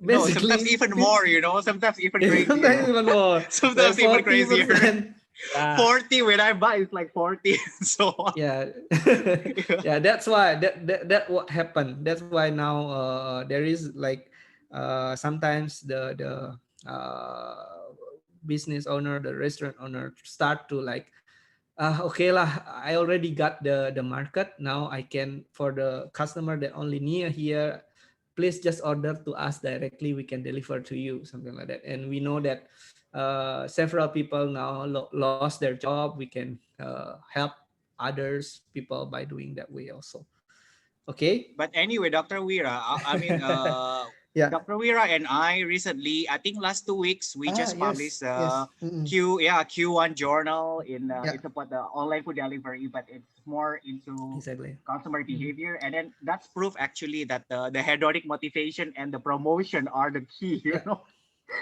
No, sometimes basically even more, sometimes even crazier. sometimes even more, like Sometimes even crazier. 40%. Yeah. 40 when I buy it's like 40 and so on. Yeah. Yeah, that's why that what happened. That's why now there is like sometimes the business owner, the restaurant owner start to like, okay lah, I already got the market. Now I can, for the customer that only near here, please just order to us directly. We can deliver to you, something like that. And we know that several people now lost their job. We can help others people by doing that way also. Okay. But anyway, Dr. Wira, I mean, Yeah. Dr. Wira and I recently, I think last 2 weeks, we just Yes. published Yes. Q1 journal Yeah. it's about the online food delivery, but it's more into Exactly. customer behavior. And then that's proof actually that the hedonic motivation and the promotion are the key, you Yeah. know.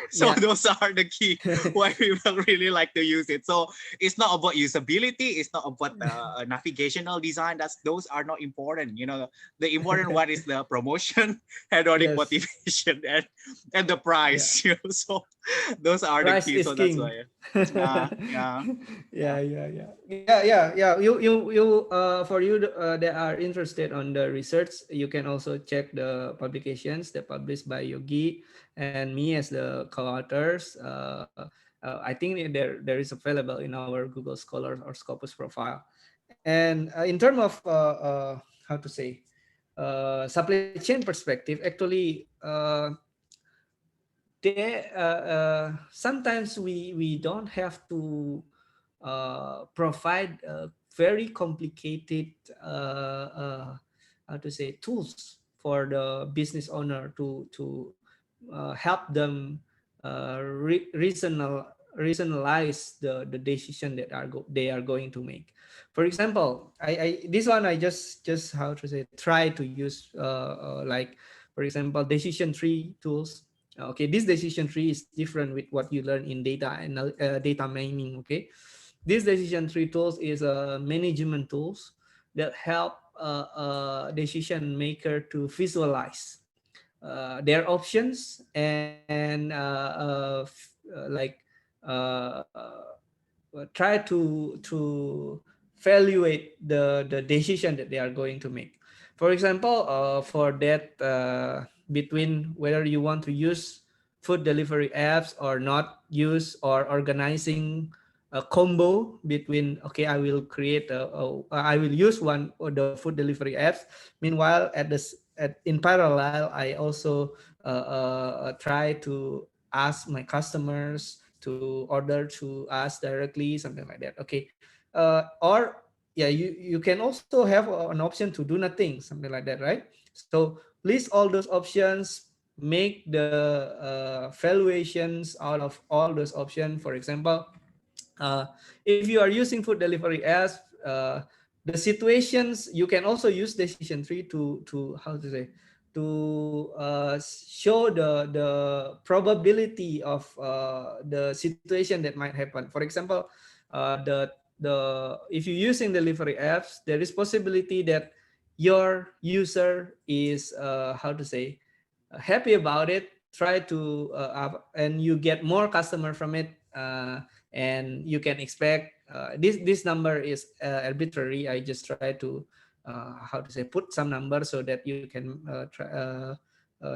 So Yeah. those are the key why people really like to use it. So it's not about usability, it's not about navigational design. Those are not important. The important one is the promotion, hedonic Yes. motivation, and the price. So those are the Price key. is So that's king. why. Yeah. Yeah. You for you that are interested on the research, you can also check the publications that published by Yogi and me as the co-authors. I think there is available in our Google Scholar or Scopus profile. And in terms of how to say supply chain perspective, actually sometimes we don't have to provide very complicated how to say tools for the business owner to help them reasonalize the decision that they are going to make. For example, I this one I just how to say try to use like, for example, decision tree tools. Okay, this decision tree is different with what you learn in data mining. Okay, this decision tree tools is management tools that help decision maker to visualize their options and like try to evaluate the decision that they are going to make. For example, for that between whether you want to use food delivery apps or not use, or organizing a combo between, okay, I will create I will use one or the food delivery apps. Meanwhile, in parallel, I also try to ask my customers to order to us directly, something like that. Okay, or yeah, you can also have an option to do nothing, something like that, right? So list all those options, make the valuations out of all those options. For example, if you are using food delivery apps, the situations, you can also use decision tree to how to say, to show the probability of the situation that might happen. For example, the if you're using delivery apps, there is possibility that your user is how to say happy about it, try to and you get more customer from it, and you can expect this number is arbitrary. I just try to how to say put some numbers so that you can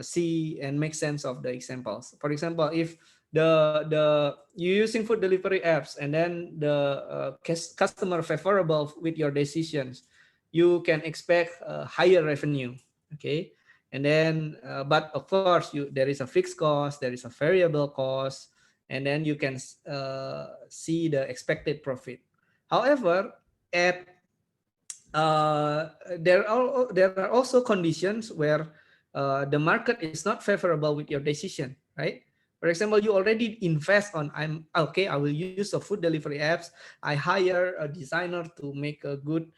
see and make sense of the examples. For example, if the you're using food delivery apps and then the customer favorable with your decisions, you can expect higher revenue. Okay. And then but of course there is a fixed cost, there is a variable cost, and then you can see the expected profit. However, at there are also conditions where the market is not favorable with your decision, right? For example, you already invest on, I'm okay, I will use a food delivery apps. I hire a designer to make a good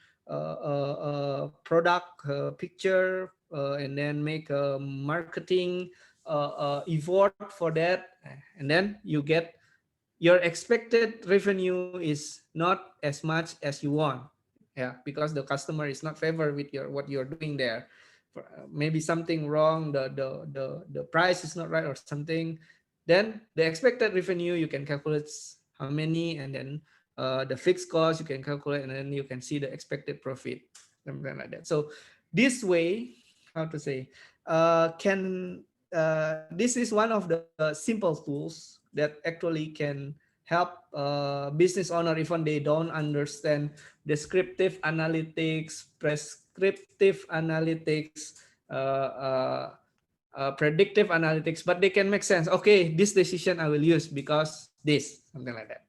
product picture, and then make a marketing effort for that, and then you get your expected revenue is not as much as you want. Yeah, because the customer is not favored with your what you're doing there. Maybe something wrong, the price is not right or something. Then the expected revenue you can calculate how many, and then the fixed cost you can calculate, and then you can see the expected profit, something like that. So this way, how to say, can this is one of the simple tools that actually can help business owner even they don't understand descriptive analytics, prescriptive analytics, predictive analytics, but they can make sense. Okay, this decision I will use because this, something like that.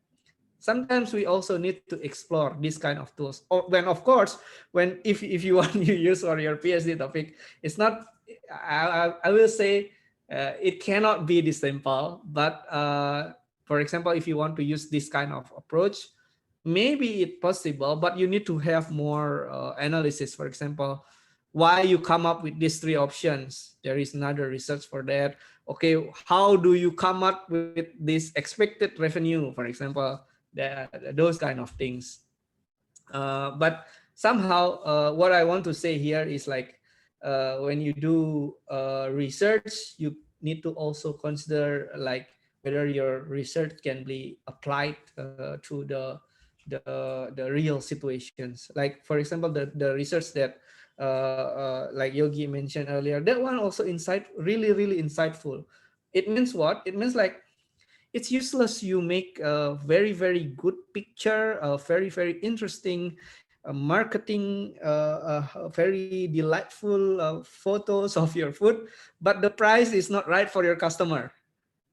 Sometimes we also need to explore this kind of tools. Or when, of course, when if you want to use for your PhD topic, it's not. I will say it cannot be this simple. But for example, if you want to use this kind of approach, maybe it's possible. But you need to have more analysis. For example, why you come up with these three options? There is another research for that. Okay, how do you come up with this expected revenue? For example, those kind of things. But somehow what I want to say here is like when you do research, you need to also consider like whether your research can be applied to the real situations. Like for example, the research that like Yogi mentioned earlier, that one also really insightful. It means what? It means like it's useless you make a very good picture, a very interesting marketing, very delightful photos of your food, but the price is not right for your customer.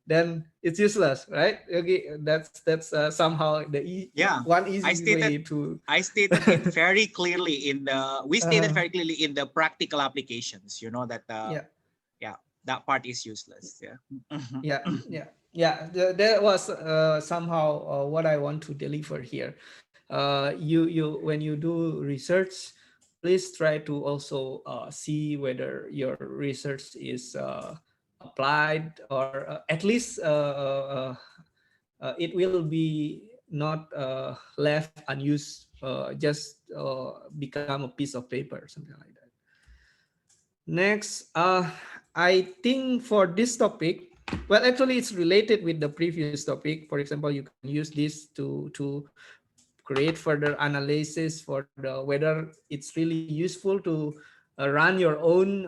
Then it's useless, right? Okay, that's somehow the Yeah, one I easy stated way to I stated it very clearly in the we stated very clearly in the practical applications. You know that yeah. yeah, that part is useless. Yeah. That was somehow what I want to deliver here. You when you do research, please try to also see whether your research is applied, or at least it will be not left unused, just become a piece of paper, something like that. Next, I think for this topic, well, actually it's related with the previous topic. For example, you can use this to create further analysis for the whether it's really useful to run your own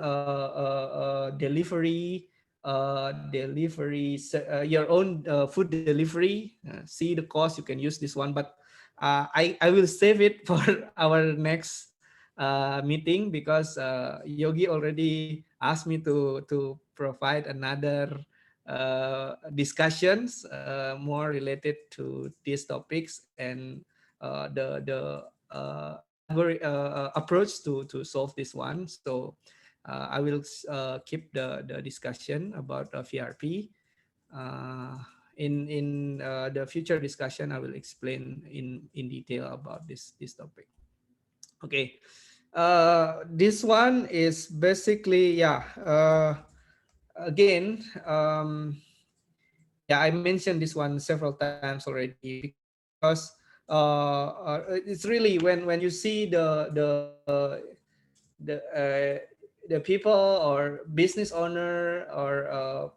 your own food delivery. See the cost, you can use this one, but I will save it for our next meeting, because Yogi already asked me to provide another discussions more related to these topics, and the approach to solve this one. So I will keep the discussion about VRP. In the future discussion, I will explain in detail about this topic. Okay, this one is basically again I mentioned this one several times already, because it's really when you see the people or business owner or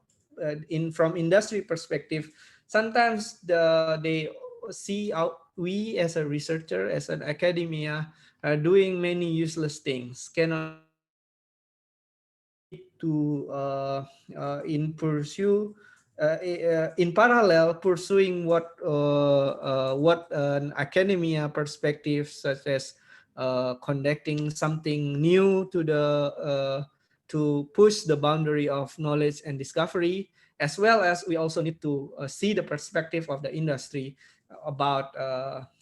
in from industry perspective, sometimes they see out we as a researcher, as an academia, are doing many useless things, cannot to in pursue in parallel pursuing what an academia perspective, such as conducting something new to the to push the boundary of knowledge and discovery, as well as we also need to see the perspective of the industry about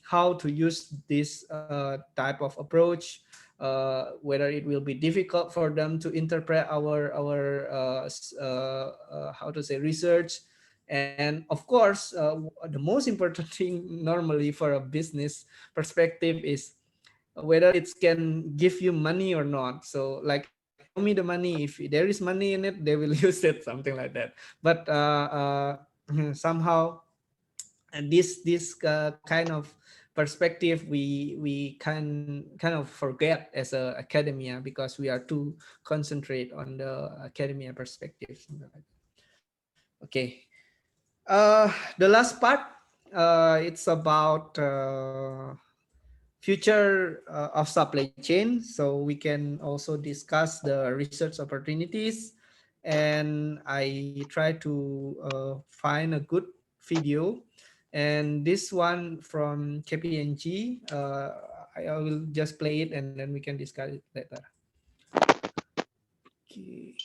how to use this type of approach, whether it will be difficult for them to interpret our how to say research. And of course, the most important thing normally for a business perspective is whether it can give you money or not. So like, show me the money. If there is money in it, they will use it, something like that. But somehow, and this kind of perspective we can kind of forget as a academia, because we are too concentrate on the academia perspective. Okay, the last part, it's about future of supply chain. So we can also discuss the research opportunities, and I try to find a good video, and this one from KPMG. I will just play it and then we can discuss it later. Okay.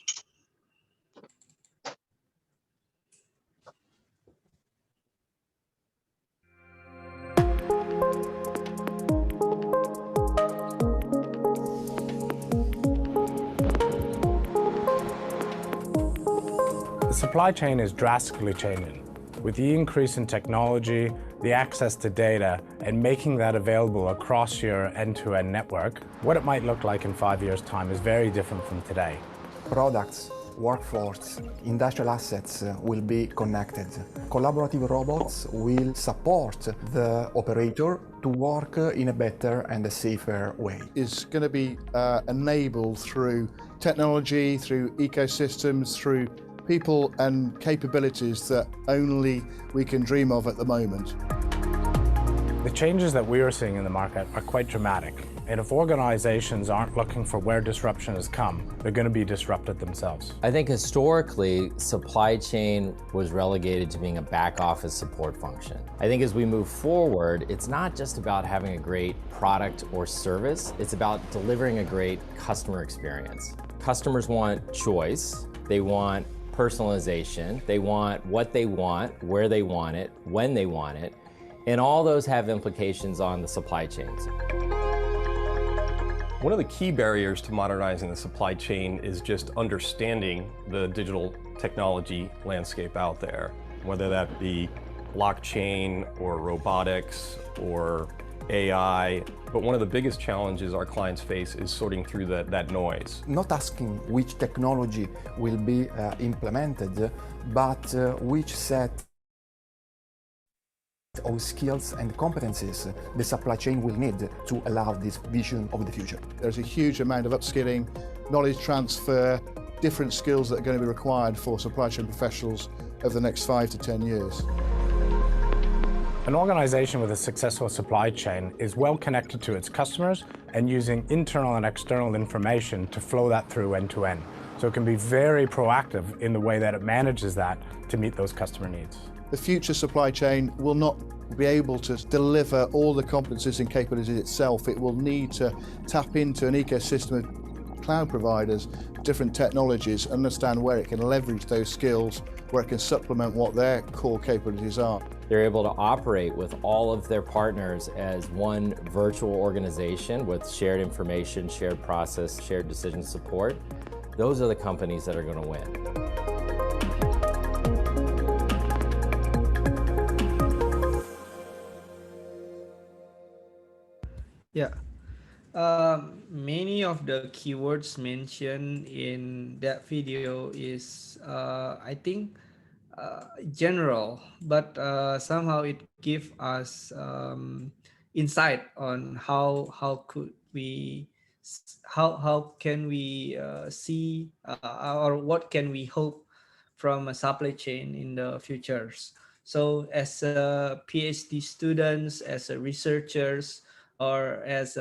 The supply chain is drastically changing. With the increase in technology, the access to data, and making that available across your end-to-end network, what it might look like in 5 years' time is very different from today. Products, workforce, industrial assets will be connected. Collaborative robots will support the operator to work in a better and a safer way. It's going to be enabled through technology, through ecosystems, through people and capabilities that only we can dream of at the moment. The changes that we are seeing in the market are quite dramatic. And if organizations aren't looking for where disruption has come, they're going to be disrupted themselves. I think historically, supply chain was relegated to being a back office support function. I think as we move forward, it's not just about having a great product or service, it's about delivering a great customer experience. Customers want choice, they want personalization, they want what they want, where they want it, when they want it, and all those have implications on the supply chains. One of the key barriers to modernizing the supply chain is just understanding the digital technology landscape out there, whether that be blockchain or robotics or AI. But one of the biggest challenges our clients face is sorting through that noise. Not asking which technology will be implemented, but which set of skills and competencies the supply chain will need to allow this vision of the future. There's a huge amount of upskilling, knowledge transfer, different skills that are going to be required for supply chain professionals over the next 5 to 10 years. An organization with a successful supply chain is well connected to its customers and using internal and external information to flow that through end to end. So it can be very proactive in the way that it manages that to meet those customer needs. The future supply chain will not be able to deliver all the competencies and capabilities itself. It will need to tap into an ecosystem of cloud providers, different technologies, understand where it can leverage those skills, where it can supplement what their core capabilities are. They're able to operate with all of their partners as one virtual organization with shared information, shared process, shared decision support. Those are the companies that are going to win. Yeah, many of the keywords mentioned in that video is, I think, general, but somehow it gives us insight on how could we how can we see or what can we hope from a supply chain in the futures. So as a PhD students, as a researchers, or as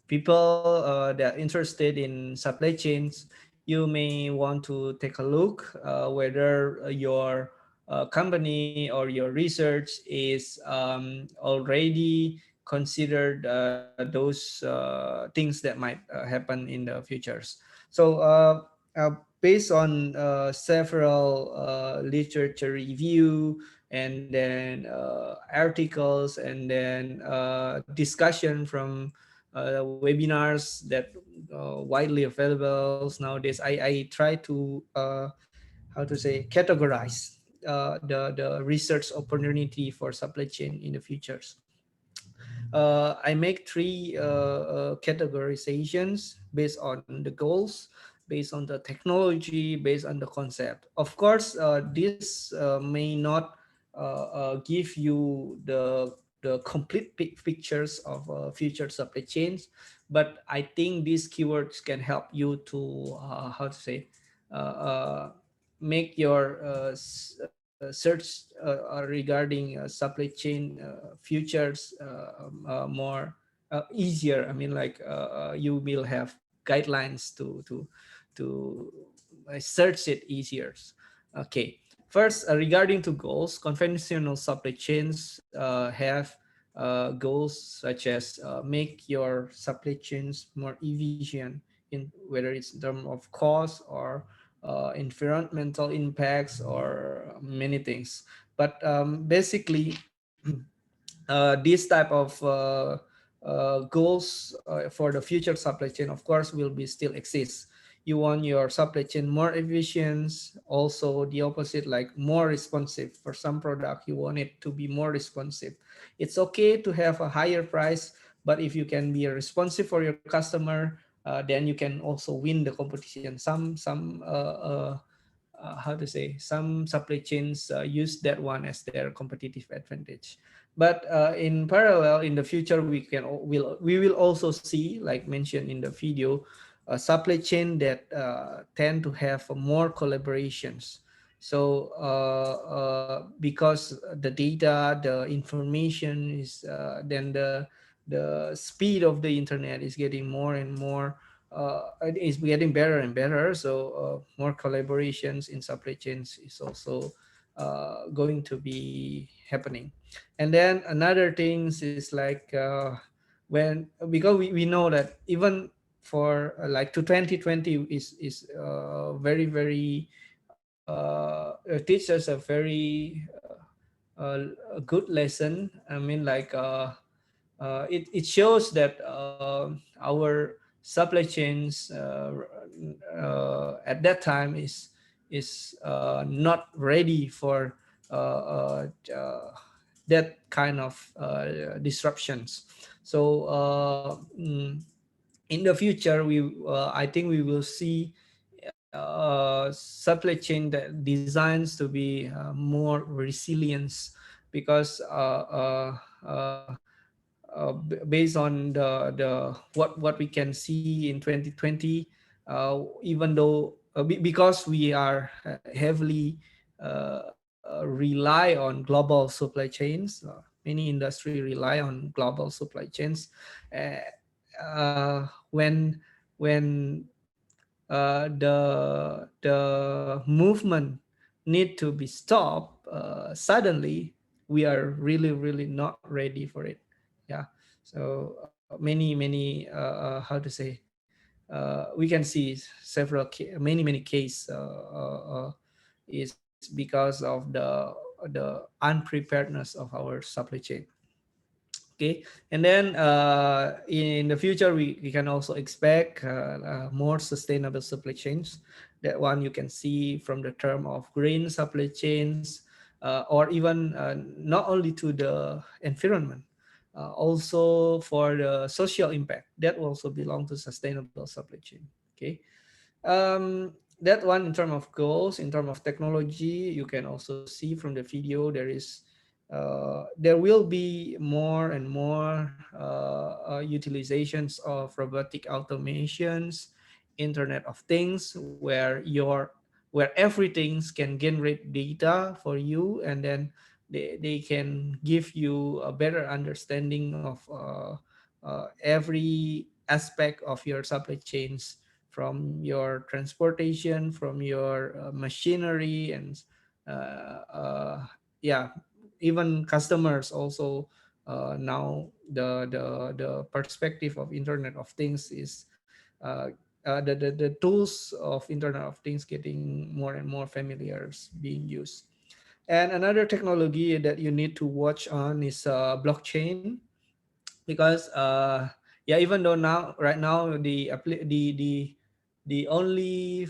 people that are interested in supply chains, you may want to take a look whether your company or your research is already considered those things that might happen in the futures. So based on several literature review, and then articles, and then discussion from webinars that widely available nowadays, I try to how to say categorize the research opportunity for supply chain in the futures. I make three categorizations based on the goals, based on the technology, based on the concept. Of course, this may not give you the complete pictures of future supply chains, but I think these keywords can help you to how to say make your search regarding supply chain futures more easier. I mean, like you will have guidelines to search it easier. Okay. First, regarding to goals, conventional supply chains have goals such as make your supply chains more efficient, in whether it's in terms of cost or environmental impacts or many things. But basically, this type of goals for the future supply chain, of course, will be still exist. You want your supply chain more efficient, also the opposite, like more responsive. For some product, you want it to be more responsive. It's okay to have a higher price, but if you can be responsive for your customer, then you can also win the competition. How to say, some supply chains use that one as their competitive advantage. But in parallel, in the future, we will also see, like mentioned in the video, a supply chain that tend to have more collaborations. So because the data, the information is then the speed of the internet is getting more and more, it is getting better and better. So more collaborations in supply chains is also going to be happening. And then another things is like when, because we know that even for like to 2020 is very very teaches a very a good lesson. I mean, like it shows that our supply chains at that time is not ready for that kind of disruptions. So in the future, I think we will see supply chain that designs to be more resilience, because based on the what we can see in 2020, even though because we are heavily rely on global supply chains, many industry rely on global supply chains. When the movement need to be stopped suddenly, we are really not ready for it. Yeah. So many how to say, we can see several many case is because of the unpreparedness of our supply chain. Okay, and then in the future, we can also expect more sustainable supply chains. That one you can see from the term of green supply chains, or even not only to the environment, also for the social impact, that will also belong to sustainable supply chain. Okay, that one in terms of goals. In terms of technology, you can also see from the video there is there will be more and more utilizations of robotic automations, Internet of Things, where everything can generate data for you, and then they can give you a better understanding of every aspect of your supply chains, from your transportation, from your machinery, and yeah, even customers also. Now the perspective of Internet of Things is the tools of Internet of Things getting more and more familiar being used. And another technology that you need to watch on is blockchain, because yeah, even though now right now the only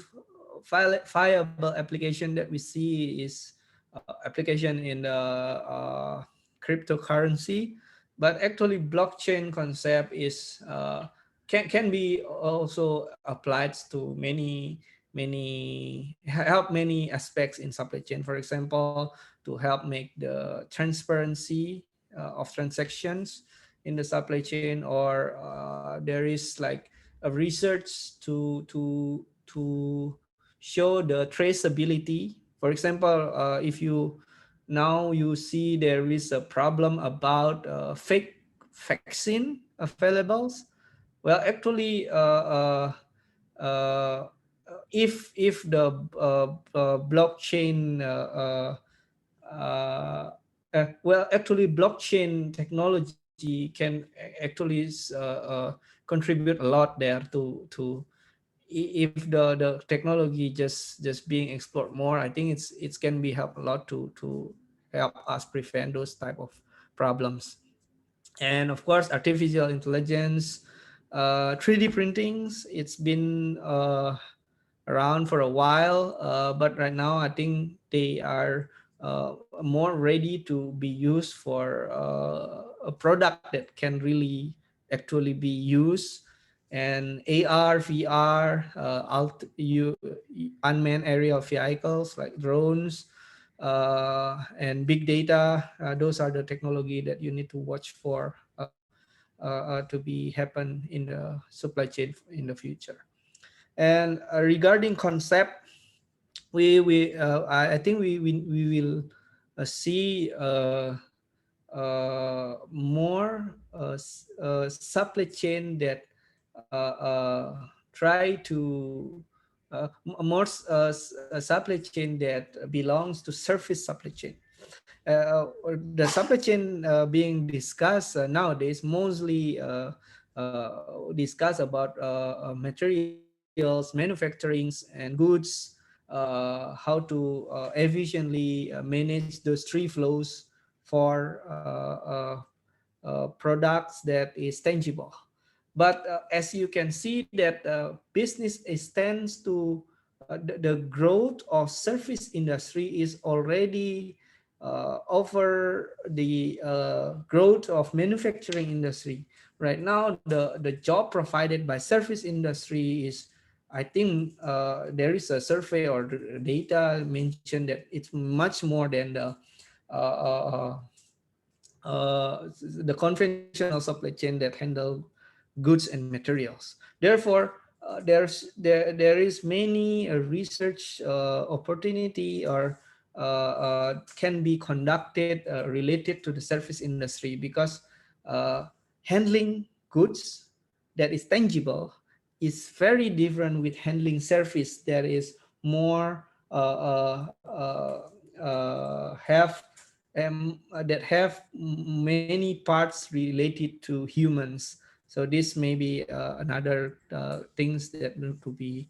viable application that we see is application in the cryptocurrency, but actually blockchain concept is can be also applied to many help many aspects in supply chain. For example, to help make the transparency of transactions in the supply chain, or there is like a research to show the traceability. For example, if you now you see there is a problem about fake vaccine availables, well, actually, uh, if the blockchain well, actually, blockchain technology can actually contribute a lot there to if the technology just being explored more. I think it can be help a lot to help us prevent those type of problems. And of course, artificial intelligence, 3D printings, it's been around for a while, but right now I think they are more ready to be used for a product that can really actually be used. And AR, VR, unmanned aerial vehicles like drones, and big data, those are the technology that you need to watch for to be happen in the supply chain in the future. And regarding concept, I think we will see more supply chain that try to more supply chain that belongs to surface supply chain. The supply chain being discussed nowadays mostly discuss about materials, manufacturings, and goods, how to efficiently manage those three flows for products that is tangible. But as you can see that business tends to the growth of service industry is already over the growth of manufacturing industry. Right now, the job provided by service industry is, I think there is a survey or data mentioned that it's much more than the conventional supply chain that handle goods and materials. Therefore, there is many research opportunity or can be conducted related to the service industry, because handling goods that is tangible is very different with handling service that is more that have many parts related to humans. So this may be another things that need to be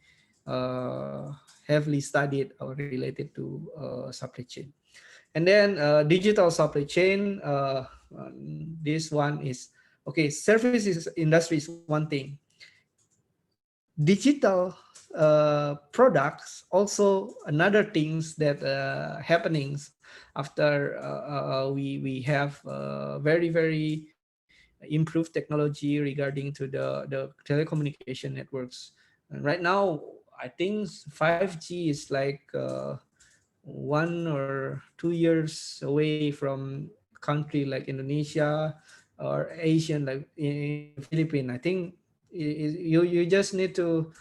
heavily studied or related to supply chain. And then digital supply chain, this one is, okay, services industry is one thing. Digital products also another things that happenings after we have very improved technology regarding to the telecommunication networks. And right now, I think 5G is like 1 or 2 years away from country like Indonesia or Asian like in Philippines. I think you just need to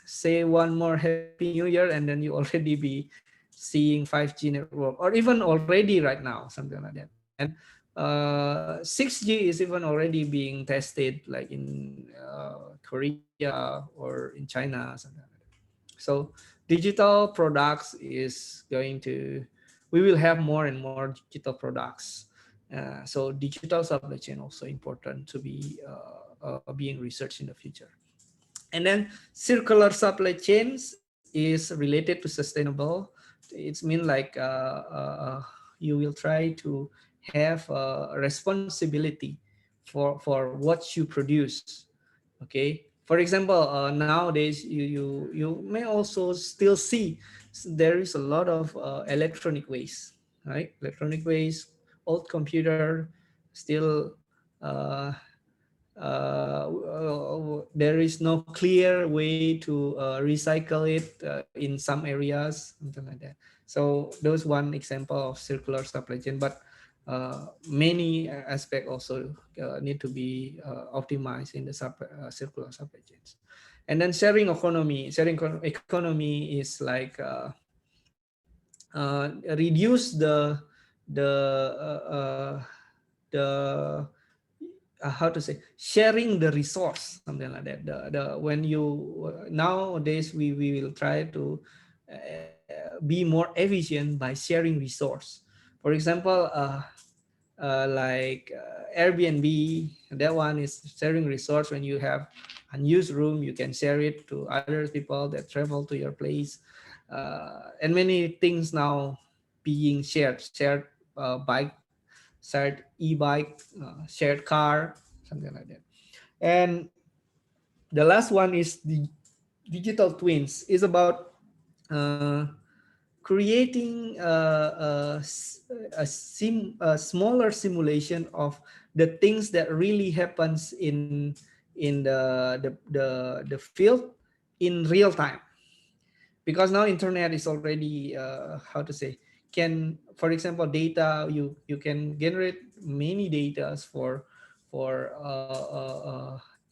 say one more Happy New Year and then you already be seeing 5G network, or even already right now, something like that. And 6G is even already being tested like in Korea or in China, something like that. So digital products is going to, we will have more and more digital products. So digital supply chain also important to be being researched in the future. And then circular supply chains is related to sustainable. It's mean like you will try to have a responsibility for what you produce. Okay. For example, nowadays you may also still see there is a lot of electronic waste, right? Electronic waste, old computer, still there is no clear way to recycle it in some areas, something like that. So those one example of circular supply chain, but many aspects also need to be optimized in the circular supply chains. And then sharing economy. Sharing economy is like reduce the how to say, sharing the resource, something like that. When you nowadays we will try to be more efficient by sharing resource. For example, like Airbnb, that one is sharing resource. When you have unused room, you can share it to other people that travel to your place, and many things now being shared bike, shared e-bike, shared car, something like that. And the last one is the digital twins. Is about creating a smaller simulation of the things that really happens in the field in real time. Because now internet is already how to say, can, for example, data, you can generate many data for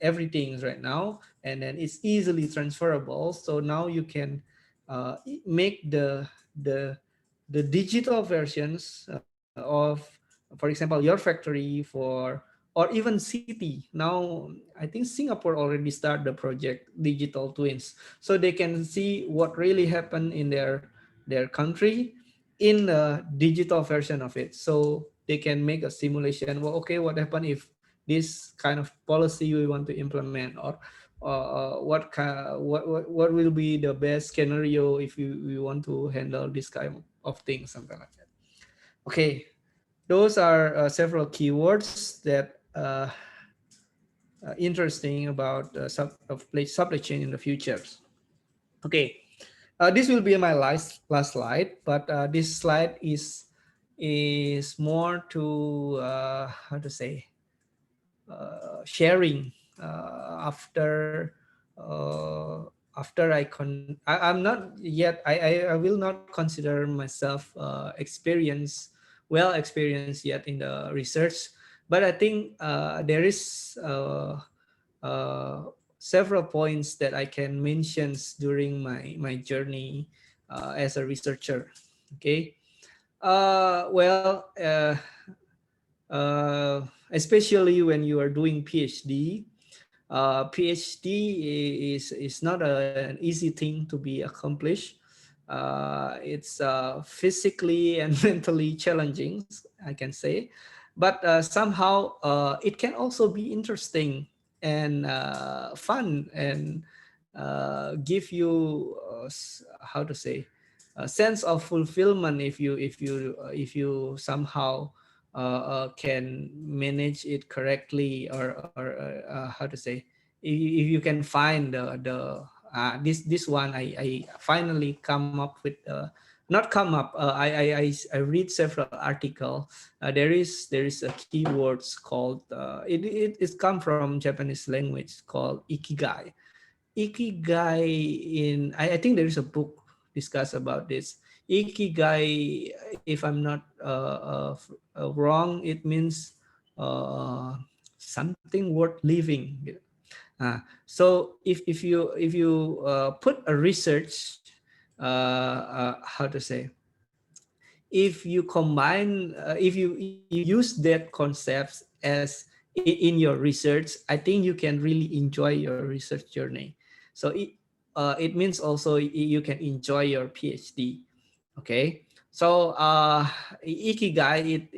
everything right now, and then it's easily transferable. So now you can make the digital versions of, for example, your factory, for, or even city. Now I think Singapore already started the project digital twins, so they can see what really happened in their country in the digital version of it. So they can make a simulation. Well, okay, what happened if this kind of policy we want to implement, or what will be the best scenario if we want to handle this kind of things, something like that. Okay, those are several keywords that interesting about supply chain in the future. Okay, this will be my last slide, but this slide is more to how to say, sharing after I'm not yet, I will not consider myself well experienced yet in the research, but I think there is several points that I can mention during my journey as a researcher. Okay, especially when you are doing PhD. PhD is not an easy thing to be accomplished. It's physically and mentally challenging, I can say, but somehow it can also be interesting and fun, and give you how to say, a sense of fulfillment if you somehow can manage it correctly, or how to say, if you can find this one. I finally come up with not come up. I read several articles. There is a keywords called it's come from Japanese language called ikigai. Ikigai I think there is a book discuss about this. Ikigai, if I'm not wrong, it means something worth living. So if you put a research, how to say, if you combine, if you use that concepts as in your research, I think you can really enjoy your research journey. So it means also you can enjoy your PhD. Okay, so ikigai,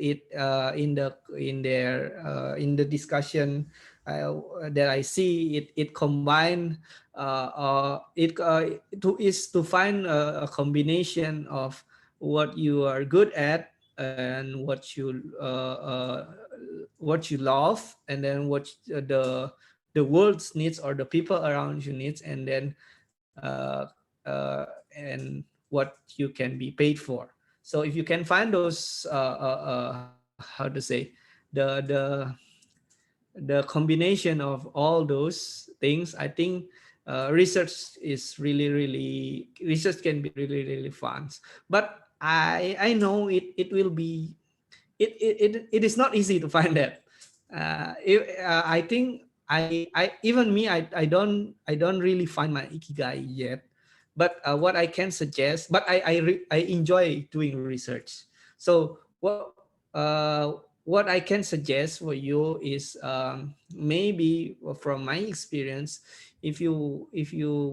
in the discussion that I see, it combine is to find a combination of what you are good at and what you love, and then what the world's needs or the people around you needs, and then and what you can be paid for. So if you can find those how to say, the the combination of all those things, I think research can be really fun. But I know it will be, it is not easy to find that. I think I even me, I don't really find my ikigai yet. But what I can suggest, but I enjoy doing research. So what I can suggest for you is, maybe from my experience, if you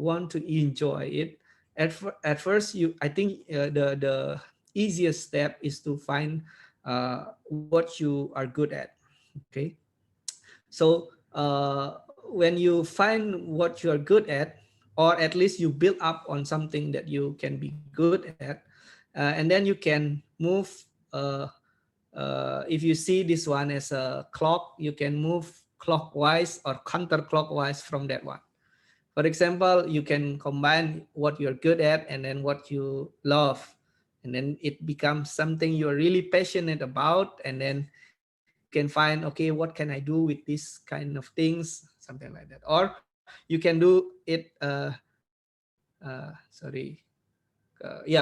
want to enjoy it, at first I think the easiest step is to find what you are good at. Okay, so when you find what you are good at, or at least you build up on something that you can be good at, and then you can move. If you see this one as a clock, you can move clockwise or counterclockwise from that one. For example, you can combine what you're good at and then what you love, and then it becomes something you're really passionate about, and then you can find, okay, what can I do with this kind of things, something like that. Or you can do it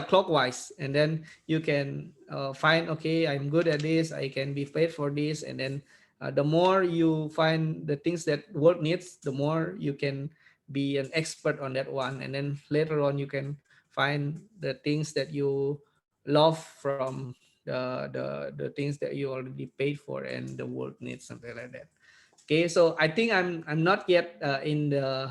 clockwise, and then you can find, okay, I'm good at this, I can be paid for this, and then the more you find the things that world needs, the more you can be an expert on that one, and then later on you can find the things that you love from the things that you already paid for and the world needs, something like that. Okay, so I think I'm not yet in the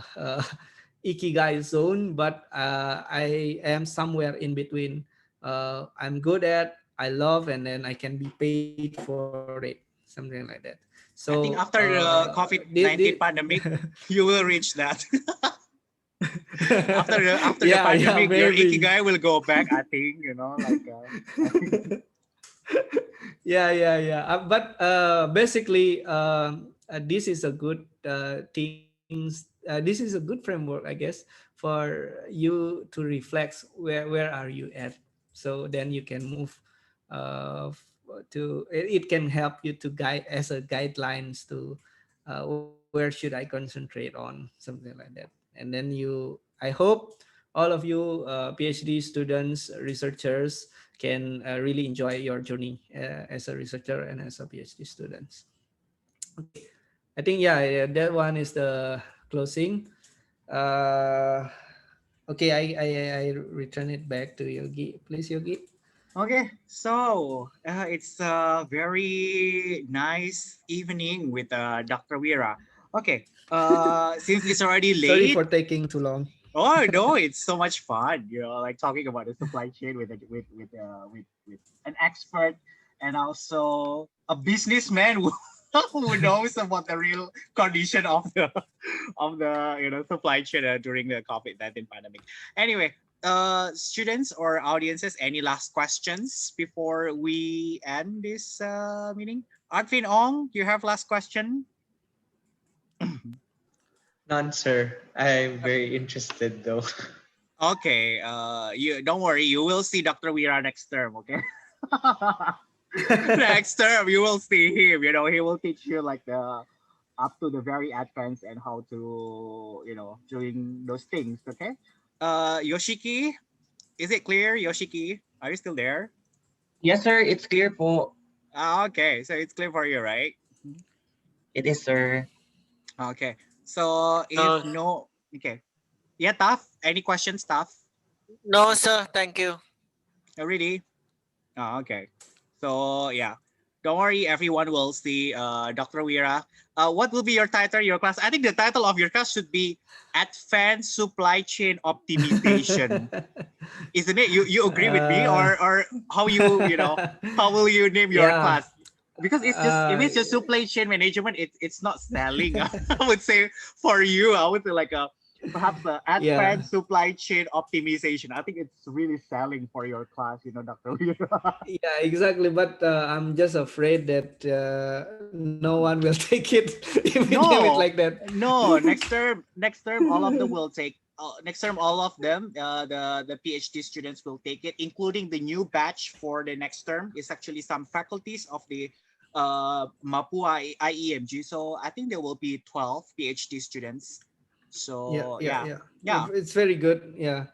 ikigai zone, but I am somewhere in between. I'm good at, I love, and then I can be paid for it, something like that. So I think after the COVID-19 pandemic, you will reach that. after the pandemic, your maybe. ikigai will go back. I think Yeah. But basically, this is a good this is a good framework, I guess, for you to reflect where are you at. So then you can move to it can help you to guide as a guidelines to where should I concentrate on, something like that. And then I hope all of you PhD students, researchers, can really enjoy your journey as a researcher and as a PhD students. Okay, I think that one is the closing. Okay, I return it back to Yogi. Please, Yogi. Okay, so it's a very nice evening with Dr. Wira. Okay, since it's already Sorry late. for taking too long. Oh no, it's so much fun. Like talking about the supply chain with an expert, and also a businessman who knows about the real condition of the supply chain during the COVID-19 pandemic. Anyway, students or audiences, any last questions before we end this meeting? Arvin Ong, do you have last question? None, sir. I'm very interested though. Okay, you don't worry, you will see Dr. Wira next term, okay? Next term, you will see him. He will teach you like the up to the very advanced and how to doing those things. Okay. Yoshiki, Is it clear, Yoshiki? Are you still there? Yes, sir. It's clear po. Okay, so it's clear for you, right? It is, sir. Okay. So if no, okay. Yeah, Taf. Any questions, Taf? No, sir. Thank you. Really? Okay. So yeah, don't worry. Everyone will see Dr. Wira. What will be your title, your class? I think the title of your class should be Advanced Supply Chain Optimization. Isn't it? You agree with me, or how how will you name your class? Because it's just if it's just supply chain management, it's not selling. I would say for you, I would say like perhaps advanced supply chain optimization. I think it's really selling for your class, Dr. Yeah, exactly. But I'm just afraid that no one will take it if we name it like that. No. Next term, all of them will take. Next term, all of them, the PhD students will take it, including the new batch for the next term. Is actually some faculties of the Mapua IEMG. So I think there will be 12 PhD students. So yeah. It's very good. Yeah,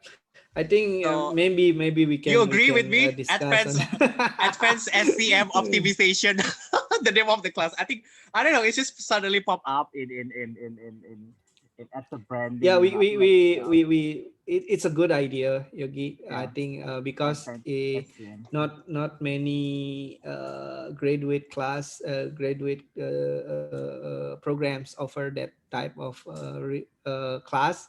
I think maybe we can. You agree with me? Discuss Advanced SCM optimization. The name of the class. I think I don't know. It's just suddenly pop up in as a branding. Yeah, it's a good idea, Yogi. I think because not many graduate programs offer that type of class,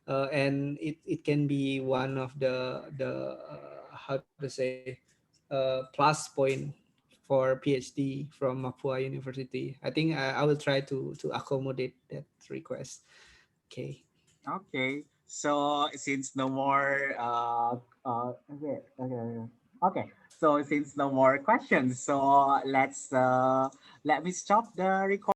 and it can be one of the how to say plus point for PhD from Mapua University. I think I will try to accommodate that request. Okay. Okay. So since no more okay. So since no more questions, so let me stop the recording.